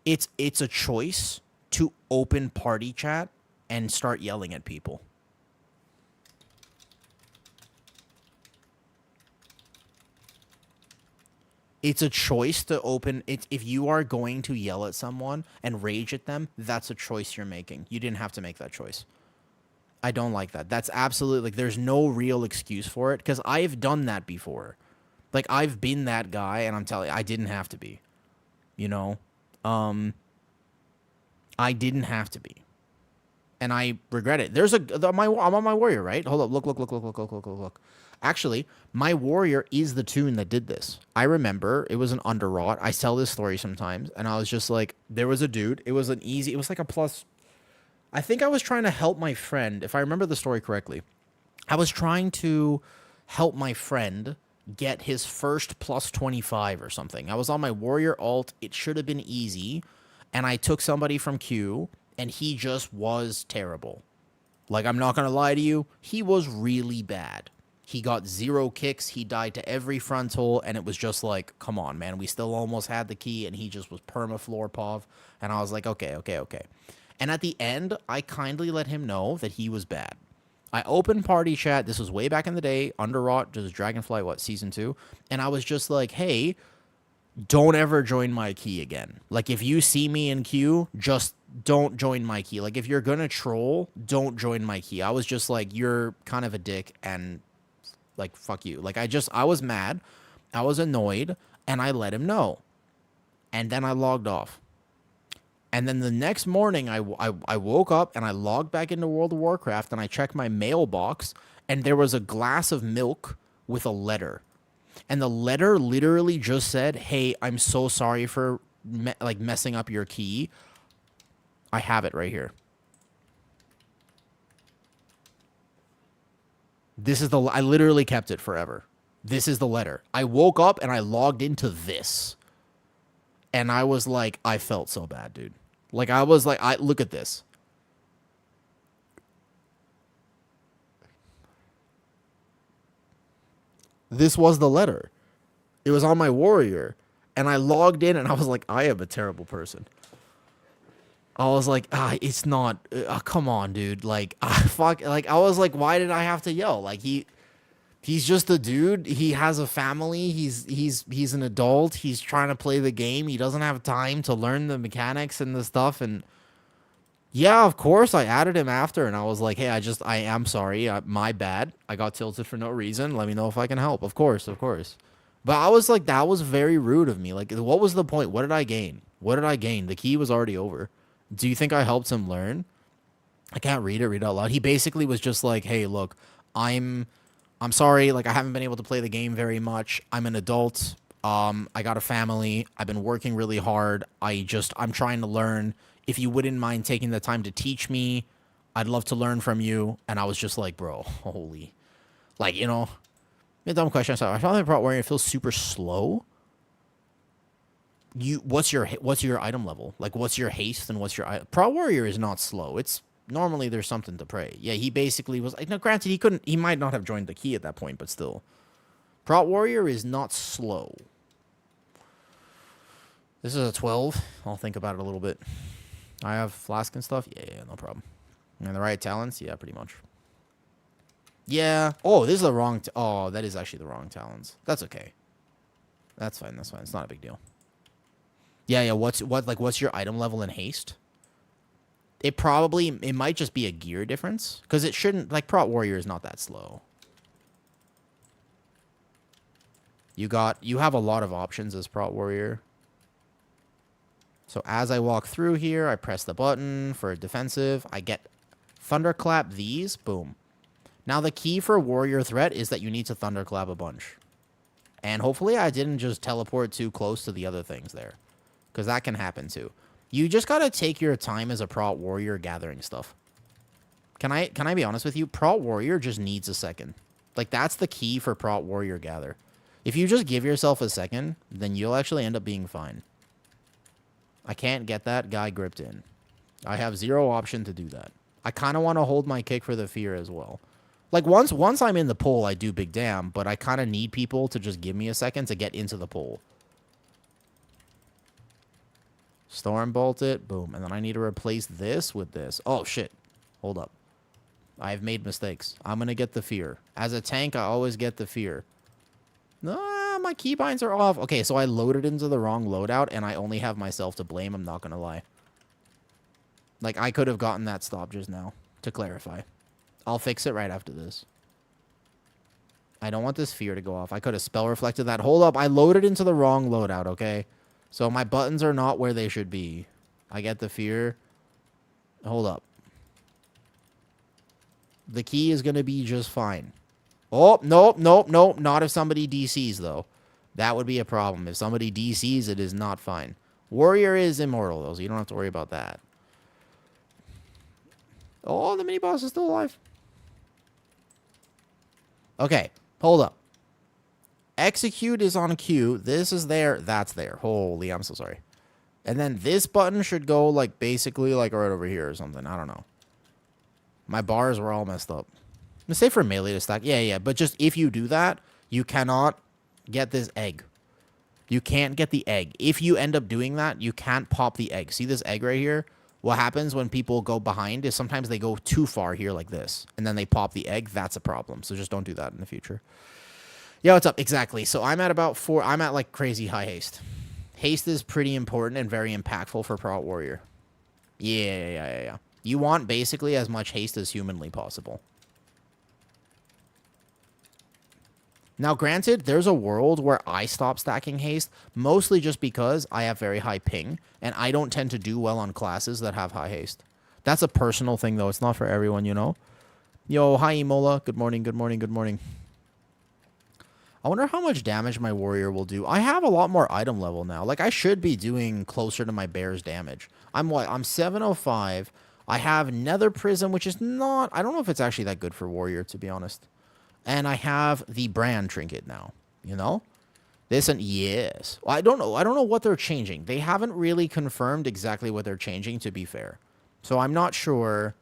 It's a choice to open party chat and start yelling at people. It's a choice to open it. If you are going to yell at someone and rage at them, that's a choice you're making. You didn't have to make that choice. I don't like that. That's absolutely, like, there's no real excuse for it because I've done that before. Like, I've been that guy, and I'm telling you, I didn't have to be. You know? I didn't have to be. And I regret it. I'm on my warrior, right? Hold up. Look. Actually, my warrior is the tune that did this. I remember it was an underwrought. I tell this story sometimes, and I was just like, there was a dude. It was like a plus. I think I was trying to help my friend, if I remember the story correctly. I was trying to help my friend get his first plus 25 or something. I was on my warrior alt. It should have been easy. And I took somebody from Q, and he just was terrible. Like, I'm not going to lie to you. He was really bad. He got 0 kicks. He died to every frontal, and it was just like, come on, man. We still almost had the key, and he just was perma-floor pov. And I was like, okay. And at the end, I kindly let him know that he was bad. I opened party chat. This was way back in the day. Underwrought, just Dragonfly, Season 2? And I was just like, hey, don't ever join my key again. Like, if you see me in queue, just don't join my key. Like, if you're gonna troll, don't join my key. I was just like, you're kind of a dick, and, like, fuck you. Like, I was mad. I was annoyed, and I let him know. And then I logged off. And then the next morning, I woke up, and I logged back into World of Warcraft, and I checked my mailbox, and there was a glass of milk with a letter. And the letter literally just said, hey, I'm so sorry for messing up your key. I have it right here. I literally kept it forever. This is the letter. I woke up and I logged into this. And I was like, I felt so bad, dude. Like, I was like, look at this. This was the letter. It was on my warrior. And I logged in and I was like, I am a terrible person. I was like, it's not, come on, dude. Like, fuck. Like, I was like, why did I have to yell? Like, he's just a dude. He has a family. He's an adult. He's trying to play the game. He doesn't have time to learn the mechanics and the stuff. And yeah, of course, I added him after, and I was like, hey, I am sorry. My bad. I got tilted for no reason. Let me know if I can help. Of course. But I was like, that was very rude of me. Like, what was the point? What did I gain? The key was already over. Do you think I helped him learn? I can't read it out loud. He basically was just like, hey, look, I'm sorry. Like, I haven't been able to play the game very much. I'm an adult. I got a family. I've been working really hard. I'm trying to learn. If you wouldn't mind taking the time to teach me, I'd love to learn from you. And I was just like, bro, holy. Like, you know, a dumb question. So I found that where it feels super slow. What's your item level? Like, what's your haste and what's your Pro Warrior is not slow. It's normally there's something to pray. Yeah, he basically was like, no, granted, he might not have joined the key at that point, but still. Pro Warrior is not slow. This is a 12. I'll think about it a little bit. I have flask and stuff. Yeah, no problem. And the right talents? Yeah, pretty much. Yeah. Oh, this is the wrong. Oh, that is actually the wrong talents. That's okay. That's fine. It's not a big deal. Yeah. What's your item level in haste? It might just be a gear difference because it shouldn't. Like, Prot Warrior is not that slow. You have a lot of options as Prot Warrior. So as I walk through here, I press the button for defensive. I get Thunderclap these. Boom. Now the key for Warrior Threat is that you need to Thunderclap a bunch. And hopefully I didn't just teleport too close to the other things there. Because that can happen too. You just gotta take your time as a Prot Warrior gathering stuff. Can I be honest with you? Prot Warrior just needs a second. Like, that's the key for Prot Warrior gather. If you just give yourself a second, then you'll actually end up being fine. I can't get that guy gripped in. I have zero option to do that. I kind of want to hold my kick for the fear as well. Like, once I'm in the pole, I do big damn, but I kind of need people to just give me a second to get into the pole. Storm bolt it. Boom. And then I need to replace this with this. Oh, shit. Hold up. I've made mistakes. I'm going to get the fear. As a tank, I always get the fear. No, my keybinds are off. Okay, so I loaded into the wrong loadout, and I only have myself to blame. I'm not going to lie. Like, I could have gotten that stop just now, to clarify. I'll fix it right after this. I don't want this fear to go off. I could have spell reflected that. Hold up. I loaded into the wrong loadout, okay? So my buttons are not where they should be. I get the fear. Hold up. The key is going to be just fine. Oh, nope, nope, nope. Not if somebody DCs, though. That would be a problem. If somebody DCs, it is not fine. Warrior is immortal, though, so you don't have to worry about that. Oh, the mini-boss is still alive. Okay, hold up. Execute is on Q. This is there. That's there. Holy, I'm so sorry. And then this button should go, like, basically, like, right over here or something. I don't know. My bars were all messed up. Let's say for melee to stack. Yeah. But just if you do that, you cannot get this egg. You can't get the egg. If you end up doing that, you can't pop the egg. See this egg right here? What happens when people go behind is sometimes they go too far here like this. And then they pop the egg. That's a problem. So just don't do that in the future. Yeah, what's up? Exactly. So I'm at about 4. I'm at like crazy high haste. Haste is pretty important and very impactful for Prot Warrior. Yeah. You want basically as much haste as humanly possible. Now, granted, there's a world where I stop stacking haste, mostly just because I have very high ping, and I don't tend to do well on classes that have high haste. That's a personal thing, though. It's not for everyone, you know? Yo, hi, Emola. Good morning, good morning, good morning. I wonder how much damage my warrior will do. I have a lot more item level now. Like, I should be doing closer to my bear's damage. I'm what? I'm 705. I have Nether Prism, which is not... I don't know if it's actually that good for warrior, to be honest. And I have the brand trinket now, you know? This and yes. Well, I don't know. I don't know what they're changing. They haven't really confirmed exactly what they're changing, to be fair. So I'm not sure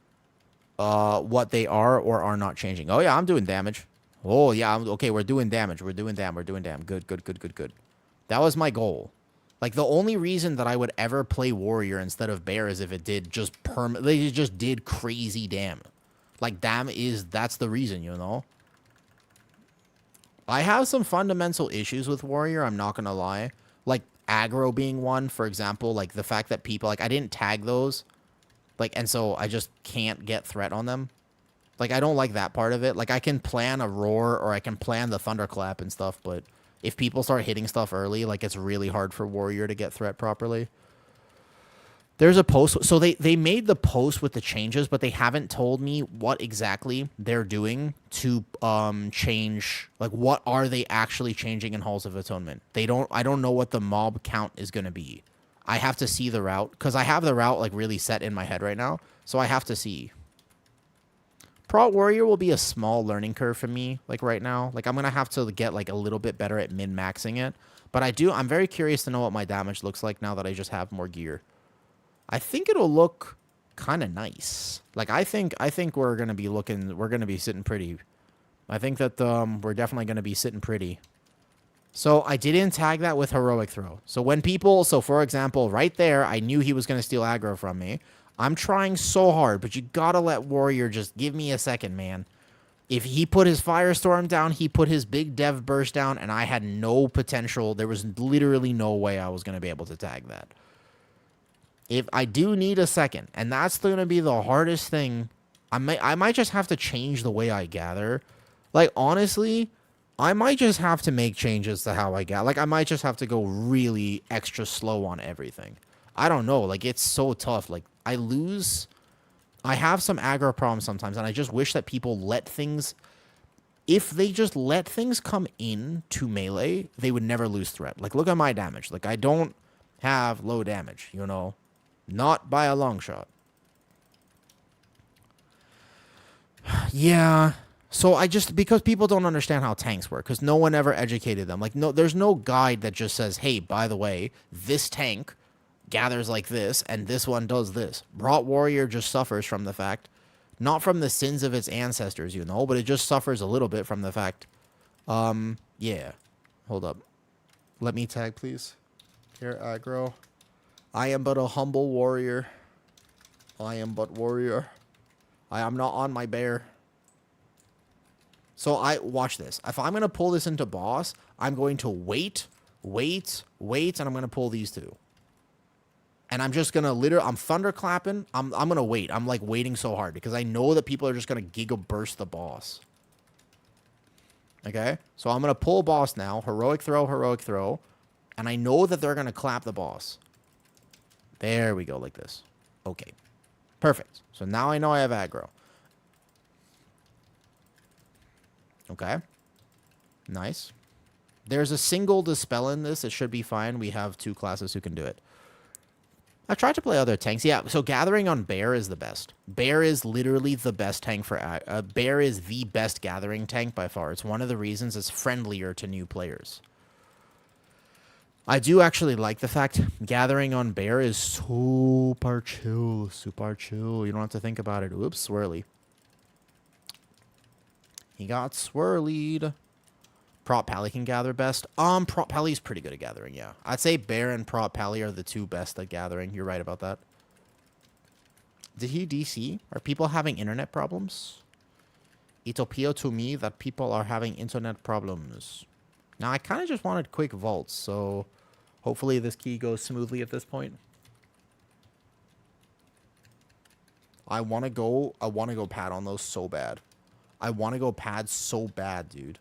what they are or are not changing. Oh, yeah, I'm doing damage. Oh, yeah. Okay, we're doing damage. We're doing damage. We're doing damage. Good. That was my goal. Like, the only reason that I would ever play warrior instead of bear is if it did just they just did crazy damage. Like, that's the reason, you know? I have some fundamental issues with warrior, I'm not going to lie. Like, aggro being one, for example. Like, the fact that people... Like, I didn't tag those. Like, and so I just can't get threat on them. Like, I don't like that part of it. Like, I can plan a roar or I can plan the thunderclap and stuff, but if people start hitting stuff early, like, it's really hard for warrior to get threat properly. There's a post. So they made the post with the changes, but they haven't told me what exactly they're doing to change. Like, what are they actually changing in Halls of Atonement? I don't know what the mob count is going to be. I have to see the route because I have the route like really set in my head right now. So I have to see. Prot Warrior will be a small learning curve for me like right now. Like, I'm going to have to get like a little bit better at min-maxing it. But I'm very curious to know what my damage looks like now that I just have more gear. I think it'll look kind of nice. Like, I think we're going to be sitting pretty. I think that we're definitely going to be sitting pretty. So I didn't tag that with heroic throw. So when so for example, right there, I knew he was going to steal aggro from me. I'm trying so hard, but you got to let warrior just give me a second, man. If he put his firestorm down, he put his big dev burst down, and I had no potential. There was literally no way I was going to be able to tag that. If I do need a second, and that's going to be the hardest thing, I might just have to change the way I gather. Like, honestly, I might just have to make changes to how I gather. Like, I might just have to go really extra slow on everything. I don't know. Like, it's so tough. Like, I have some aggro problems sometimes, and I just wish that people let things... If they just let things come in to melee, they would never lose threat. Like, look at my damage. Like, I don't have low damage, you know? Not by a long shot. Yeah. So because people don't understand how tanks work, because no one ever educated them. Like, no, there's no guide that just says, hey, by the way, this tank gathers like this, and this one does this. Brought Warrior just suffers from the fact, not from the sins of its ancestors, you know, but it just suffers a little bit from the fact. Yeah. Hold up. Let me tag, please. Here, aggro. I am but a humble warrior. I am but warrior. I am not on my bear. So watch this. If I'm going to pull this into boss, I'm going to wait, and I'm going to pull these two. And I'm just going to I'm thunderclapping. I'm going to wait. I'm like waiting so hard because I know that people are just going to giga burst the boss. Okay? So I'm going to pull boss now. Heroic throw. And I know that they're going to clap the boss. There we go, like this. Okay. Perfect. So now I know I have aggro. Okay. Nice. There's a single dispel in this. It should be fine. We have 2 classes who can do it. I've tried to play other tanks. Yeah, so gathering on Bear is the best. Bear is literally the best tank for... Bear is the best gathering tank by far. It's one of the reasons it's friendlier to new players. I do actually like the fact gathering on Bear is super chill. Super chill. You don't have to think about it. Oops, swirly. He got swirlied. Prop Pally can gather best. Prop Pally's pretty good at gathering, yeah. I'd say Bear and Prop Pally are the 2 best at gathering. You're right about that. Did he DC? Are people having internet problems? It appears to me that people are having internet problems. Now, I kind of just wanted quick vaults, so hopefully this key goes smoothly at this point. I want to go pad on those so bad. I want to go pad so bad, dude.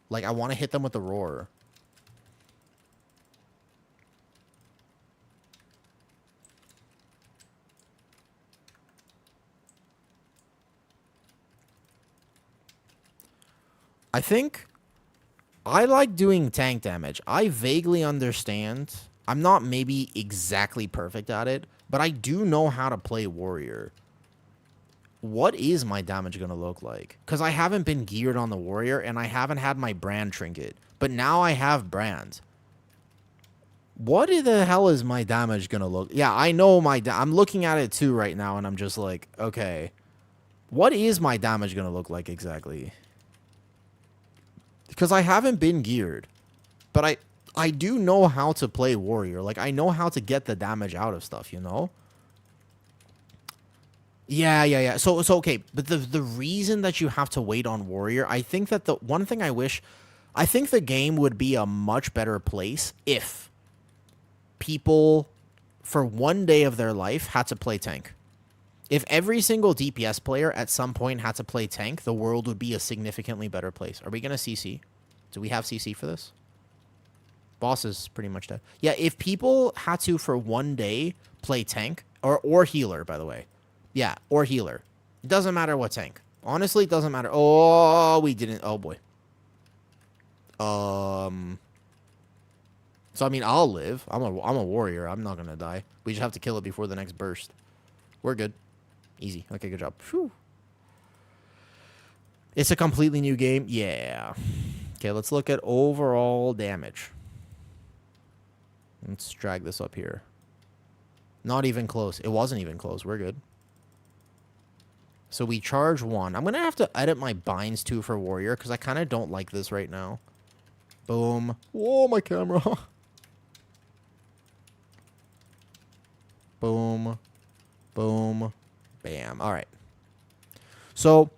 Like, I want to hit them with the roar. I think I like doing tank damage. I vaguely understand. I'm not maybe exactly perfect at it, but I do know how to play warrior. What is my damage going to look like? Because I haven't been geared on the warrior, and I haven't had my brand trinket. But now I have brand. What the hell is my damage going to look? Yeah, I know I'm looking at it too right now, and I'm just like, okay. What is my damage going to look like exactly? Because I haven't been geared. But I do know how to play warrior. Like, I know how to get the damage out of stuff, you know? Yeah. So okay, but the reason that you have to wait on warrior, I think that the one thing I think the game would be a much better place if people for one day of their life had to play tank. If every single DPS player at some point had to play tank, the world would be a significantly better place. Are we going to CC? Do we have CC for this? Boss is pretty much dead. Yeah, if people had to for one day play tank or healer, by the way. Yeah, or healer. It doesn't matter what tank. Honestly, it doesn't matter. Oh, we didn't. Oh, boy. So, I mean, I'll live. I'm a warrior. I'm not going to die. We just have to kill it before the next burst. We're good. Easy. Okay, good job. Whew. It's a completely new game. Yeah. Okay, let's look at overall damage. Let's drag this up here. Not even close. It wasn't even close. We're good. So we charge 1. I'm going to have to edit my binds too for warrior because I kind of don't like this right now. Boom. Whoa, my camera. Boom. Boom. Bam. All right. So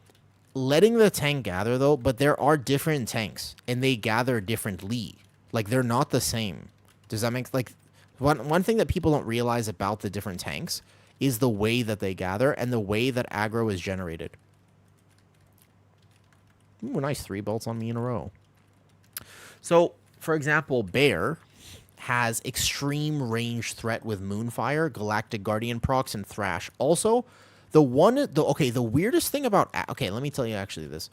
letting the tank gather, though, but there are different tanks, and they gather differently. Like, they're not the same. Does that make... Like, one thing that people don't realize about the different tanks is the way that they gather and the way that aggro is generated. Ooh, nice 3 bolts on me in a row. So, for example, Bear has extreme range threat with Moonfire, Galactic Guardian procs, and Thrash. Also, the weirdest thing about... Okay, let me tell you actually this.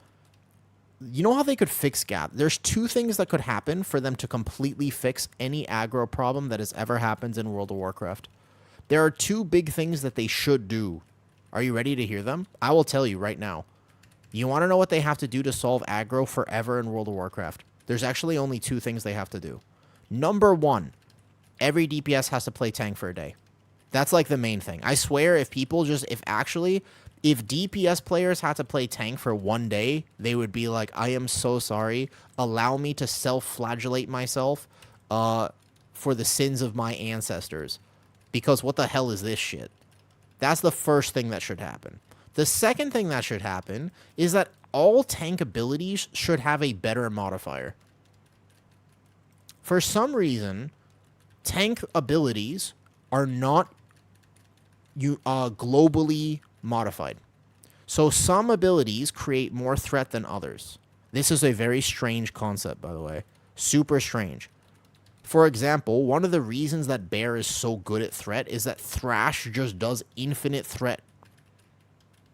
You know how they could fix gather? There's 2 things that could happen for them to completely fix any aggro problem that has ever happened in World of Warcraft. There are 2 big things that they should do. Are you ready to hear them? I will tell you right now. You want to know what they have to do to solve aggro forever in World of Warcraft? There's actually only 2 things they have to do. Number 1, Every DPS has to play tank for a day. That's like the main thing. I swear if people just, if DPS players had to play tank for one day, they would be like, I am so sorry. Allow me to self-flagellate myself for the sins of my ancestors. Because what the hell is this shit? That's the first thing that should happen. The second thing that should happen is that all tank abilities should have a better modifier. For some reason, tank abilities are not globally modified. So some abilities create more threat than others. This is a very strange concept, by the way. Super strange. For example, one of the reasons that Bear is so good at threat is that Thrash just does infinite threat.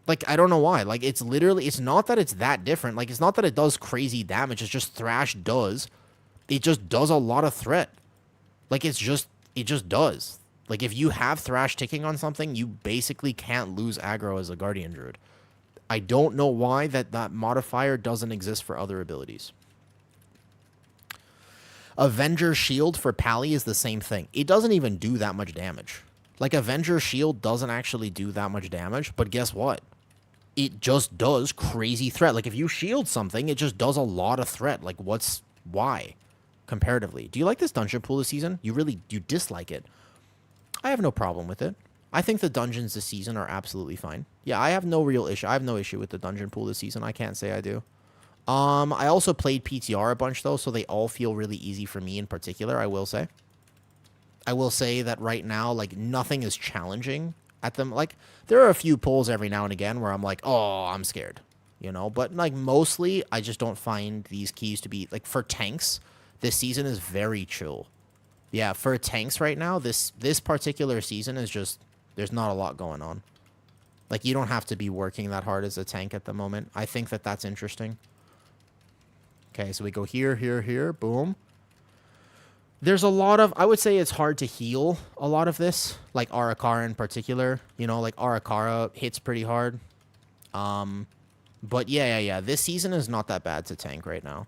Like, I don't know why. Like, it's literally, it's not that it's that different. Like, it's not that it does crazy damage. It's just Thrash does. It just does a lot of threat. Like, it just does. Like, if you have Thrash ticking on something, you basically can't lose aggro as a Guardian Druid. I don't know why that modifier doesn't exist for other abilities. Avenger Shield for Pally is the same thing. It doesn't even do that much damage. Like, Avenger Shield doesn't actually do that much damage, but guess what? It just does crazy threat. Like, if you shield something, it just does a lot of threat. Like, why? Comparatively. Do you like this dungeon pool this season? You dislike it. I have no problem with it. I think the dungeons this season are absolutely fine. Yeah, I have no real issue. I have no issue with the dungeon pool this season. I can't say I do. I also played PTR a bunch, though, so they all feel really easy for me in particular, I will say. I will say that right now, like, nothing is challenging at them. Like, there are a few pulls every now and again where I'm like, oh, I'm scared, you know? But, like, mostly, I just don't find these keys to be, like, for tanks, this season is very chill. Yeah, for tanks right now, this particular season is just, there's not a lot going on. Like, you don't have to be working that hard as a tank at the moment. I think that that's interesting. Okay, so we go here, here, here, boom. There's a lot of, I would say it's hard to heal a lot of this, like Arakara in particular. You know, like Arakara hits pretty hard. But yeah, this season is not that bad to tank right now.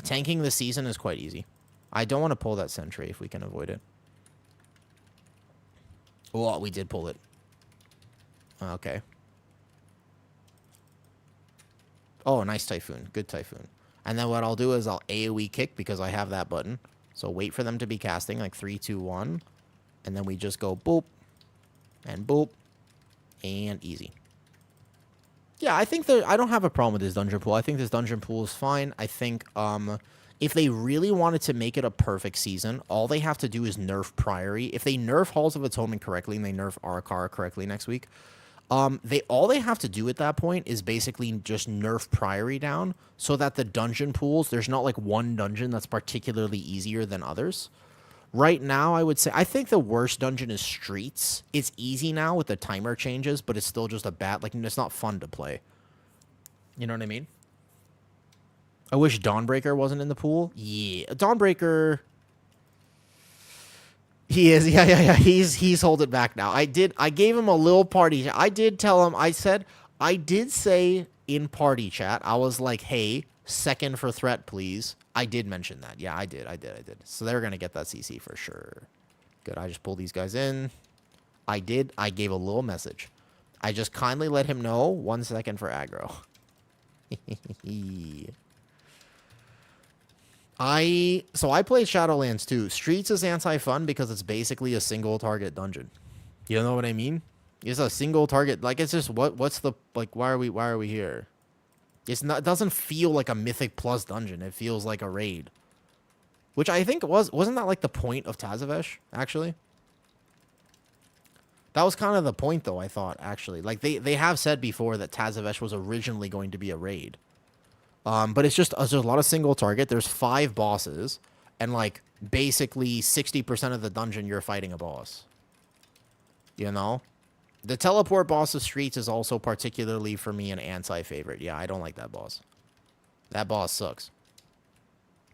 Tanking this season is quite easy. I don't want to pull that sentry if we can avoid it. Oh, we did pull it. Okay. Oh, nice Typhoon. Good Typhoon. And then what I'll do is I'll AoE kick because I have that button. So wait for them to be casting, like 3, 2, 1. And then we just go boop. And boop. And easy. Yeah, I think I don't have a problem with this dungeon pool. I think this dungeon pool is fine. I think if they really wanted to make it a perfect season, all they have to do is nerf Priory. If they nerf Halls of Atonement correctly and they nerf Arakara correctly next week, all they have to do at that point is basically just nerf Priory down so that the dungeon pools, there's not like one dungeon that's particularly easier than others. Right now, I would say, I think the worst dungeon is Streets. It's easy now with the timer changes, but it's still just a bad, like, it's not fun to play. You know what I mean? I wish Dawnbreaker wasn't in the pool. Yeah, Dawnbreaker... He is, yeah. He's holding back now. I gave him a little party. I did tell him, I did say in party chat, I was like, hey, second for threat, please. I did mention that. Yeah, I did. So they're going to get that CC for sure. Good, I just pulled these guys in. I gave a little message. I just kindly let him know 1 second for aggro. So I played Shadowlands too. Streets is anti-fun because it's basically a single target dungeon. You know what I mean? It's a single target. Like, it's just what's the, like, why are we here? It doesn't feel like a Mythic Plus dungeon. It feels like a raid. Which I think wasn't that like the point of Tazesh, actually? That was kind of the point though, I thought, actually. Like they have said before that Tazesh was originally going to be a raid. But it's just, there's a lot of single target. There's 5 bosses, and like basically 60% of the dungeon you're fighting a boss. You know? The teleport boss of Streets is also particularly for me an anti-favorite. Yeah, I don't like that boss. That boss sucks.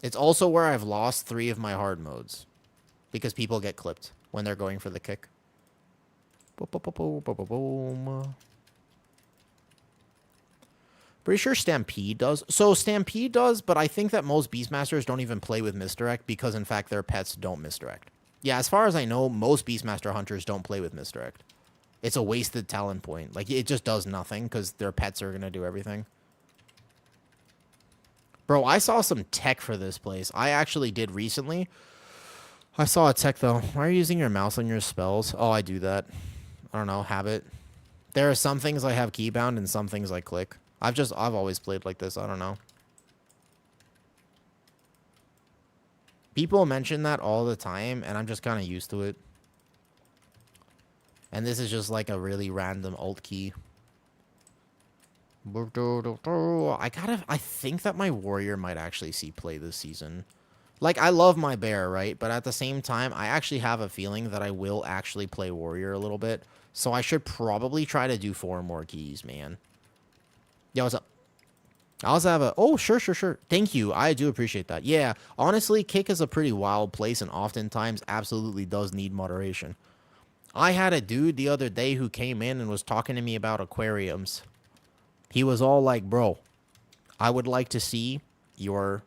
It's also where I've lost 3 of my hard modes. Because people get clipped when they're going for the kick. Boom. Pretty sure Stampede does. So Stampede does, but I think that most Beastmasters don't even play with Misdirect because, in fact, their pets don't misdirect. Yeah, as far as I know, most Beastmaster hunters don't play with misdirect. It's a wasted talent point. Like, it just does nothing because their pets are going to do everything. Bro, I saw some tech for this place. I actually did recently. I saw a tech, though. Why are you using your mouse on your spells? Oh, I do that. I don't know, habit. There are some things I have keybound and some things I click. I've always played like this. I don't know. People mention that all the time, and I'm just kind of used to it. And this is just like a really random alt key. I think that my warrior might actually see play this season. Like, I love my bear, right? But at the same time, I actually have a feeling that I will actually play warrior a little bit. So I should probably try to do 4 more keys, man. Yo, what's up? I also have a... Oh, sure. Thank you. I do appreciate that. Yeah, honestly, Kick is a pretty wild place and oftentimes absolutely does need moderation. I had a dude the other day who came in and was talking to me about aquariums. He was all like, bro, I would like to see your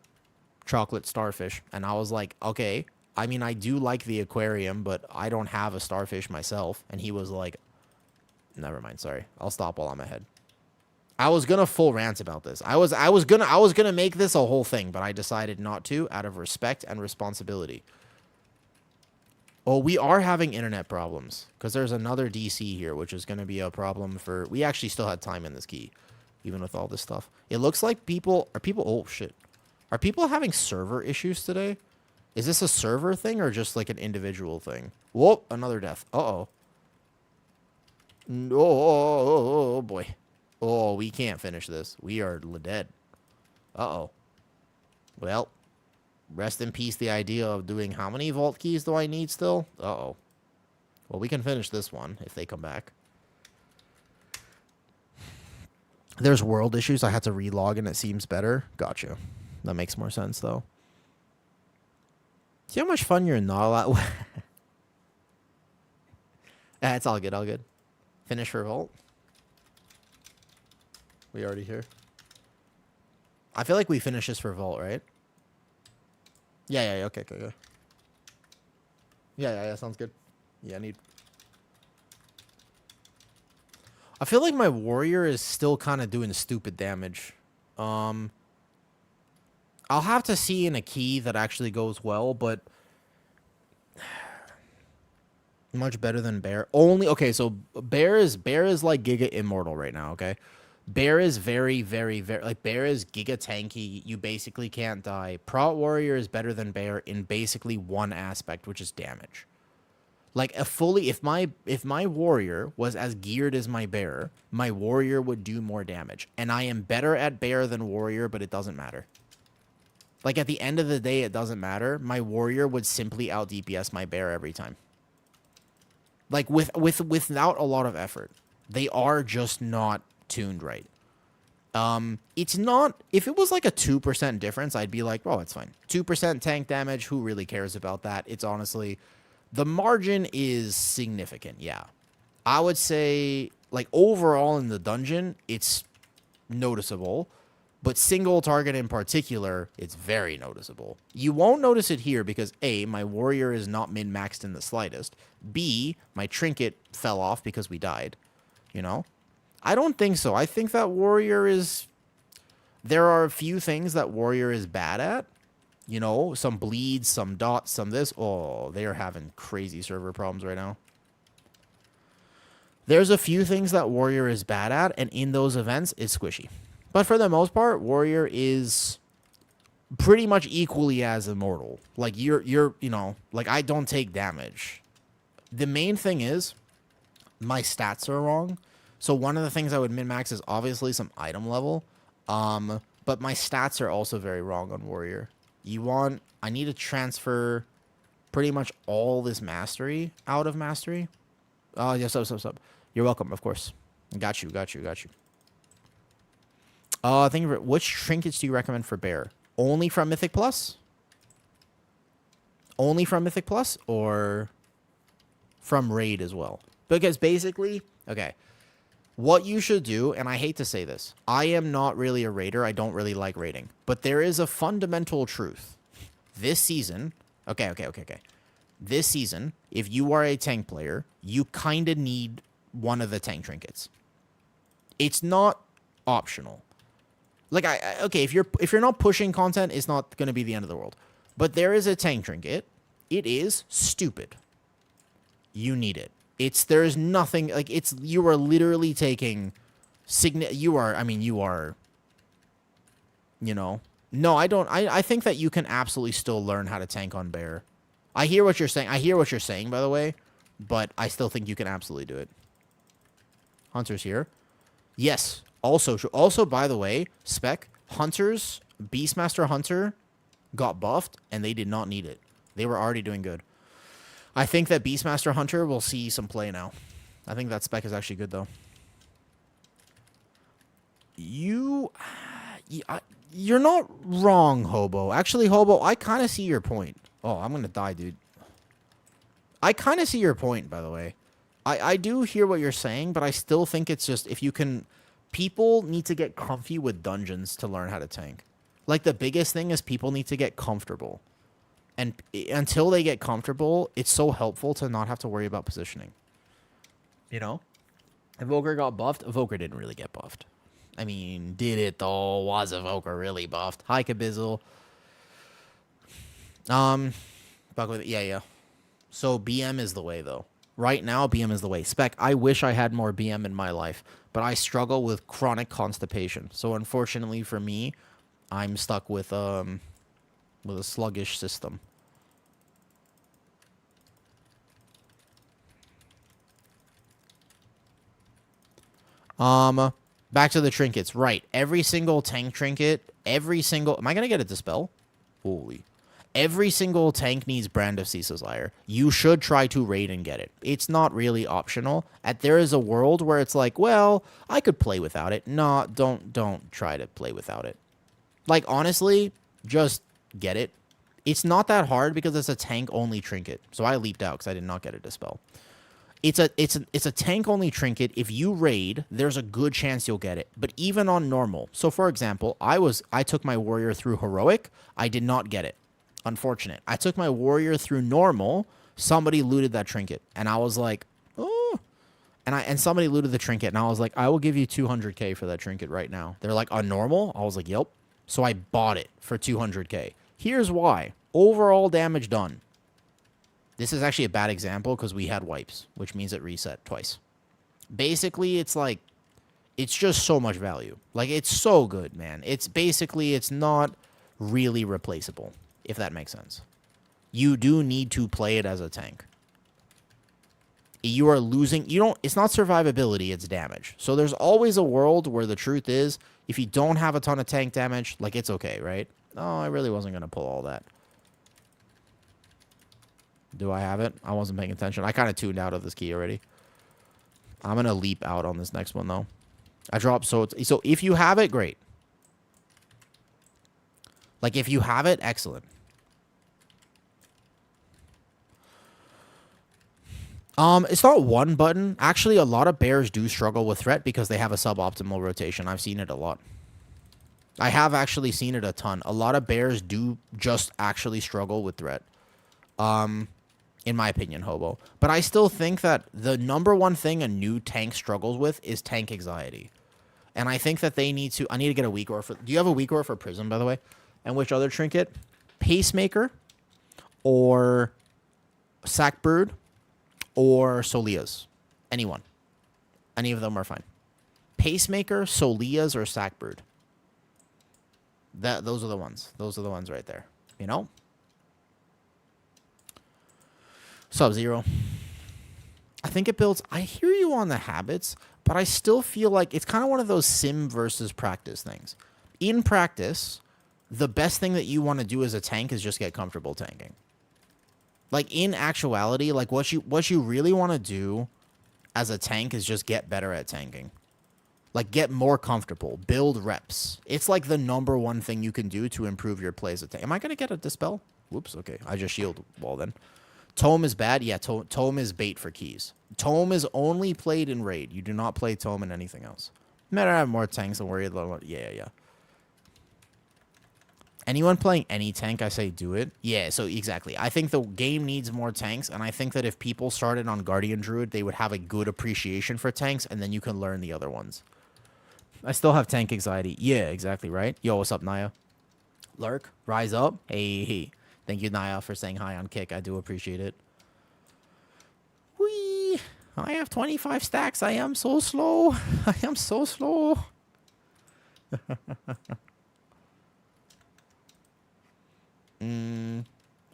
chocolate starfish. And I was like, okay. I mean, I do like the aquarium, but I don't have a starfish myself. And he was like, never mind, sorry. I'll stop while I'm ahead. I was gonna full rant about this. I was gonna make this a whole thing, but I decided not to out of respect and responsibility. Oh, we are having internet problems because there's another DC here, which is gonna be a problem for. We actually still had time in this key, even with all this stuff. It looks like oh shit. Are people having server issues today? Is this a server thing or just like an individual thing? Whoa, another death. Uh-oh. Oh, boy. Oh, we can't finish this. We are dead. Uh-oh. Well, rest in peace the idea of doing how many vault keys do I need still? Uh-oh. Well, we can finish this one if they come back. There's world issues. I had to relog and it seems better. Gotcha. That makes more sense, though. See how much fun you're not allowed... It's all good, all good. Finish for vault. We already here. I feel like we finish this for vault, right? Yeah, okay. Yeah, sounds good. Yeah, I feel like my warrior is still kind of doing stupid damage. I'll have to see in a key that actually goes well, but much better than bear. Okay, so bear is like Giga Immortal right now, okay? Bear is very, like, bear is giga tanky. You basically can't die. Prot warrior is better than bear in basically one aspect, which is damage. Like, if my warrior was as geared as my bear, my warrior would do more damage. And I am better at bear than warrior, but it doesn't matter. Like, at the end of the day, it doesn't matter. My warrior would simply out DPS my bear every time. Like, without a lot of effort. They are just not tuned right. It's not... If it was like a 2% difference, I'd be like, oh, it's fine. 2% tank damage, who really cares about that? It's honestly... The margin is significant, yeah. I would say, like, overall in the dungeon, it's noticeable. But single target in particular, it's very noticeable. You won't notice it here because, A, my warrior is not min-maxed in the slightest. B, my trinket fell off because we died. You know? I don't think so. I think that warrior is... There are a few things that warrior is bad at. You know, some bleeds, some dots, some this. Oh, they are having crazy server problems right now. There's a few things that warrior is bad at, and in those events, it's squishy. But for the most part, warrior is pretty much equally as immortal. Like, you're you know, like, I don't take damage. The main thing is, my stats are wrong. So one of the things I would min-max is obviously some item level. But my stats are also very wrong on warrior. I need to transfer pretty much all this mastery out of mastery. Yes, up. You're welcome, of course. Got you. Which trinkets do you recommend for bear? Only from Mythic Plus? Only from Mythic Plus or from Raid as well? Because basically, okay, what you should do, and I hate to say this, I am not really a raider. I don't really like raiding. But there is a fundamental truth. This season, okay. this season, if you are a tank player, you kind of need one of the tank trinkets. It's not optional. Like, okay, if you're not pushing content, it's not going to be the end of the world. But there is a tank trinket. It is stupid. You need it. There's nothing, like, you are literally taking, you are, you know. No, I don't, I think that you can absolutely still learn how to tank on bear. I hear what you're saying, by the way, but I still think you can absolutely do it. Hunters here. Yes. Also, by the way, Spec, Hunters, Beastmaster Hunter got buffed, and they did not need it. They were already doing good. I think that Beastmaster Hunter will see some play now. I think that Spec is actually good, though. You're not wrong, Hobo. Actually, Hobo, I kind of see your point. Oh, I'm going to die, dude. I kind of see your point, by the way. I do hear what you're saying, but I still think it's just, if you can... People need to get comfy with dungeons to learn how to tank. Like, the biggest thing is people need to get comfortable. And until they get comfortable, it's so helpful to not have to worry about positioning. You know? Evoker got buffed. Evoker didn't really get buffed. I mean, did it, though? Was Evoker really buffed? Hi, Kabizzle. Yeah. So, BM is the way, though. Right now, BM is the way. Spec, I wish I had more BM in my life, but I struggle with chronic constipation. So, unfortunately for me, I'm stuck with a sluggish system. Back to the trinkets. Right. Every single tank trinket, am I going to get a dispel? Holy. Every single tank needs Brand of Ceaseless Liar. You should try to raid and get it. It's not really optional. There is a world where it's like, well, I could play without it. No, don't try to play without it. Like, honestly, just get it. It's not that hard because it's a tank-only trinket. So I leaped out because I did not get a dispel. It's a tank-only trinket. If you raid, there's a good chance you'll get it. But even on normal. So, for example, I took my warrior through heroic. I did not get it. Unfortunate. I took my warrior through normal. Somebody looted that trinket. And I was like, oh. And somebody looted the trinket. And I was like, I will give you 200k for that trinket right now. They're like, on normal? I was like, yep. So I bought it for 200k. Here's why. Overall damage done. This is actually a bad example because we had wipes, which means it reset twice. Basically, it's like, it's just so much value. Like, it's so good, man. It's not really replaceable, if that makes sense. You do need to play it as a tank. You are losing, it's not survivability, it's damage. So there's always a world where the truth is, if you don't have a ton of tank damage, like, it's okay, right? Oh, I really wasn't going to pull all that. Do I have it? I wasn't paying attention. I kind of tuned out of this key already. I'm going to leap out on this next one, though. I dropped, so if you have it, great. Like, if you have it, excellent. It's not one button. Actually, a lot of bears do struggle with threat because they have a suboptimal rotation. I've seen it a lot. I have actually seen it a ton. A lot of bears do just actually struggle with threat. In my opinion, Hobo. But I still think that the number one thing a new tank struggles with is tank anxiety. And I think that I need to get a weak ore for... Do you have a weak ore for Prism, by the way? And which other trinket? Pacemaker or Sackbird or Solia's. Anyone. Any of them are fine. Pacemaker, Solia's, or Sackbird. Those are the ones. Those are the ones right there. You know? Sub-Zero. I think it builds... I hear you on the habits, but I still feel like it's kind of one of those sim versus practice things. In practice, the best thing that you want to do as a tank is just get comfortable tanking. Like, in actuality, like, what you really want to do as a tank is just get better at tanking. Like, get more comfortable. Build reps. It's like the number one thing you can do to improve your play as a tank. Am I going to get a dispel? Whoops, okay. I just shield wall then. Tome is bad? Yeah, Tome is bait for keys. Tome is only played in raid. You do not play Tome in anything else. Matter have more tanks and worry about... Yeah. Anyone playing any tank, I say do it. Yeah, so exactly. I think the game needs more tanks, and I think that if people started on Guardian Druid, they would have a good appreciation for tanks, and then you can learn the other ones. I still have tank anxiety. Yeah, exactly, right? Yo, what's up, Naya? Lurk, rise up. Hey. Thank you, Naya, for saying hi on Kick. I do appreciate it. Whee! I have 25 stacks. I am so slow. I am so slow.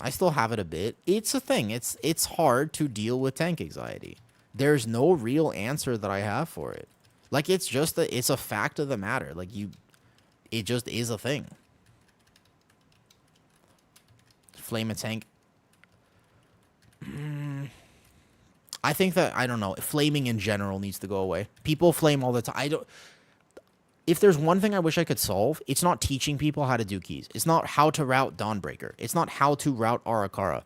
I still have it a bit. It's a thing. It's hard to deal with tank anxiety. There's no real answer that I have for it. Like, it's a fact of the matter. Like, it just is a thing. Flame a tank. I think that, I don't know, flaming in general needs to go away. People flame all the time. If there's one thing I wish I could solve, it's not teaching people how to do keys. It's not how to route Dawnbreaker. It's not how to route Arakara.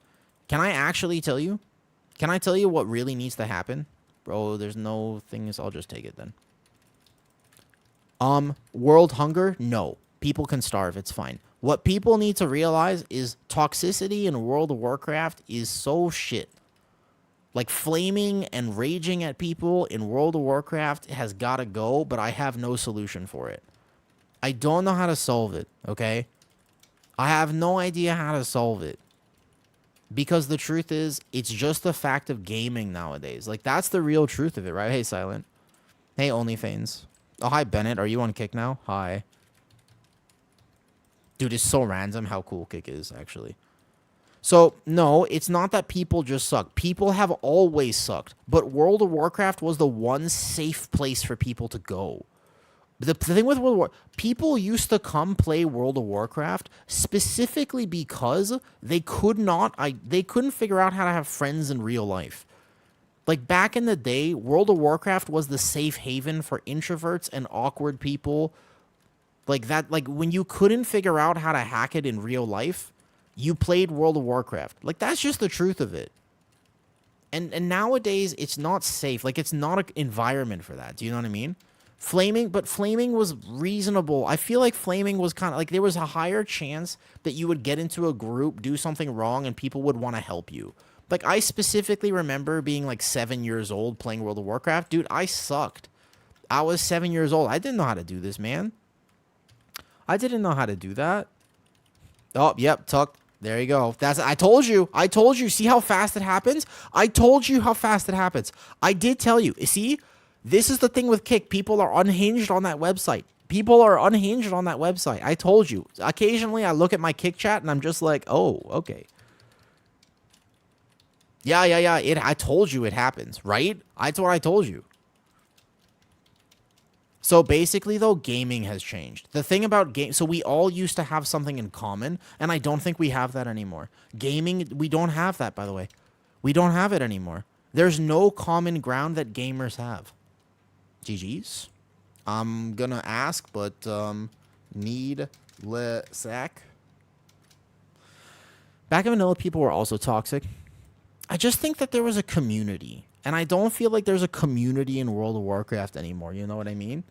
Can I actually tell you? Can I tell you what really needs to happen? Bro, there's no things. I'll just take it then. World hunger? No. People can starve. It's fine. What people need to realize is toxicity in World of Warcraft is so shit. Like, flaming and raging at people in World of Warcraft has got to go, but I have no solution for it. I don't know how to solve it, okay? I have no idea how to solve it. Because the truth is, it's just a fact of gaming nowadays. Like, that's the real truth of it, right? Hey, Silent. Hey, OnlyFans. Oh, hi, Bennett. Are you on Kick now? Hi. Dude, it's so random how cool Kick is, actually. So, no, it's not that people just suck. People have always sucked. But World of Warcraft was the one safe place for people to go. The thing with World of Warcraft, people used to come play World of Warcraft specifically because they couldn't figure out how to have friends in real life. Like, back in the day, World of Warcraft was the safe haven for introverts and awkward people. Like that, like when you couldn't figure out how to hack it in real life, you played World of Warcraft. Like, that's just the truth of it. And nowadays, it's not safe. Like, it's not an environment for that. Do you know what I mean? But flaming was reasonable. I feel like flaming was kind of like there was a higher chance that you would get into a group, do something wrong, and people would want to help you. Like, I specifically remember being like 7 years old playing World of Warcraft. Dude, I sucked. I was 7 years old. I didn't know how to do this, man. I didn't know how to do that. Oh, yep, Tuck. There you go. I told you. I told you. See how fast it happens? I told you how fast it happens. I did tell you. See? This is the thing with Kick. People are unhinged on that website. People are unhinged on that website. I told you. Occasionally, I look at my Kick chat, and I'm just like, oh, okay. Yeah. I told you it happens, right? That's what I told you. So basically, though, gaming has changed. The thing about so we all used to have something in common, and I don't think we have that anymore. Gaming, we don't have that, by the way. We don't have it anymore. There's no common ground that gamers have. GG's. I'm gonna ask, but need le sack. Back in vanilla, people were also toxic. I just think that there was a community. And I don't feel like there's a community in World of Warcraft anymore. You know what I mean?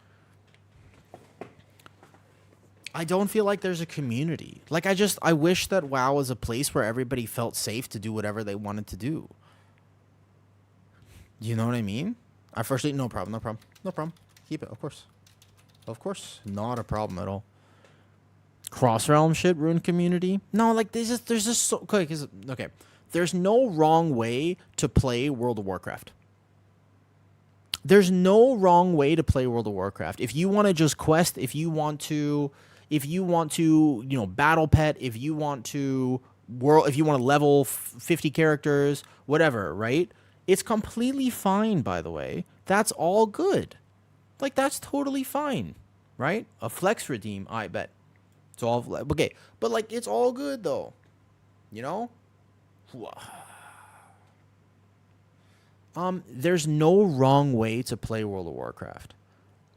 I don't feel like there's a community. Like, I wish that WoW was a place where everybody felt safe to do whatever they wanted to do. You know what I mean? Firstly, no problem. Keep it, of course. Of course. Not a problem at all. Cross-realm shit ruined community? No, like, there's just so... Okay. There's no wrong way to play World of Warcraft. There's no wrong way to play World of Warcraft. If you want to just quest, if you want to, battle pet, if you want to level 50 characters, whatever, right? It's completely fine, by the way. That's all good. Like, that's totally fine, right? A flex redeem, I bet. It's all, okay. But, like, it's all good, though. You know? There's no wrong way to play World of Warcraft.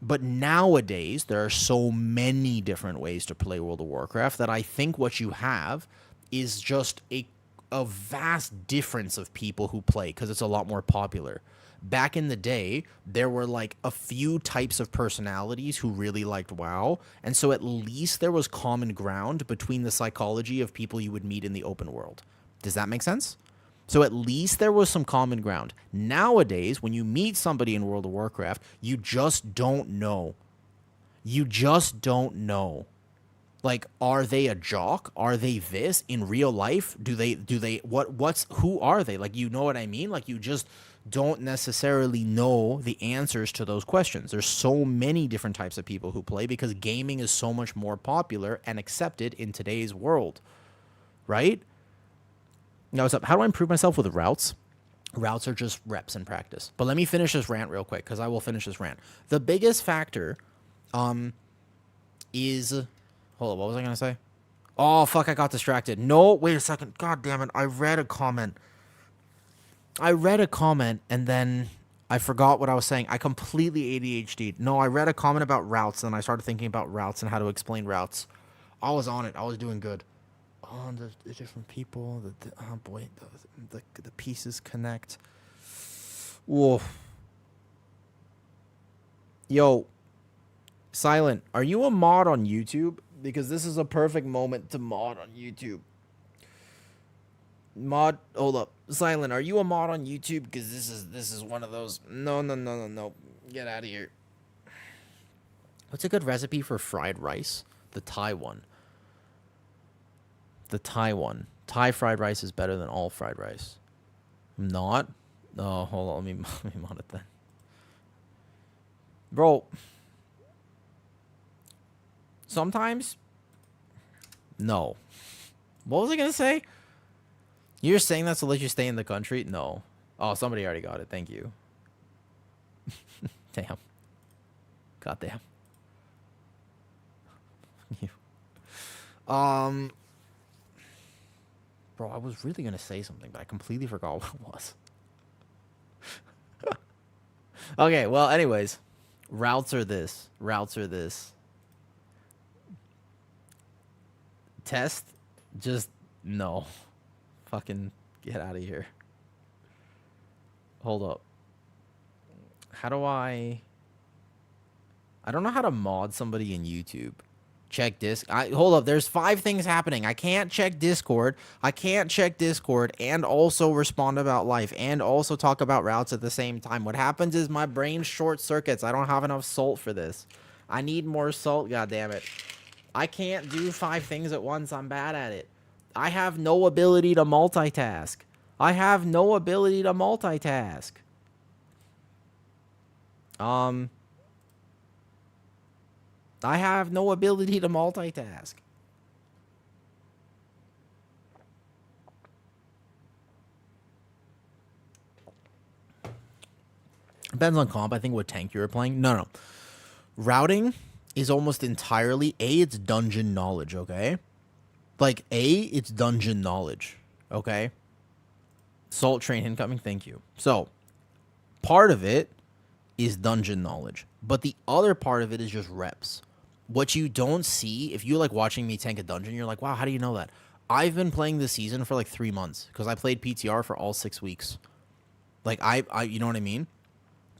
But nowadays, there are so many different ways to play World of Warcraft that I think what you have is just a vast difference of people who play because it's a lot more popular. back in the day, there were like a few types of personalities who really liked WoW. And so at least there was common ground between the psychology of people you would meet in the open world. Does that make sense? So at least there was some common ground. Nowadays, when you meet somebody in World of Warcraft, you just don't know. You just don't know. Like, are they a jock? Are they this in real life? Who are they? Like, you know what I mean? Like, you just don't necessarily know the answers to those questions. There's so many different types of people who play because gaming is so much more popular and accepted in today's world, right? Now, what's up? How do I improve myself with routes? Routes are just reps and practice. But let me finish this rant real quick because I will finish this rant. The biggest factor is... Hold on, what was I going to say? Oh, fuck, I got distracted. No, wait a second. God damn it. I read a comment and then I forgot what I was saying. I completely ADHD'd. No, I read a comment about routes and I started thinking about routes and how to explain routes. I was on it. I was doing good. Oh, the different people. Oh, boy. The pieces connect. Whoa. Yo, Silent, are you a mod on YouTube? Because this is a perfect moment to mod on YouTube. Mod, hold up. Silent, are you a mod on YouTube? Because this is one of those. No. Get out of here. What's a good recipe for fried rice? The Thai one. The Thai one. Thai fried rice is better than all fried rice. Not? Oh, hold on. Let me mod it then. Bro. Sometimes? No. What was I going to say? You're saying that to let you stay in the country? No. Oh, somebody already got it. Thank you. Damn. God damn. You. Bro, I was really going to say something, but I completely forgot what it was. Okay, well, anyways. Routes are this. Test? Just no. Fucking get out of here. Hold up. How do I don't know how to mod somebody in YouTube. Check hold up, there's 5 things happening. I can't check Discord. And also respond about life and also talk about routes at the same time. What happens is my brain short circuits. I don't have enough salt for this. I need more salt, goddammit. I can't do 5 things at once. I'm bad at it. I have no ability to multitask. I have no ability to multitask. Depends on comp. I think what tank you were playing. No. Routing is almost entirely, it's dungeon knowledge, okay? Like, it's dungeon knowledge, okay? Salt train incoming, thank you. So, part of it is dungeon knowledge, but the other part of it is just reps. What you don't see, if you like watching me tank a dungeon, you're like, wow, how do you know that? I've been playing this season for like 3 months because I played PTR for all 6 weeks. Like, I you know what I mean?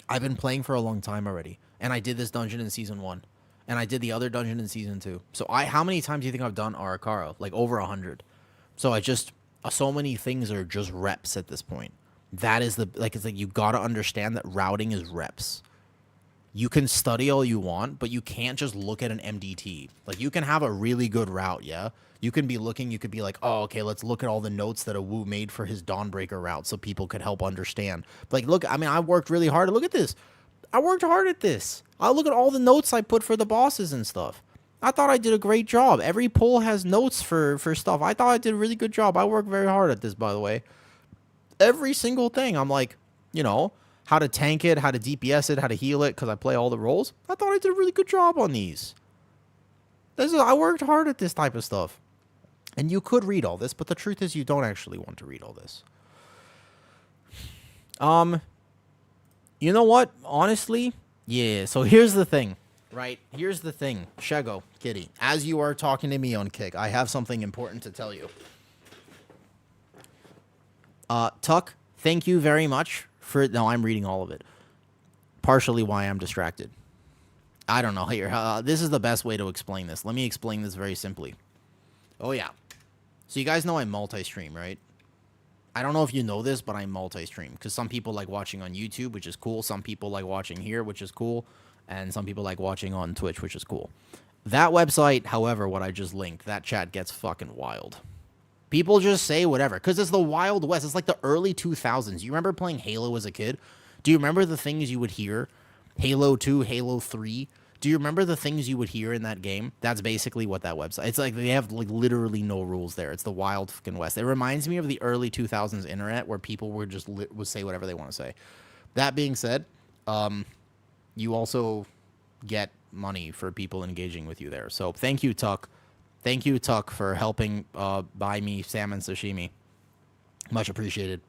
I've been playing for a long time already, and I did this dungeon in season 1. And I did the other dungeon in season 2. So how many times do you think I've done Arakara? Like over 100. So so many things are just reps at this point. That is it's like you gotta understand that routing is reps. You can study all you want, but you can't just look at an MDT. Like, you can have a really good route, yeah? You can be looking, you could be like, oh, okay, let's look at all the notes that a Wu made for his Dawnbreaker route so people could help understand. Like, look, I mean, I worked really hard. Look at this. I worked hard at this. I look at all the notes I put for the bosses and stuff. I thought I did a great job. Every poll has notes for stuff. I thought I did a really good job. I worked very hard at this, by the way. Every single thing. I'm like, you know, how to tank it, how to DPS it, how to heal it, because I play all the roles. I thought I did a really good job on these. I worked hard at this type of stuff. And you could read all this, but the truth is you don't actually want to read all this. You know what? Honestly, yeah. So here's the thing, right? Here's the thing. Shego, kitty, as you are talking to me on Kick, I have something important to tell you. Tuck, thank you very much No, I'm reading all of it. Partially why I'm distracted. I don't know. Here, this is the best way to explain this. Let me explain this very simply. Oh, yeah. So you guys know I multi-stream, right? I don't know if you know this, but I multi-stream. Because some people like watching on YouTube, which is cool. Some people like watching here, which is cool. And some people like watching on Twitch, which is cool. That website, however, what I just linked, that chat gets fucking wild. People just say whatever. Because it's the Wild West. It's like the early 2000s. You remember playing Halo as a kid? Do you remember the things you would hear? Halo 2, Halo 3. Do you remember the things you would hear in that game? That's basically what that website... It's like they have like literally no rules there. It's the Wild fucking West. It reminds me of the early 2000s internet where people were just would say whatever they want to say. That being said, you also get money for people engaging with you there. So thank you, Tuck. Thank you, Tuck, for helping buy me salmon sashimi. Much appreciated.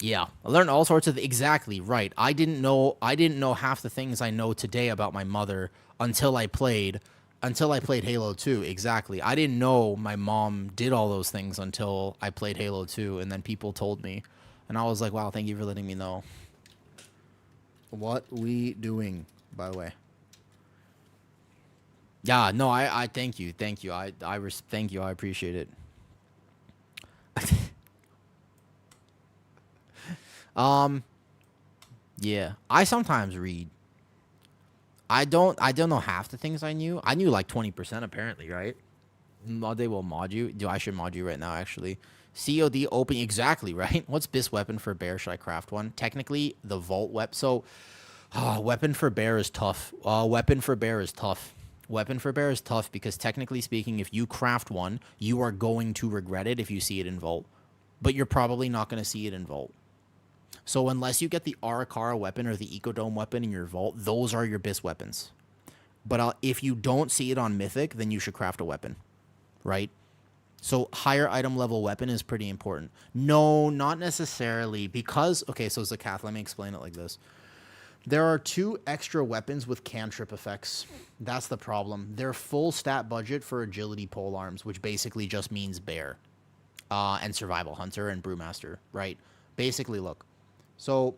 Yeah, I learned all sorts of exactly right. I didn't know half the things I know today about my mother until I played Halo 2. Exactly. I didn't know my mom did all those things until I played Halo 2, and then people told me, and I was like, "Wow, thank you for letting me know." What we doing, by the way? Yeah, no, I thank you. Thank you. I appreciate it. Yeah, I sometimes read. I don't know half the things I knew. I knew like 20% apparently, right? They will mod you. I should mod you right now, actually. COD open, exactly, right? What's this weapon for bear? Should I craft one? Technically, the vault weapon. So, weapon for bear is tough. Weapon for bear is tough. Weapon for bear is tough because technically speaking, if you craft one, you are going to regret it if you see it in vault. But you're probably not going to see it in vault. So unless you get the Arakara weapon or the Ecodome weapon in your vault, those are your BIS weapons. But if you don't see it on Mythic, then you should craft a weapon, right? So higher item level weapon is pretty important. No, not necessarily, because... Okay, so Zakath, let me explain it like this. There are 2 extra weapons with cantrip effects. That's the problem. They're full stat budget for agility polearms, which basically just means bear. And survival hunter and brewmaster, right? Basically, look. So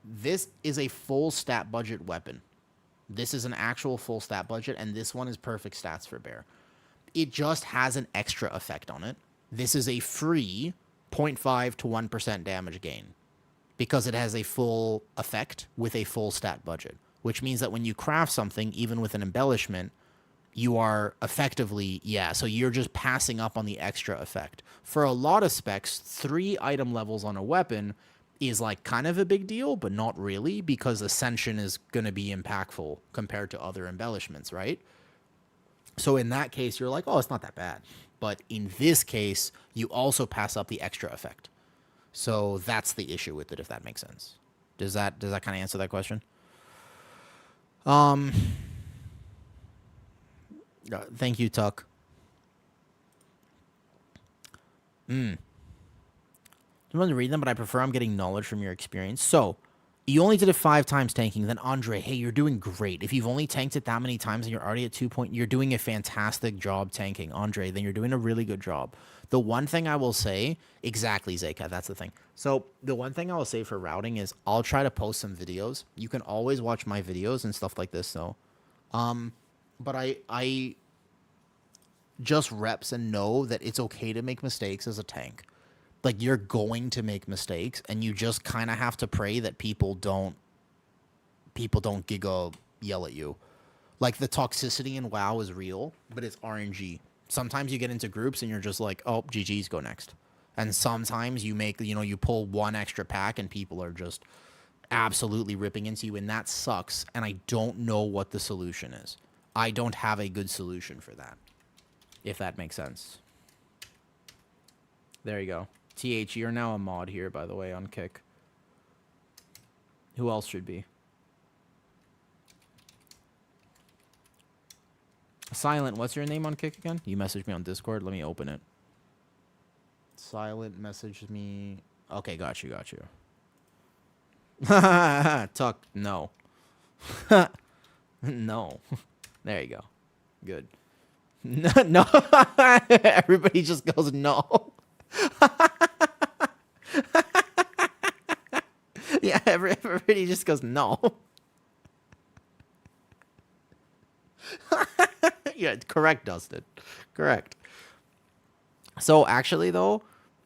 this is a full stat budget weapon. This is an actual full stat budget, and this one is perfect stats for bear. It just has an extra effect on it. This is a free 0.5 to 1% damage gain because it has a full effect with a full stat budget, which means that when you craft something, even with an embellishment, you are effectively, so you're just passing up on the extra effect. For a lot of specs, 3 item levels on a weapon is like kind of a big deal, but not really, because Ascension is going to be impactful compared to other embellishments, right? So in that case, you're like, oh, it's not that bad. But in this case, you also pass up the extra effect. So that's the issue with it, if that makes sense. Does that kind of answer that question? Thank you, Tuck. I want to read them, but I prefer I'm getting knowledge from your experience. So, you only did it 5 times tanking. Then, Andre, hey, you're doing great. If you've only tanked it that many times and you're already at 2 point, you're doing a fantastic job tanking. Andre, then you're doing a really good job. The one thing I will say, exactly, Zeka, that's the thing. So, the one thing I will say for routing is I'll try to post some videos. You can always watch my videos and stuff like this, though. But I just reps and know that it's okay to make mistakes as a tank. Like, you're going to make mistakes, and you just kind of have to pray that people don't giga yell at you. Like, the toxicity in WoW is real, but it's RNG. Sometimes you get into groups, and you're just like, oh, GG's, go next. And sometimes you make, you pull 1 extra pack, and people are just absolutely ripping into you, and that sucks, and I don't know what the solution is. I don't have a good solution for that, if that makes sense. There you go. TH, you're now a mod here, by the way, on Kick. Who else should be? Silent, what's your name on Kick again? You messaged me on Discord. Let me open it. Silent messaged me. Okay, got you. Tuck, no. No. There you go. Good. No. Everybody just goes no. Everybody just goes, no. Yeah, correct, Dustin. Correct. So actually, though,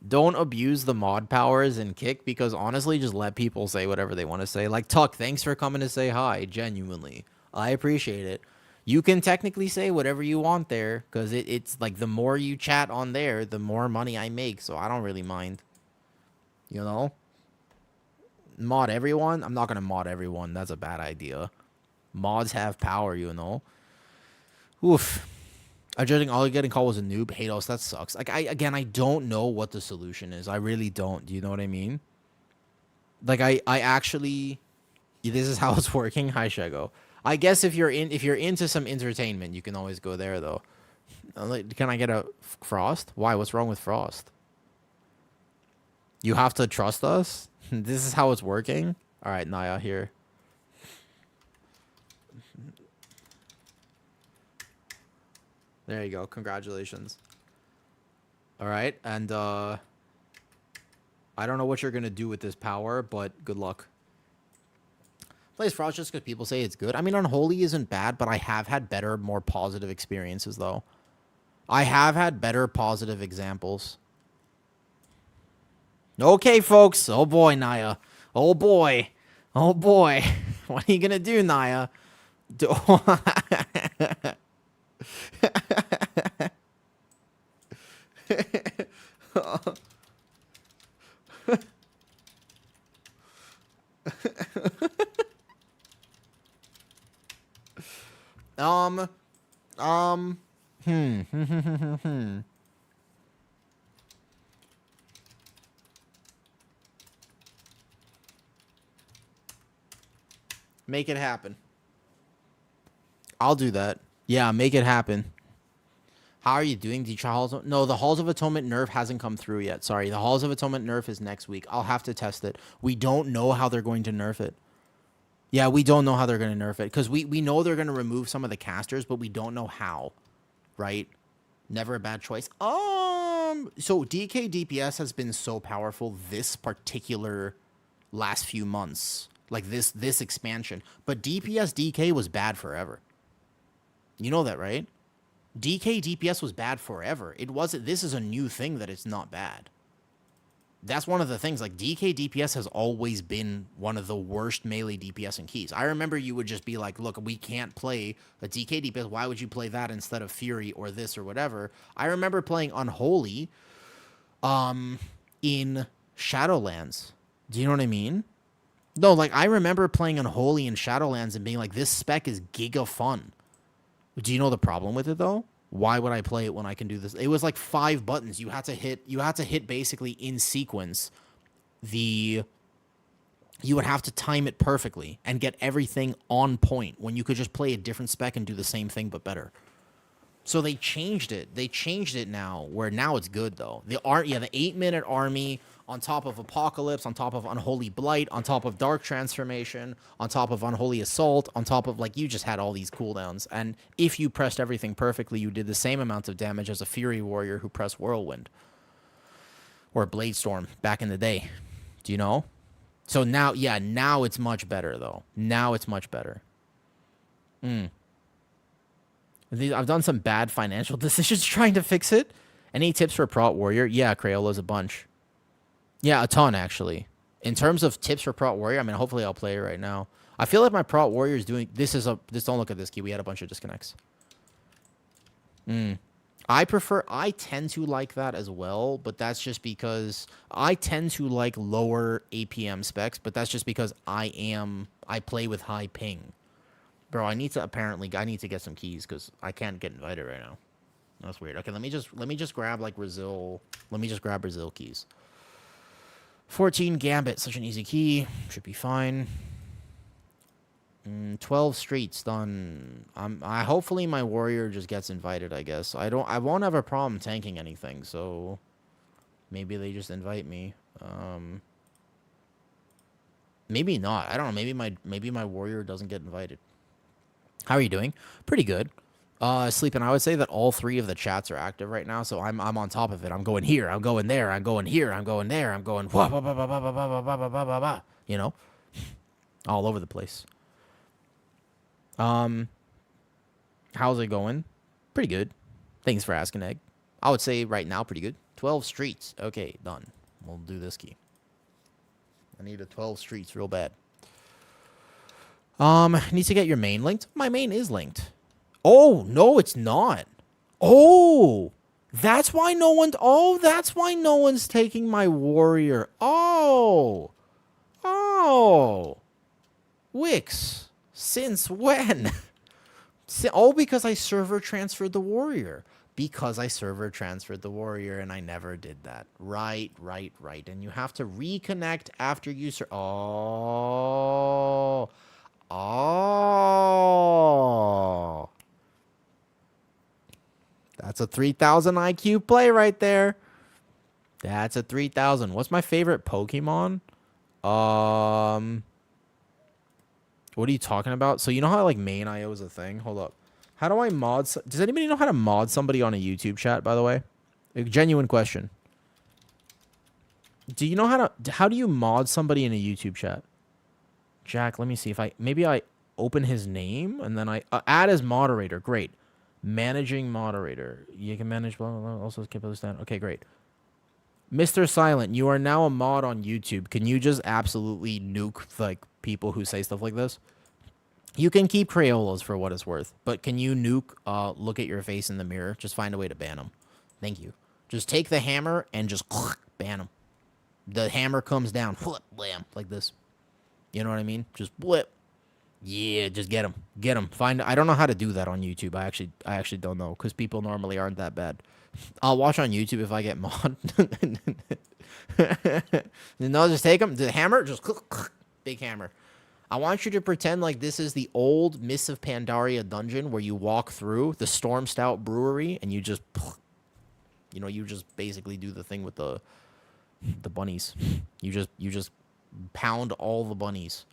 don't abuse the mod powers in Kick, because honestly, just let people say whatever they want to say. Like, Tuck, thanks for coming to say hi. Genuinely, I appreciate it. You can technically say whatever you want there, because it's like the more you chat on there, the more money I make. So I don't really mind. You know? Mod everyone? I'm not going to mod everyone. That's a bad idea. Mods have power, you know? Oof. Judging all getting called was a noob. Hados, that sucks. Like, I don't know what the solution is. I really don't. Do you know what I mean? Like, I actually, this is how it's working. Hi, Shago. I guess if you're into some entertainment, you can always go there, though. Can I get a Frost? Why? What's wrong with Frost? You have to trust us? This is how it's working? All right, Naya, here. There you go. Congratulations. All right, and I don't know what you're gonna do with this power, but good luck. Plays Frost just because people say it's good. I mean, Unholy isn't bad, but I have had better, more positive experiences, though. I have had better positive examples. Okay, folks. Oh, boy, Naya. Oh, boy. Oh, boy. What are you gonna do, Naya? Make it happen. I'll do that. Yeah, make it happen. How are you doing, Detroit Halls? No, the Halls of Atonement nerf hasn't come through yet. Sorry, the Halls of Atonement nerf is next week. I'll have to test it. We don't know how they're going to nerf it. Yeah, we don't know how they're going to nerf it. Because we know they're going to remove some of the casters, but we don't know how. Right? Never a bad choice. So DK DPS has been so powerful this particular last few months. Like this expansion. But DPS DK was bad forever. You know that, right? DK DPS was bad forever. It wasn't. This is a new thing that it's not bad. That's one of the things. Like, DK DPS has always been one of the worst melee DPS in keys. I remember you would just be like, look, we can't play a DK DPS. Why would you play that instead of Fury or this or whatever? I remember playing Unholy in Shadowlands. Do you know what I mean? No, like, I remember playing Unholy in Shadowlands and being like, this spec is giga fun. Do you know the problem with it, though? Why would I play it when I can do this? It was like 5 buttons. You had to hit basically in sequence. You would have to time it perfectly and get everything on point when you could just play a different spec and do the same thing but better. So they changed it. They changed it now, where now it's good, though. The 8-minute army on top of Apocalypse, on top of Unholy Blight, on top of Dark Transformation, on top of Unholy Assault, on top of, like, you just had all these cooldowns. And if you pressed everything perfectly, you did the same amount of damage as a Fury Warrior who pressed Whirlwind. Or Bladestorm back in the day. Do you know? So now, yeah, now it's much better, though. Now it's much better. I've done some bad financial decisions trying to fix it. Any tips for Prot Warrior? Yeah, Crayola's a bunch. Yeah, a ton, actually. In terms of tips for Prot Warrior, I mean, hopefully I'll play it right now. I feel like my Prot Warrior is doing... don't look at this key. We had a bunch of disconnects. I tend to like that as well, but that's just because... I tend to like lower APM specs, but that's just because I play with high ping. Bro, I need to get some keys because I can't get invited right now. That's weird. Okay, let me just grab like Brazil. Let me just grab Brazil keys. 14 Gambit, such an easy key. Should be fine. 12 streets done. Hopefully my warrior just gets invited, I guess. I won't have a problem tanking anything, so maybe they just invite me. Maybe not. I don't know. Maybe my warrior doesn't get invited. How are you doing? Pretty good. Sleeping. I would say that all 3 of the chats are active right now, so I'm on top of it. I'm going here. I'm going there. I'm going here. I'm going there. I'm going. You know. All over the place. How's it going? Pretty good. Thanks for asking, Egg. I would say right now pretty good. 12 streets. Okay, done. We'll do this key. I need a 12 streets real bad. Needs to get your main linked. My main is linked. Oh, no, it's not. Oh, that's why no one. Oh, that's why no one's taking my warrior. Oh. Oh. Wix. Since when? Oh, because I server transferred the warrior. Because I server transferred the warrior and I never did that. Right. And you have to reconnect after you Oh. Oh. That's a 3,000 IQ play right there. That's a 3,000. What's my favorite Pokemon? What are you talking about? So you know how like main IO is a thing? Hold up. How do I mod? Does anybody know how to mod somebody on a YouTube chat, by the way? A genuine question. Do you know how do you mod somebody in a YouTube chat? Jack, let me see if maybe I open his name and then I add as moderator. Great. Managing moderator. You can manage, blah, blah, blah. Also keep this down. Okay, great. Mr. Silent, you are now a mod on YouTube. Can you just absolutely nuke like people who say stuff like this? You can keep Crayolas for what it's worth, but can you nuke look at your face in the mirror? Just find a way to ban them. Thank you. Just take the hammer and just ban them. The hammer comes down, blam, like this. You know what I mean? Just blip. Yeah, just get them. Get them. I don't know how to do that on YouTube. I actually don't know because people normally aren't that bad. I'll watch on YouTube if I get mod. No, just take them. The hammer, just big hammer. I want you to pretend like this is the old Mists of Pandaria dungeon where you walk through the Storm Stout Brewery and you just, you just basically do the thing with the bunnies. You just pound all the bunnies.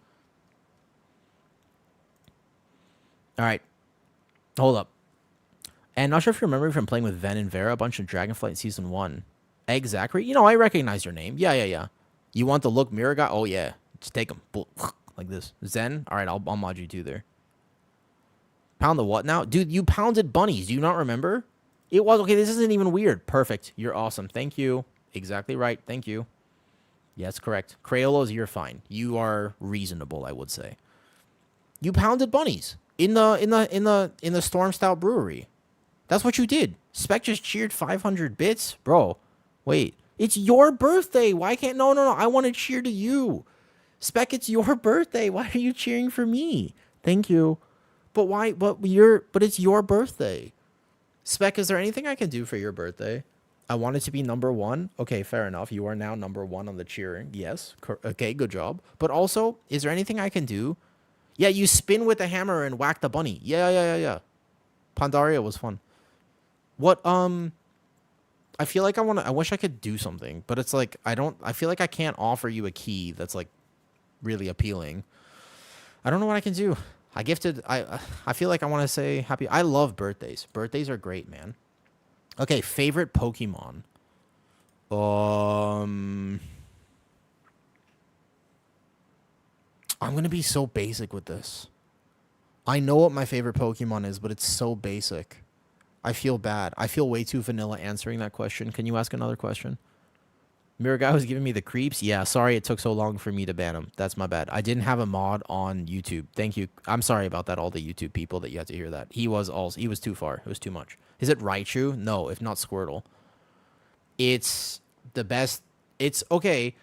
All right, hold up. And not sure if you remember from playing with Ven and Vera, a bunch of Dragonflight in Season 1. Egg Zachary? I recognize your name. Yeah. You want the look mirror guy? Oh, yeah. Just take him. Like this. Zen? All right, I'll mod you too there. Pound the what now? Dude, you pounded bunnies. Do you not remember? It was. Okay, this isn't even weird. Perfect. You're awesome. Thank you. Exactly right. Thank you. Yes, correct. Crayolas, you're fine. You are reasonable, I would say. You pounded bunnies in the Storm Stout Brewery. That's what you did. Spec just cheered 500 bits, bro. Wait, it's your birthday. Why can't? No. I want to cheer to you. Spec, it's your birthday. Why are you cheering for me? Thank you. But why? But it's your birthday. Spec, is there anything I can do for your birthday? I want it to be number 1. Okay, fair enough. You are now number 1 on the cheering. Yes. Okay, good job. But also, is there anything I can do? Yeah, you spin with the hammer and whack the bunny. Yeah. Pandaria was fun. What, I feel like I wish I could do something, but it's like, I feel like I can't offer you a key that's like really appealing. I don't know what I can do. I feel like I want to say happy. I love birthdays. Birthdays are great, man. Okay, favorite Pokemon. I'm going to be so basic with this. I know what my favorite Pokemon is, but it's so basic. I feel bad. I feel way too vanilla answering that question. Can you ask another question? Mirror guy was giving me the creeps. Yeah, sorry it took so long for me to ban him. That's my bad. I didn't have a mod on YouTube. Thank you. I'm sorry about that, all the YouTube people that you had to hear that. He was too far. It was too much. Is it Raichu? No, if not Squirtle. It's the best. It's okay.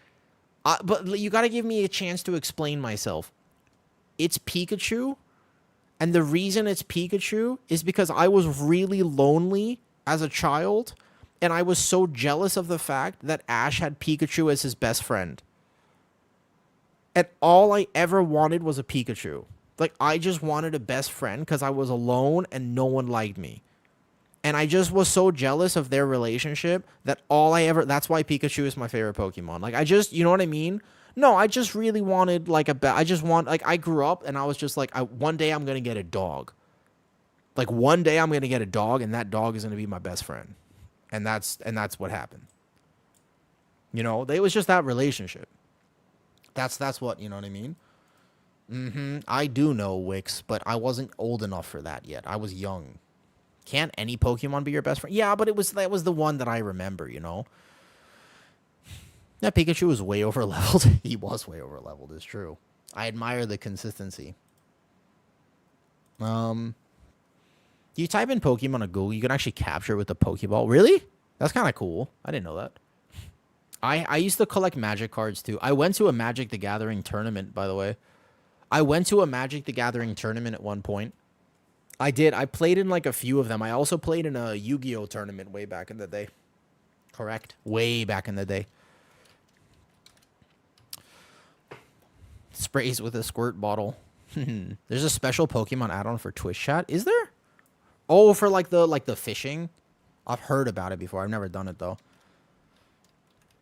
But you got to give me a chance to explain myself. It's Pikachu. And the reason it's Pikachu is because I was really lonely as a child. And I was so jealous of the fact that Ash had Pikachu as his best friend. And all I ever wanted was a Pikachu. Like, I just wanted a best friend because I was alone and no one liked me. And I just was so jealous of their relationship that that's why Pikachu is my favorite Pokemon. Like, you know what I mean? No, I just really wanted, like, I grew up and I was just like, one day I'm going to get a dog. Like, one day I'm going to get a dog and that dog is going to be my best friend. And that's what happened. It was just that relationship. That's what, you know what I mean? I do know Wix, but I wasn't old enough for that yet. I was young. Can't any Pokemon be your best friend? Yeah, but that was the one that I remember, you know? That Pikachu was way over leveled. He was way over leveled, it's true. I admire the consistency. You type in Pokemon on Google, you can actually capture it with the Pokeball. Really? That's kind of cool. I didn't know that. I used to collect Magic cards too. I went to a Magic the Gathering tournament, by the way. I went to a Magic the Gathering tournament at one point. I did. I played in like a few of them. I also played in a Yu-Gi-Oh tournament way back in the day. Correct. Way back in the day. Sprays with a squirt bottle. There's a special Pokemon add-on for Twitch chat. Is there? Oh, for like the fishing? I've heard about it before. I've never done it though.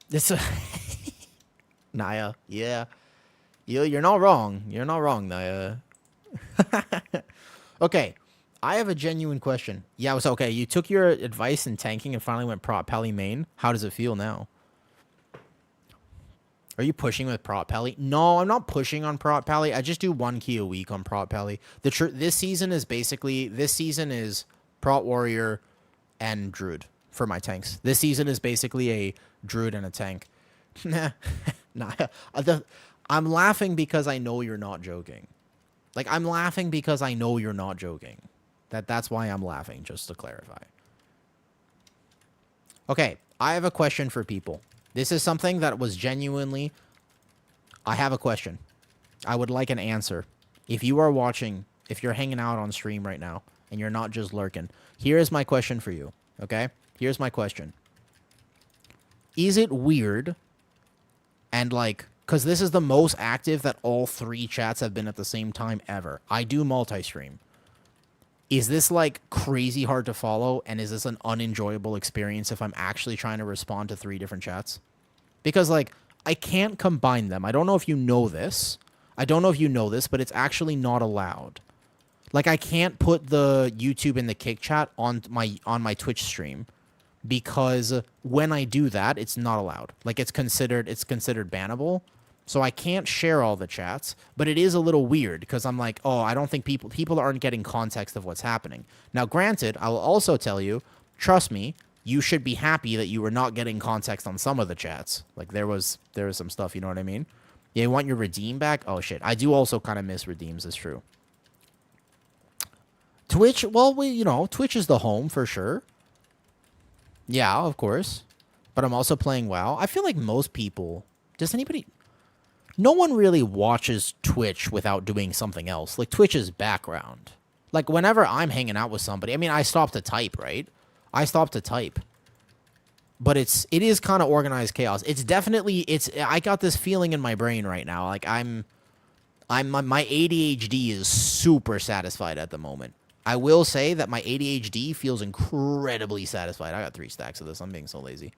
This Naya, yeah. You're not wrong. You're not wrong, Naya. Okay. I have a genuine question. Yeah, it was okay. You took your advice in tanking and finally went Prot Pally main. How does it feel now? Are you pushing with Prot Pally? No, I'm not pushing on Prot Pally. I just do 1 key a week on Prot Pally. This season is Prot Warrior and Druid for my tanks. This season is basically a Druid and a tank. Nah, I'm laughing because I know you're not joking. Like, I'm laughing because I know you're not joking. That's why I'm laughing, just to clarify. Okay, I have a question for people. This is something that was genuinely... I have a question. I would like an answer. If you are watching, if you're hanging out on stream right now, and you're not just lurking, here is my question for you, okay? Here's my question. Is it weird, and like... Because this is the most active that all 3 chats have been at the same time ever. I do multi-stream. Is this, like, crazy hard to follow, and is this an unenjoyable experience if I'm actually trying to respond to 3 different chats? Because, like, I can't combine them. I don't know if you know this. But it's actually not allowed. Like, I can't put the YouTube and the Kick chat on my Twitch stream, because when I do that, it's not allowed. Like, it's considered bannable. So I can't share all the chats, but it is a little weird because I'm like, oh, I don't think people aren't getting context of what's happening. Now, granted, I will also tell you, trust me, you should be happy that you were not getting context on some of the chats. Like, there was some stuff, you know what I mean? Yeah, you want your redeem back? Oh, shit. I do also kind of miss redeems, it's true. Twitch, well, Twitch is the home for sure. Yeah, of course. But I'm also playing WoW. I feel like most people... Does anybody... No one really watches Twitch without doing something else. Like, Twitch is background. Like, whenever I'm hanging out with somebody... I mean, I stop to type, right? But it is kind of organized chaos. It's definitely... I got this feeling in my brain right now. Like, my ADHD is super satisfied at the moment. I will say that my ADHD feels incredibly satisfied. I got 3 stacks of this. I'm being so lazy.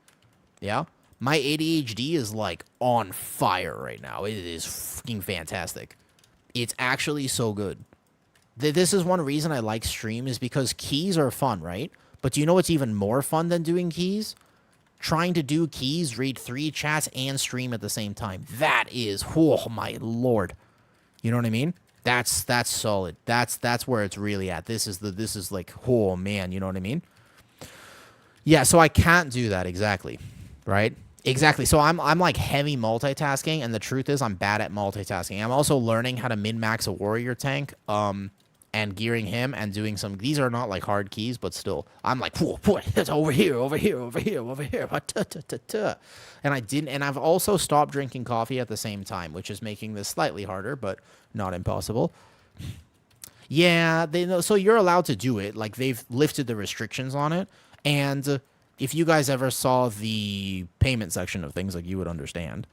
Yeah? My ADHD is, like, on fire right now. It is fucking fantastic. It's actually so good. This is one reason I like stream, is because keys are fun, right? But do you know what's even more fun than doing keys? Trying to do keys, read 3 chats, and stream at the same time. That is, oh my lord. You know what I mean? That's solid. That's where it's really at. This is like, oh man, you know what I mean? Yeah, so I can't do that exactly, right? Exactly. So I'm like heavy multitasking, and the truth is I'm bad at multitasking. I'm also learning how to min-max a warrior tank, and gearing him and doing some... These are not like hard keys, but still, I'm like, whoa, it's over here. And I've also stopped drinking coffee at the same time, which is making this slightly harder, but not impossible. Yeah, so you're allowed to do it. Like, they've lifted the restrictions on it, and if you guys ever saw the payment section of things, like, you would understand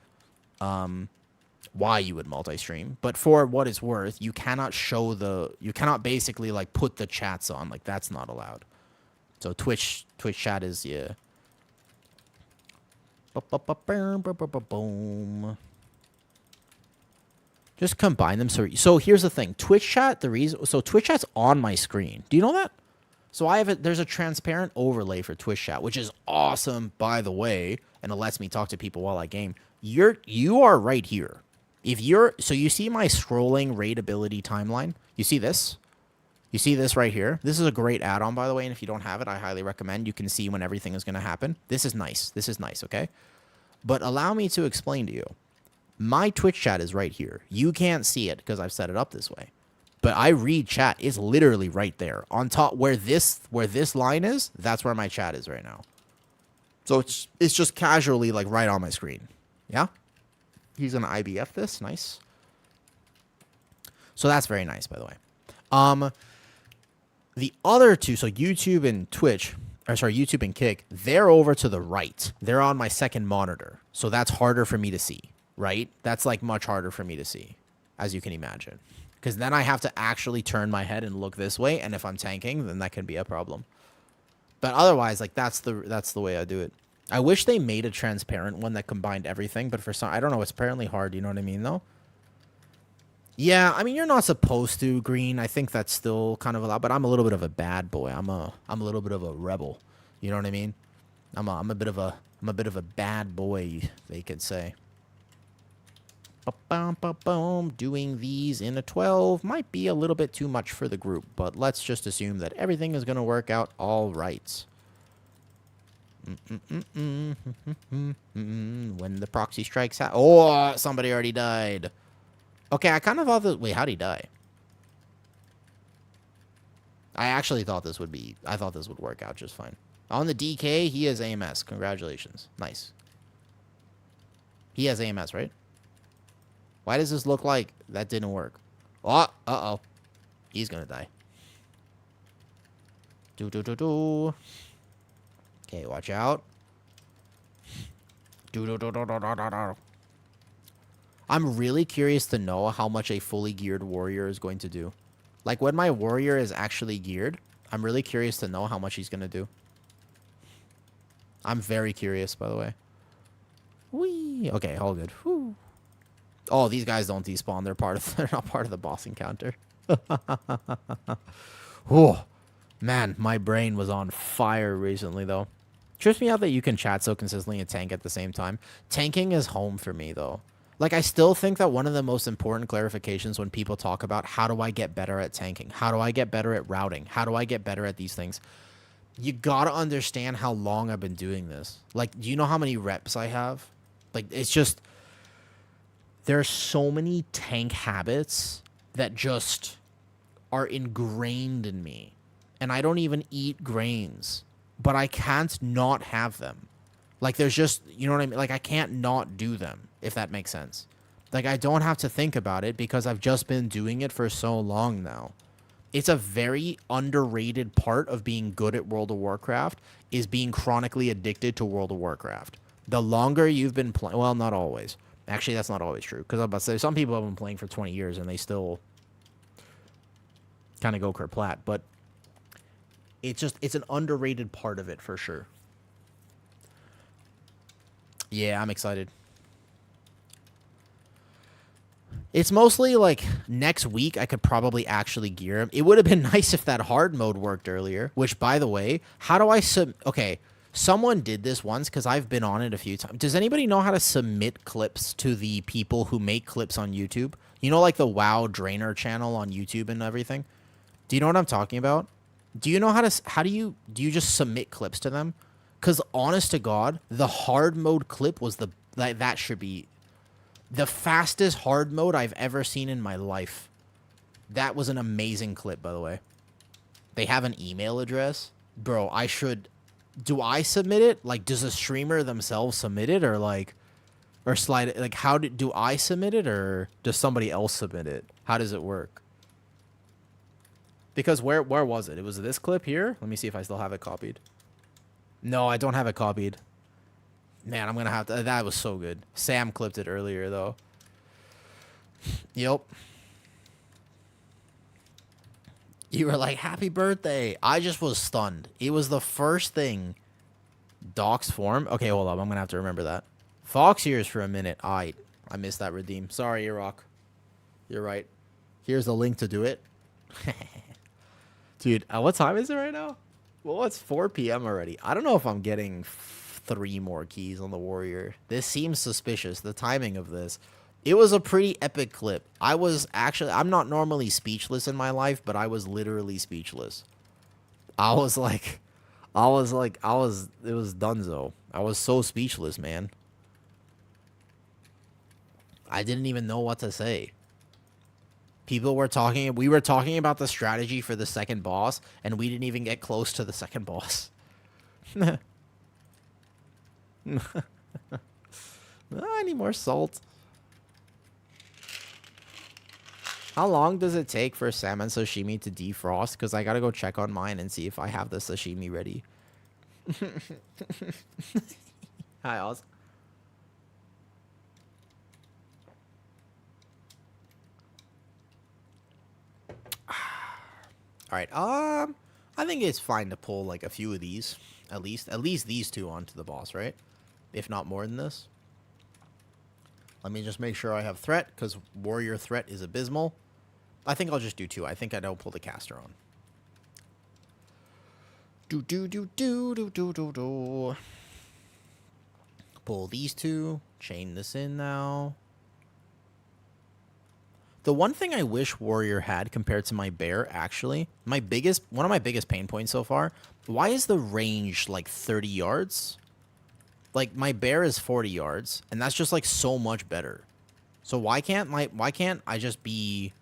why you would multi-stream. But for what it's worth, you cannot basically, like, put the chats on. Like, that's not allowed. So Twitch chat is, yeah. Boom. Just combine them. So here's the thing. Twitch chat, Twitch chat's on my screen. Do you know that? So there's a transparent overlay for Twitch chat, which is awesome, by the way, and it lets me talk to people while I game. You are right here. If you're, so you see my scrolling raid ability timeline? You see this? You see this right here? This is a great add-on, by the way, and if you don't have it, I highly recommend. You can see when everything is going to happen. This is nice. This is nice, okay? But allow me to explain to you. My Twitch chat is right here. You can't see it because I've set it up this way. But I read chat. It's literally right there. On top, where this line is, that's where my chat is right now. So it's just casually, like, right on my screen. Yeah? He's going to IBF this. Nice. So that's very nice, by the way. The other two, so YouTube and Twitch, or sorry, YouTube and Kick, they're over to the right. They're on my second monitor. So that's harder for me to see, right? That's like much harder for me to see, as you can imagine. Because then I have to actually turn my head and look this way. And if I'm tanking, then that can be a problem. But otherwise, like that's the way I do it. I wish they made a transparent one that combined everything. But for some, I don't know. It's apparently hard. You know what I mean, though? Yeah, I mean, you're not supposed to, Green. I think that's still kind of allowed, but I'm a little bit of a bad boy. I'm a little bit of a rebel. You know what I mean? I'm a bit of a bad boy, they could say. Ba-bum. Doing these in a 12 might be a little bit too much for the group, but let's just assume that everything is going to work out all right. When the proxy strikes out. Oh, somebody already died. Okay, I kind of thought that... Wait, how'd he die? I actually thought this would be... I thought this would work out just fine. On the DK, he has AMS. Congratulations. Nice. He has AMS, right? Why does this look like that didn't work? Oh, uh-oh. He's gonna die. Do. Okay, watch out. Do. I'm really curious to know how much a fully geared warrior is going to do. Like, when my warrior is actually geared, I'm really curious to know how much he's going to do. I'm very curious, by the way. Whee! Okay, all good. Whew. Oh, these guys don't despawn. They're not part of the boss encounter. Oh, man, my brain was on fire recently, though. Trips me out that you can chat so consistently and tank at the same time. Tanking is home for me, though. Like, I still think that one of the most important clarifications when people talk about how do I get better at tanking? How do I get better at routing? How do I get better at these things? You gotta understand how long I've been doing this. Like, do you know how many reps I have? Like, it's just... There are so many tank habits that just are ingrained in me. And I don't even eat grains. But I can't not have them. Like, there's just... You know what I mean? Like, I can't not do them. If that makes sense. Like, I don't have to think about it because I've just been doing it for so long now. It's a very underrated part of being good at World of Warcraft is being chronically addicted to World of Warcraft. The longer you've been playing... Well, not always. Actually, that's not always true. Because I'm about to say, some people have been playing for 20 years and they still kind of go kerplat. But it's an underrated part of it for sure. Yeah, I'm excited. It's mostly like next week I could probably actually gear him. It would have been nice if that hard mode worked earlier, which, by the way, how do I okay, someone did this once because I've been on it a few times. Does anybody know how to submit clips to the people who make clips on YouTube? You know, like the WoW Drainer channel on YouTube and everything? Do you know what I'm talking about? Do you know do you just submit clips to them? Because honest to God, the hard mode clip was that should be... the fastest hard mode I've ever seen in my life. That was an amazing clip, by the way. They have an email address. Bro, do I submit it? Like, does the streamer themselves submit it? Or slide it? Like, do I submit it? Or does somebody else submit it? How does it work? Because where was it? It was this clip here? Let me see if I still have it copied. No, I don't have it copied. Man, I'm going to have to... That was so good. Sam clipped it earlier, though. Yep. You were like, happy birthday. I just was stunned. It was the first thing. Doc's form. Okay, hold up. I'm going to have to remember that. Fox ears for a minute. I missed that redeem. Sorry, Iraq. You're right. Here's the link to do it. Dude, what time is it right now? Well, it's 4 p.m. already. I don't know if I'm getting 3 more keys on the warrior. This seems suspicious. The timing of this. It was a pretty epic clip. I was actually, I'm not normally speechless in my life, but I was literally speechless. I was like, it was dunzo. I was so speechless, man. I didn't even know what to say. We were talking about the strategy for the second boss, and we didn't even get close to the second boss. I need more salt. How long does it take for salmon sashimi to defrost? Because I gotta go check on mine and see if I have the sashimi ready. Hi, Oz. All right. I think it's fine to pull like a few of these, at least these two onto the boss, right? If not more than this. Let me just make sure I have threat, because warrior threat is abysmal. I think I'll just do two. I think I don't pull the caster on. Do. Pull these two. Chain this in now. The one thing I wish warrior had compared to my bear, actually, one of my biggest pain points so far, why is the range like 30 yards? Like, my bear is 40 yards, and that's just like so much better. So why can't I just be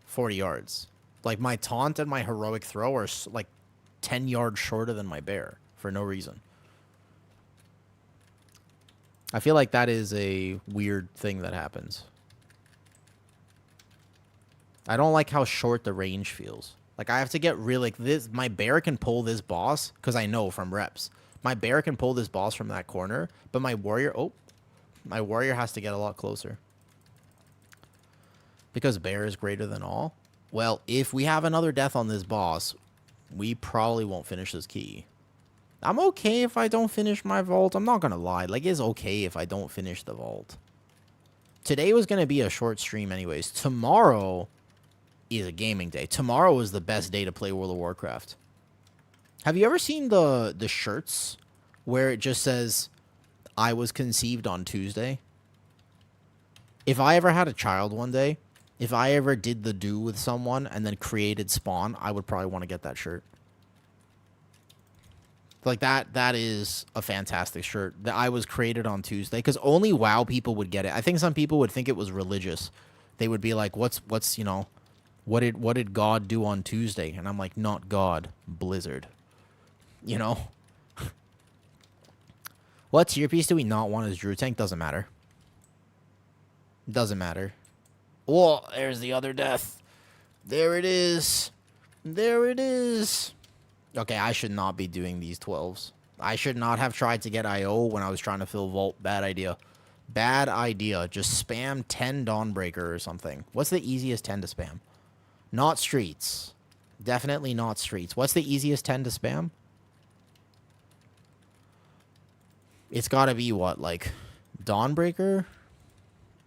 40 yards? Like, my taunt and my heroic throw are like 10 yards shorter than my bear for no reason. I feel like that is a weird thing that happens. I don't like how short the range feels. Like, I have to get really, like, this, my bear can pull this boss, because I know from reps. My bear can pull this boss from that corner, but my warrior has to get a lot closer. Because bear is greater than all. Well, if we have another death on this boss, we probably won't finish this key. I'm okay if I don't finish my vault. I'm not gonna lie. Like, it's okay if I don't finish the vault. Today was gonna be a short stream anyways. Tomorrow is a gaming day. Tomorrow is the best day to play World of Warcraft. Have you ever seen the shirts where it just says, I was conceived on Tuesday? If I ever had a child one day, if I ever did the do with someone and then created Spawn, I would probably want to get that shirt. Like, that is a fantastic shirt. That I was created on Tuesday, because only WoW people would get it. I think some people would think it was religious. They would be like, what's you know, what did God do on Tuesday? And I'm like, not God, Blizzard. You know? What tier piece do we not want as Druid tank? Doesn't matter. Doesn't matter. Whoa, there's the other death. There it is. There it is. Okay, I should not be doing these 12s. I should not have tried to get IO when I was trying to fill Vault. Bad idea. Bad idea. Just spam 10 Dawnbreaker or something. What's the easiest 10 to spam? Not streets. Definitely not streets. What's the easiest 10 to spam? It's gotta be what, like Dawnbreaker?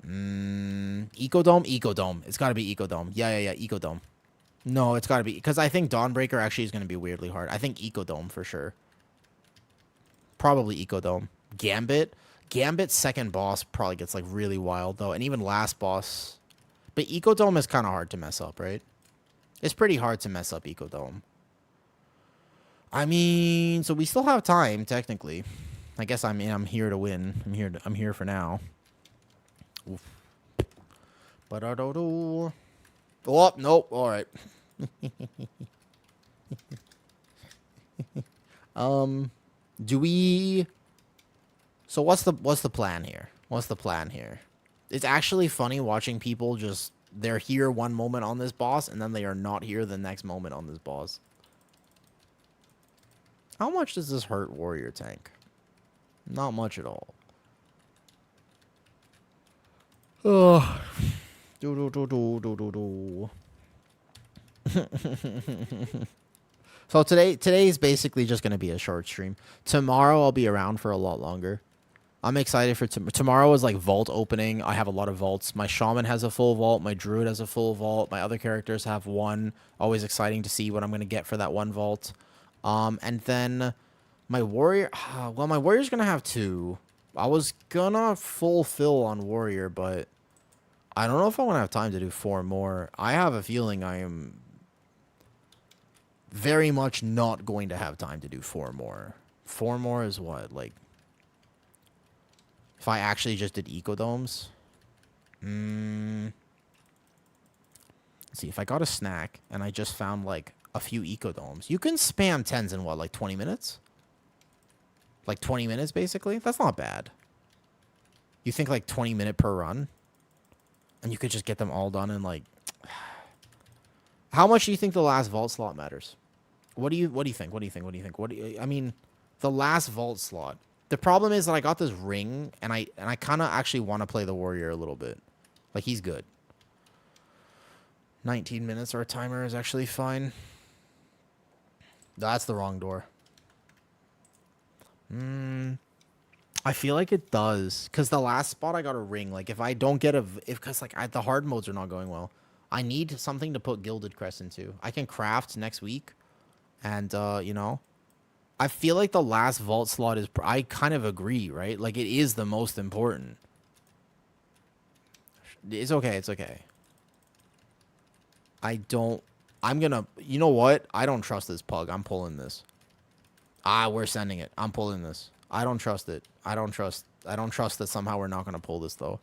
Ecodome? Ecodome. It's gotta be Ecodome. Yeah, Ecodome. No, it's gotta be, because I think Dawnbreaker actually is gonna be weirdly hard. I think Ecodome for sure. Probably Ecodome. Gambit? Gambit's second boss probably gets like really wild though, and even last boss. But Ecodome is kind of hard to mess up, right? It's pretty hard to mess up Ecodome. I mean, so we still have time technically. I guess I'm here to win. I'm here for now. Oof. Ba-da-do-do. Oh, nope. All right. Do we? So what's the plan here? What's the plan here? It's actually funny watching people just, they're here one moment on this boss and then they are not here the next moment on this boss. How much does this hurt warrior tank? Not much at all. Oh. So today is basically just going to be a short stream. Tomorrow I'll be around for a lot longer. I'm excited for tomorrow is like vault opening. I have a lot of vaults. My shaman has a full vault. My druid has a full vault. My other characters have one. Always exciting to see what I'm going to get for that one vault. And then my warrior, well, my warrior's going to have two. I was gonna fulfill on warrior, but I don't know if I want to have time to do 4 more. I have a feeling I am very much not going to have time to do 4 more. 4 more is what? Like, if I actually just did ecodomes? Let's see, if I got a snack and I just found, like, a few ecodomes. You can spam 10s in, what, like 20 minutes? Like, 20 minutes, basically? That's not bad. You think, like, 20 minute per run? And you could just get them all done in, like... How much do you think the last vault slot matters? What do you think? I mean, the last vault slot. The problem is that I got this ring, and I kind of actually want to play the warrior a little bit. Like, he's good. 19 minutes or a timer is actually fine. That's the wrong door. I feel like it does, because the last spot I got a ring. Like, if I don't get because like the hard modes are not going well. I need something to put Gilded Crest into. I can craft next week, and you know, I feel like the last vault slot is. I kind of agree, right? Like, it is the most important. It's okay. It's okay. I'm gonna. You know what? I don't trust this pug. I'm pulling this. We're sending it. I'm pulling this. I don't trust it. I don't trust that somehow we're not gonna pull this though.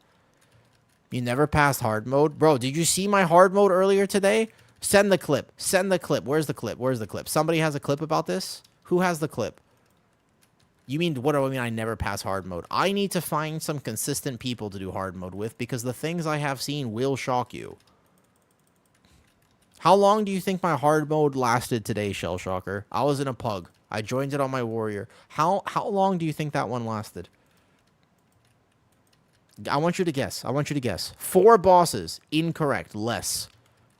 You never passed hard mode? Bro, did you see my hard mode earlier today? Send the clip. Send the clip. Where's the clip? Where's the clip? Somebody has a clip about this? Who has the clip? You mean, what do I mean I never pass hard mode? I need to find some consistent people to do hard mode with, because the things I have seen will shock you. How long do you think my hard mode lasted today, Shell Shocker? I was in a pug. I joined it on my warrior. How long do you think that one lasted? I want you to guess. 4 bosses. Incorrect. Less.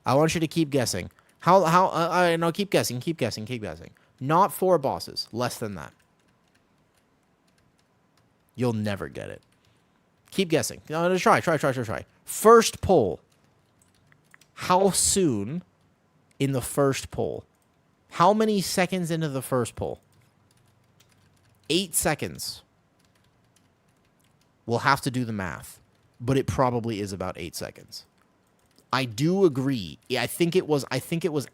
I want you to keep guessing. No, keep guessing. Not 4 bosses. Less than that. You'll never get it. Keep guessing. No, try. First pull. How soon in the first pull? How many seconds into the first pull? 8 seconds. We'll have to do the math, but it probably is about 8 seconds. I do agree. Yeah, I think it was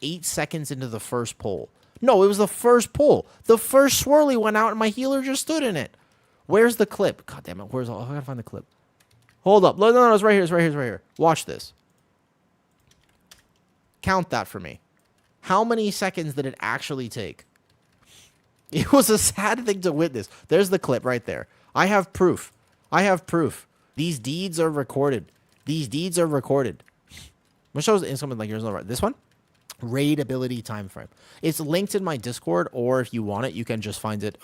8 seconds into the first pull. No, it was the first pull. The first swirly went out and my healer just stood in it. Where's the clip? God damn it. I gotta find the clip. Hold up. No, it's right here. Watch this. Count that for me. How many seconds did it actually take? It was a sad thing to witness. There's the clip right there. I have proof. These deeds are recorded. I'm gonna show something like yours. This one? Raid ability time frame. It's linked in my Discord, or if you want it, you can just find it.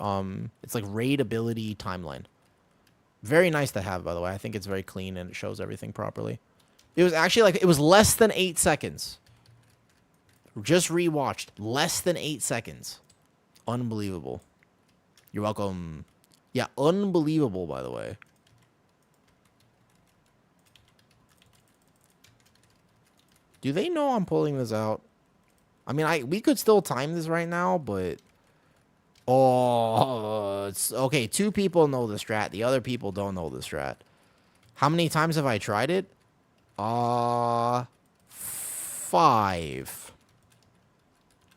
It's like raid ability timeline. Very nice to have, by the way. I think it's very clean and it shows everything properly. It was actually like, it was less than 8 seconds. Just rewatched. Less than 8 seconds. Unbelievable. You're welcome. Yeah, unbelievable, by the way. Do they know I'm pulling this out? I mean, we could still time this right now, but... Oh, it's... Okay, 2 people know the strat. The other people don't know the strat. How many times have I tried it? 5.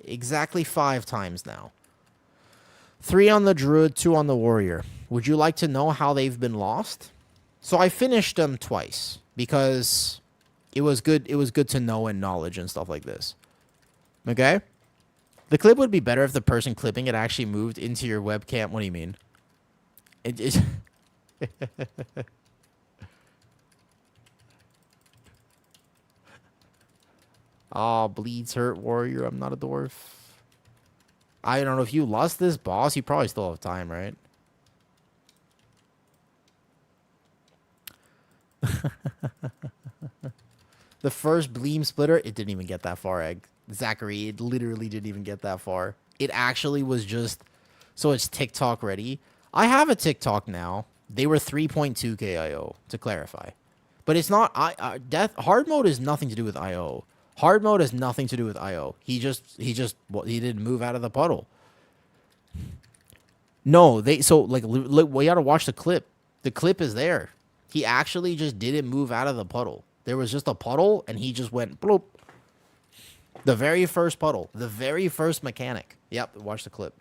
Exactly 5 times now. 3 on the Druid, 2 on the Warrior. Would you like to know how they've been lost? So I finished them twice because it was good to know and knowledge and stuff like this. Okay? The clip would be better if the person clipping it actually moved into your webcam. What do you mean? It is... Oh, bleeds hurt, Warrior. I'm not a dwarf. I don't know. If you lost this boss, you probably still have time, right? The first Bleem Splitter, it didn't even get that far, Egg. Zachary, it literally didn't even get that far. It actually was just... So it's TikTok ready. I have a TikTok now. They were 3.2k IO, to clarify. But it's not... Hard mode is nothing to do with IO. Hard mode has nothing to do with IO. He didn't move out of the puddle. No, we gotta watch the clip. The clip is there. He actually just didn't move out of the puddle. There was just a puddle, and he just went bloop. The very first puddle. The very first mechanic. Yep, watch the clip.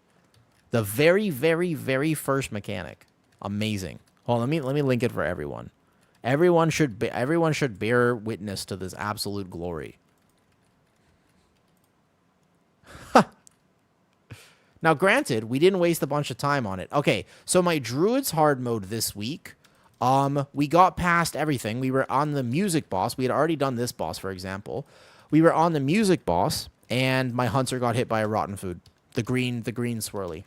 The very, very, very first mechanic. Amazing. Hold on, let me link it for everyone. Everyone should bear witness to this absolute glory. Now, granted, we didn't waste a bunch of time on it. Okay, so my Druid's hard mode this week, we got past everything. We were on the music boss. We had already done this boss, for example. We were on the music boss, and my hunter got hit by a rotten food. The green swirly.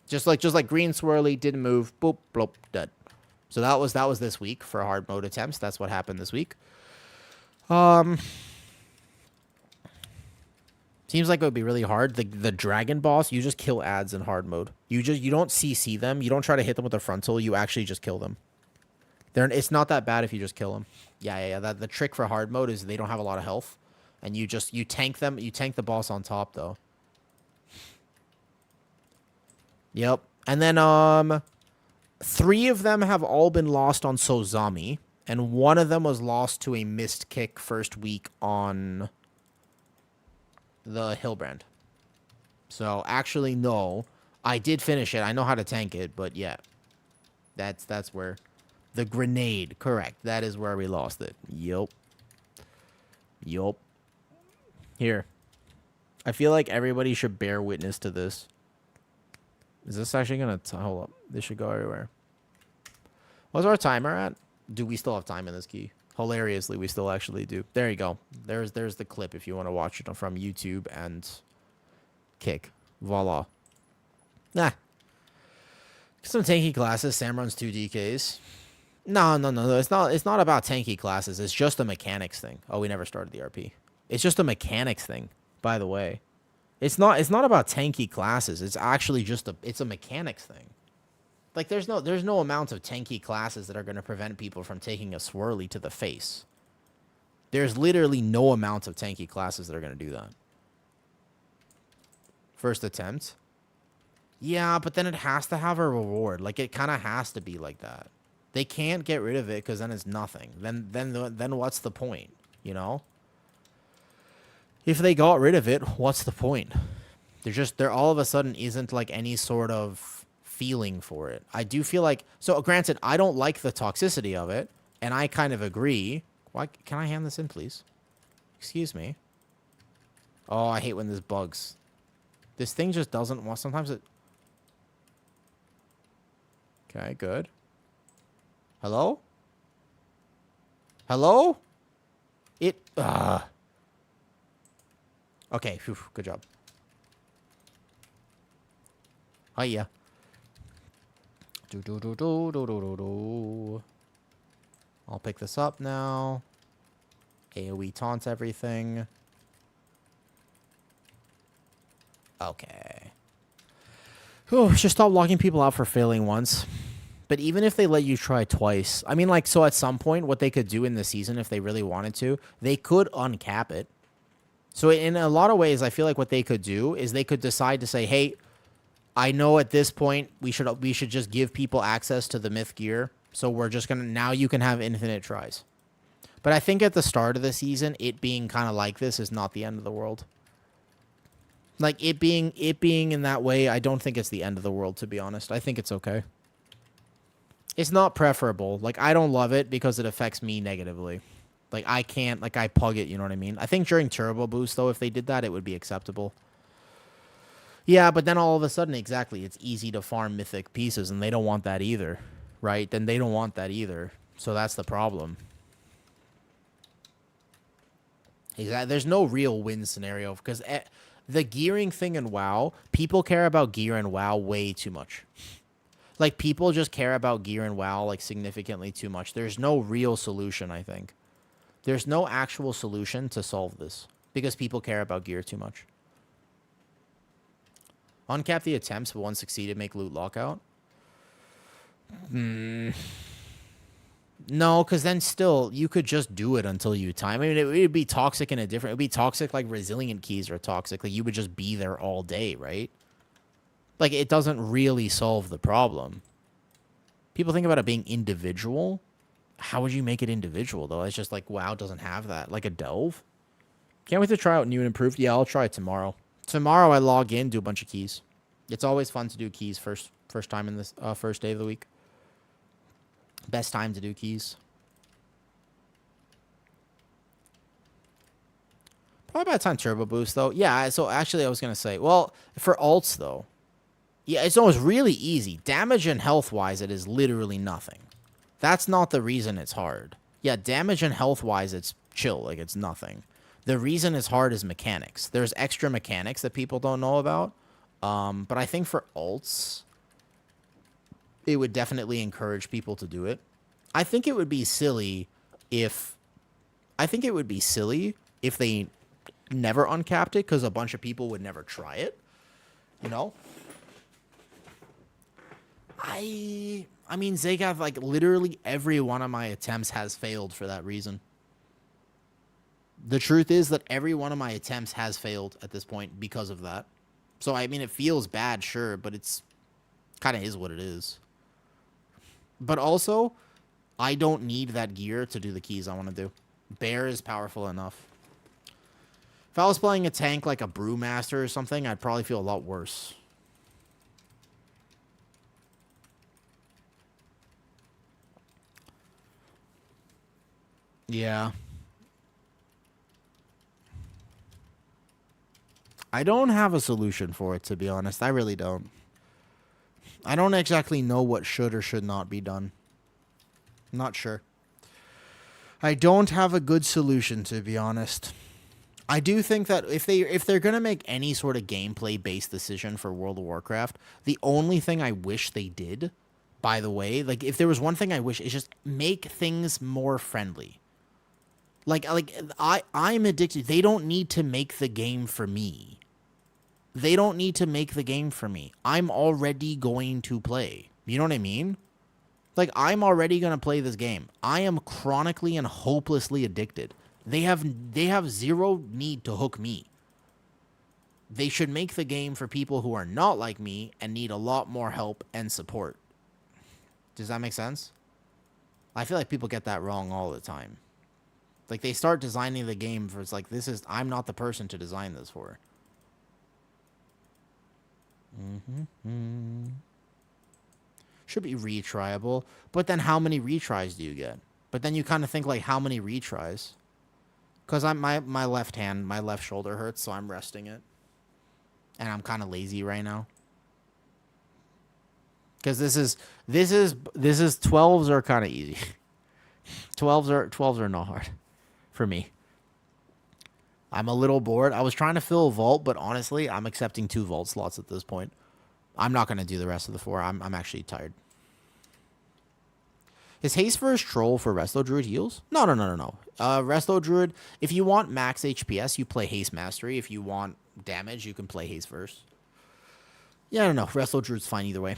Just like green swirly, didn't move, boop, bloop, dead. So that was this week for hard mode attempts. That's what happened this week. Seems like it would be really hard. The dragon boss, you just kill ads in hard mode. You don't CC them. You don't try to hit them with a frontal. You actually just kill them. It's not that bad if you just kill them. Yeah. The trick for hard mode is they don't have a lot of health, and you tank them. You tank the boss on top though. Yep. And then 3 of them have all been lost on Sozami, and 1 of them was lost to a missed kick first week on the Hillbrand. So actually, no, I did finish it. I know how to tank it, but yeah, that's where the grenade. Correct. That is where we lost it. Yup. Here, I feel like everybody should bear witness to this. Is this actually gonna hold up? This should go everywhere. What's our timer at? Do we still have time in this key? Hilariously, we still actually do. There you go. There's the clip if you want to watch it from YouTube and Kick. Voila. Nah. Some tanky classes. Sam runs 2 DKs. No. It's not about tanky classes. It's just a mechanics thing. Oh, we never started the RP. It's just a mechanics thing, by the way. It's not about tanky classes. It's actually just a mechanics thing. Like there's no amount of tanky classes that are going to prevent people from taking a swirly to the face. There's literally no amount of tanky classes that are going to do that. First attempt. Yeah, but then it has to have a reward. Like it kind of has to be like that. They can't get rid of it because then it's nothing. Then what's the point? You know? If they got rid of it, what's the point? There all of a sudden isn't like any sort of feeling for it. I do feel like, so granted, I don't like the toxicity of it, and I kind of agree. Why can I hand this in, please? Excuse me. Oh, I hate when this bugs. This thing just doesn't want, sometimes it. Okay, good. Hello? Hello? Okay, phew, good job. Hiya. I'll pick this up now. AoE taunts everything. Okay. Whew, just stop locking people out for failing once. But even if they let you try twice, I mean, like, so at some point, what they could do in the season, if they really wanted to, they could uncap it. So in a lot of ways, I feel like what they could do is they could decide to say, hey, I know at this point we should just give people access to the myth gear. So we're just going to, now you can have infinite tries. But I think at the start of the season, it being kind of like this is not the end of the world. Like it being in that way, I don't think it's the end of the world, to be honest. I think it's okay. It's not preferable. Like I don't love it because it affects me negatively. Like, I can't, like, I pug it, you know what I mean? I think during Turbo Boost, though, if they did that, it would be acceptable. Yeah, but then all of a sudden, exactly, it's easy to farm mythic pieces, and they don't want that either, right? Then they don't want that either. So that's the problem. There's no real win scenario, because the gearing thing in WoW, people care about gear in WoW way too much. Like, people just care about gear in WoW, like, significantly too much. There's no real solution, I think. There's no actual solution to solve this because people care about gear too much. Uncap the attempts, but one succeeded, make loot lockout. No, because then still, you could just do it until you time. I mean, it would be toxic in a different... It would be toxic like resilient keys are toxic. Like, you would just be there all day, right? Like, it doesn't really solve the problem. People think about it being individual. How would you make it individual, though? It's just like, WoW doesn't have that. Like a delve? Can't wait to try out new and improved. Yeah, I'll try it tomorrow. Tomorrow I log in, do a bunch of keys. It's always fun to do keys first time in this first day of the week. Best time to do keys. Probably by the time Turbo Boost, though. Yeah, so actually I was going to say, well, for alts, though, yeah, it's almost really easy. Damage and health-wise, it is literally nothing. That's not the reason it's hard. Yeah, damage and health-wise, it's chill. Like, it's nothing. The reason it's hard is mechanics. There's extra mechanics that people don't know about. But I think for alts, it would definitely encourage people to do it. I think it would be silly if they never uncapped it, because a bunch of people would never try it. You know? I mean, Zagath, like, literally every one of my attempts has failed for that reason. The truth is that every one of my attempts has failed at this point because of that. So, I mean, it feels bad, sure, but it's kind of is what it is. But also, I don't need that gear to do the keys I want to do. Bear is powerful enough. If I was playing a tank like a Brewmaster or something, I'd probably feel a lot worse. Yeah. I don't have a solution for it, to be honest. I really don't. I don't exactly know what should or should not be done. I'm not sure. I don't have a good solution, to be honest. I do think that if they're going to make any sort of gameplay-based decision for World of Warcraft, the only thing I wish they did, by the way, like, if there was one thing I wish, is just make things more friendly. Like I'm addicted. They don't need to make the game for me. They don't need to make the game for me. I'm already going to play. You know what I mean? Like, I'm already going to play this game. I am chronically and hopelessly addicted. They have zero need to hook me. They should make the game for people who are not like me and need a lot more help and support. Does that make sense? I feel like people get that wrong all the time. Like, they start designing the game for, it's like, I'm not the person to design this for. Should be retryable. But then how many retries do you get? But then you kind of think, like, how many retries? Because my left hand, my left shoulder hurts, so I'm resting it. And I'm kind of lazy right now. Because this is 12s are kind of easy. 12s are not hard for me. I'm a little bored. I was trying to fill a vault, but honestly, I'm accepting 2 vault slots at this point. I'm not going to do the rest of the 4. I'm actually tired. Is Haste Verse Troll for Resto Druid heals? No. Resto Druid, if you want max HPS, you play Haste Mastery. If you want damage, you can play Haste Verse. Yeah, I don't know. Resto Druid's fine either way.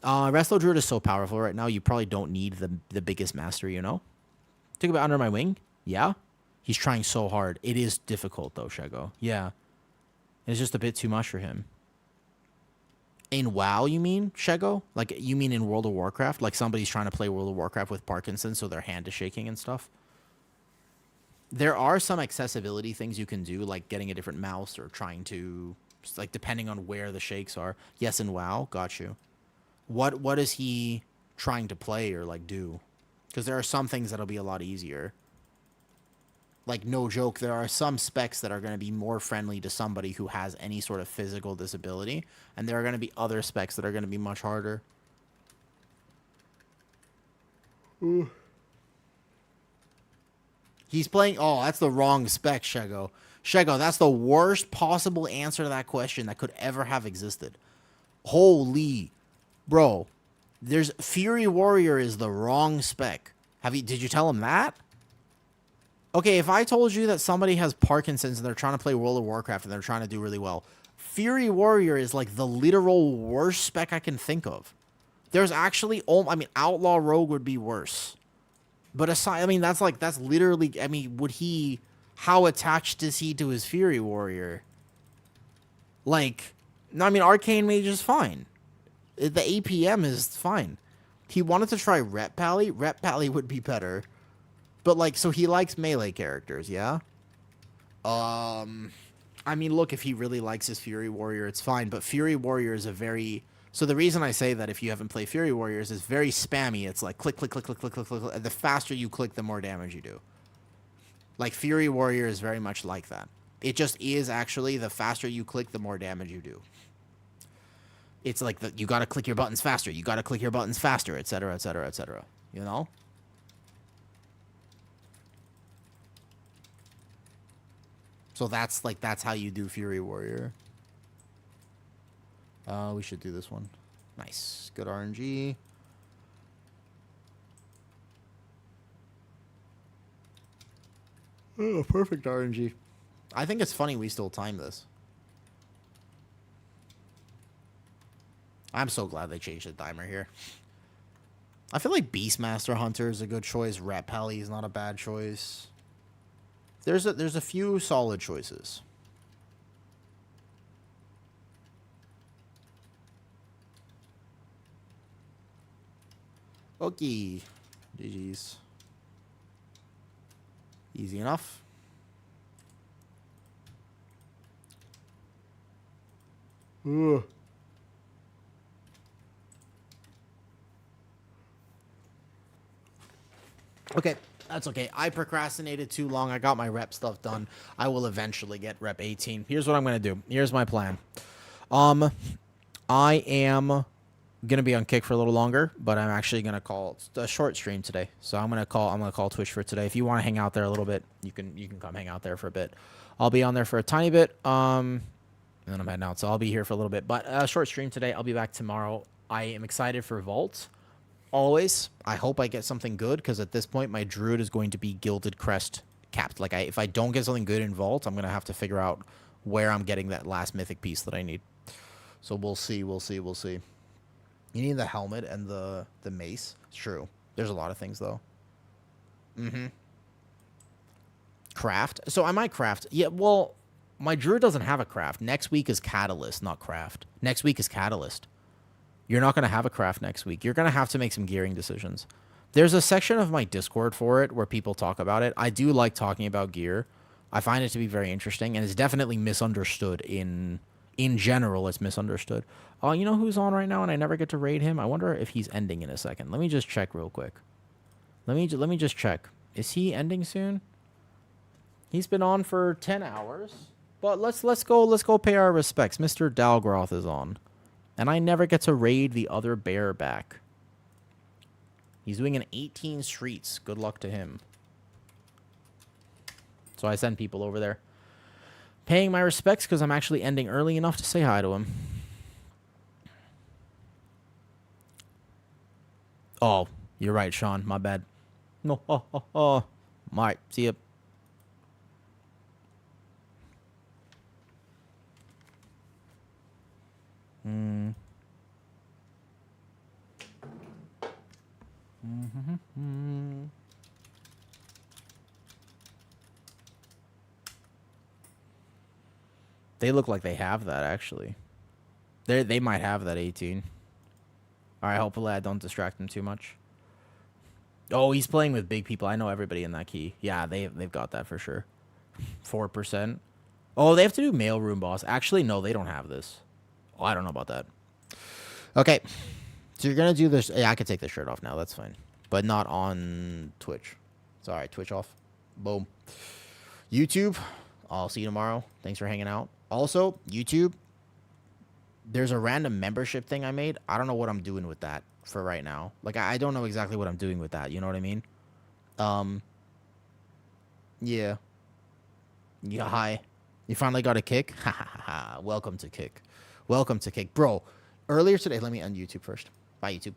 Resto Druid is so powerful right now, you probably don't need the biggest mastery, you know? Think about Under My Wing? Yeah? He's trying so hard. It is difficult, though, Shego. Yeah. It's just a bit too much for him. In WoW, you mean, Shego? Like, you mean in World of Warcraft? Like, somebody's trying to play World of Warcraft with Parkinson's, so their hand is shaking and stuff? There are some accessibility things you can do, like getting a different mouse or trying to, like, depending on where the shakes are. Yes, in WoW. Got you. What is he trying to play or, like, do? Because there are some things that'll be a lot easier. Like, no joke, there are some specs that are going to be more friendly to somebody who has any sort of physical disability, and there are going to be other specs that are going to be much harder. Ooh. He's playing... Oh, that's the wrong spec, Shego. Shego, that's the worst possible answer to that question that could ever have existed. Holy... Bro, there's... Fury Warrior is the wrong spec. Did you tell him that? Okay, if I told you that somebody has Parkinson's and they're trying to play World of Warcraft and they're trying to do really well, Fury Warrior is like the literal worst spec I can think of. There's actually, I mean, Outlaw Rogue would be worse. But aside, I mean, that's literally, I mean, how attached is he to his Fury Warrior? Like, no, I mean, Arcane Mage is fine. The APM is fine. He wanted to try Rep Pally. Rep Pally would be better. But, like, so he likes melee characters, yeah? I mean, look, if he really likes his Fury Warrior, it's fine. But Fury Warrior is a very... So the reason I say that if you haven't played Fury Warriors is very spammy. It's like click, click, click, click, click, click, click. And the faster you click, the more damage you do. Like, Fury Warrior is very much like that. It just is, actually, the faster you click, the more damage you do. It's like, you gotta click your buttons faster. You gotta click your buttons faster, etc., etc., etc. You know? So that's, like, that's how you do Fury Warrior. We should do this one. Nice. Good RNG. Oh, perfect RNG. I think it's funny we still time this. I'm so glad they changed the timer here. I feel like Beastmaster Hunter is a good choice. Rat Pally is not a bad choice. There's a few solid choices. Okay. GG's. Easy enough. Ugh. Okay, that's okay. I procrastinated too long. I got my rep stuff done. I will eventually get rep 18. Here's what I'm going to do. Here's my plan. I am going to be on Kick for a little longer, but I'm actually going to call a short stream today. So I'm going to call Twitch for today. If you want to hang out there a little bit, you can come hang out there for a bit. I'll be on there for a tiny bit. And then I'm heading out, so I'll be here for a little bit. But a short stream today. I'll be back tomorrow. I am excited for Vault. Always. I hope I get something good, because at this point, my Druid is going to be Gilded Crest capped. Like, if I don't get something good in Vault, I'm going to have to figure out where I'm getting that last mythic piece that I need. So we'll see, we'll see, we'll see. You need the helmet and the mace. It's true. There's a lot of things, though. Mm-hmm. Craft. So I might craft. Yeah, well, my Druid doesn't have a craft. Next week is Catalyst, not craft. Next week is Catalyst. You're not going to have a craft next week. You're going to have to make some gearing decisions. There's a section of my Discord for it where people talk about it. I do like talking about gear. I find it to be very interesting, and it's definitely misunderstood in general. It's misunderstood. Oh, you know who's on right now, and I never get to raid him? I wonder if he's ending in a second. Let me just check real quick. Let me just check. Is he ending soon? He's been on for 10 hours. But let's go pay our respects. Mr. Dalgroth is on. And I never get to raid the other bear back. He's doing an 18 streets. Good luck to him. So I send people over there. Paying my respects because I'm actually ending early enough to say hi to him. Oh, you're right, Sean. My bad. No. Oh. Alright, see ya. They look like they have that, actually. They might have that 18. Alright, hopefully I don't distract them too much. Oh, he's playing with big people. I know everybody in that key. Yeah, they've got that for sure. 4%. Oh, they have to do mailroom boss. Actually, no, they don't have this. Oh, I don't know about that. Okay. So you're going to do this. Yeah, I can take the shirt off now. That's fine. But not on Twitch. It's all right. Twitch off. Boom. YouTube. I'll see you tomorrow. Thanks for hanging out. Also, YouTube. There's a random membership thing I made. I don't know what I'm doing with that for right now. Like, I don't know exactly what I'm doing with that. You know what I mean? Yeah. Yeah, hi. You finally got a kick? Ha ha ha. Welcome to Kick. Welcome to Kick. Bro, earlier today, let me end YouTube first. Bye, YouTube.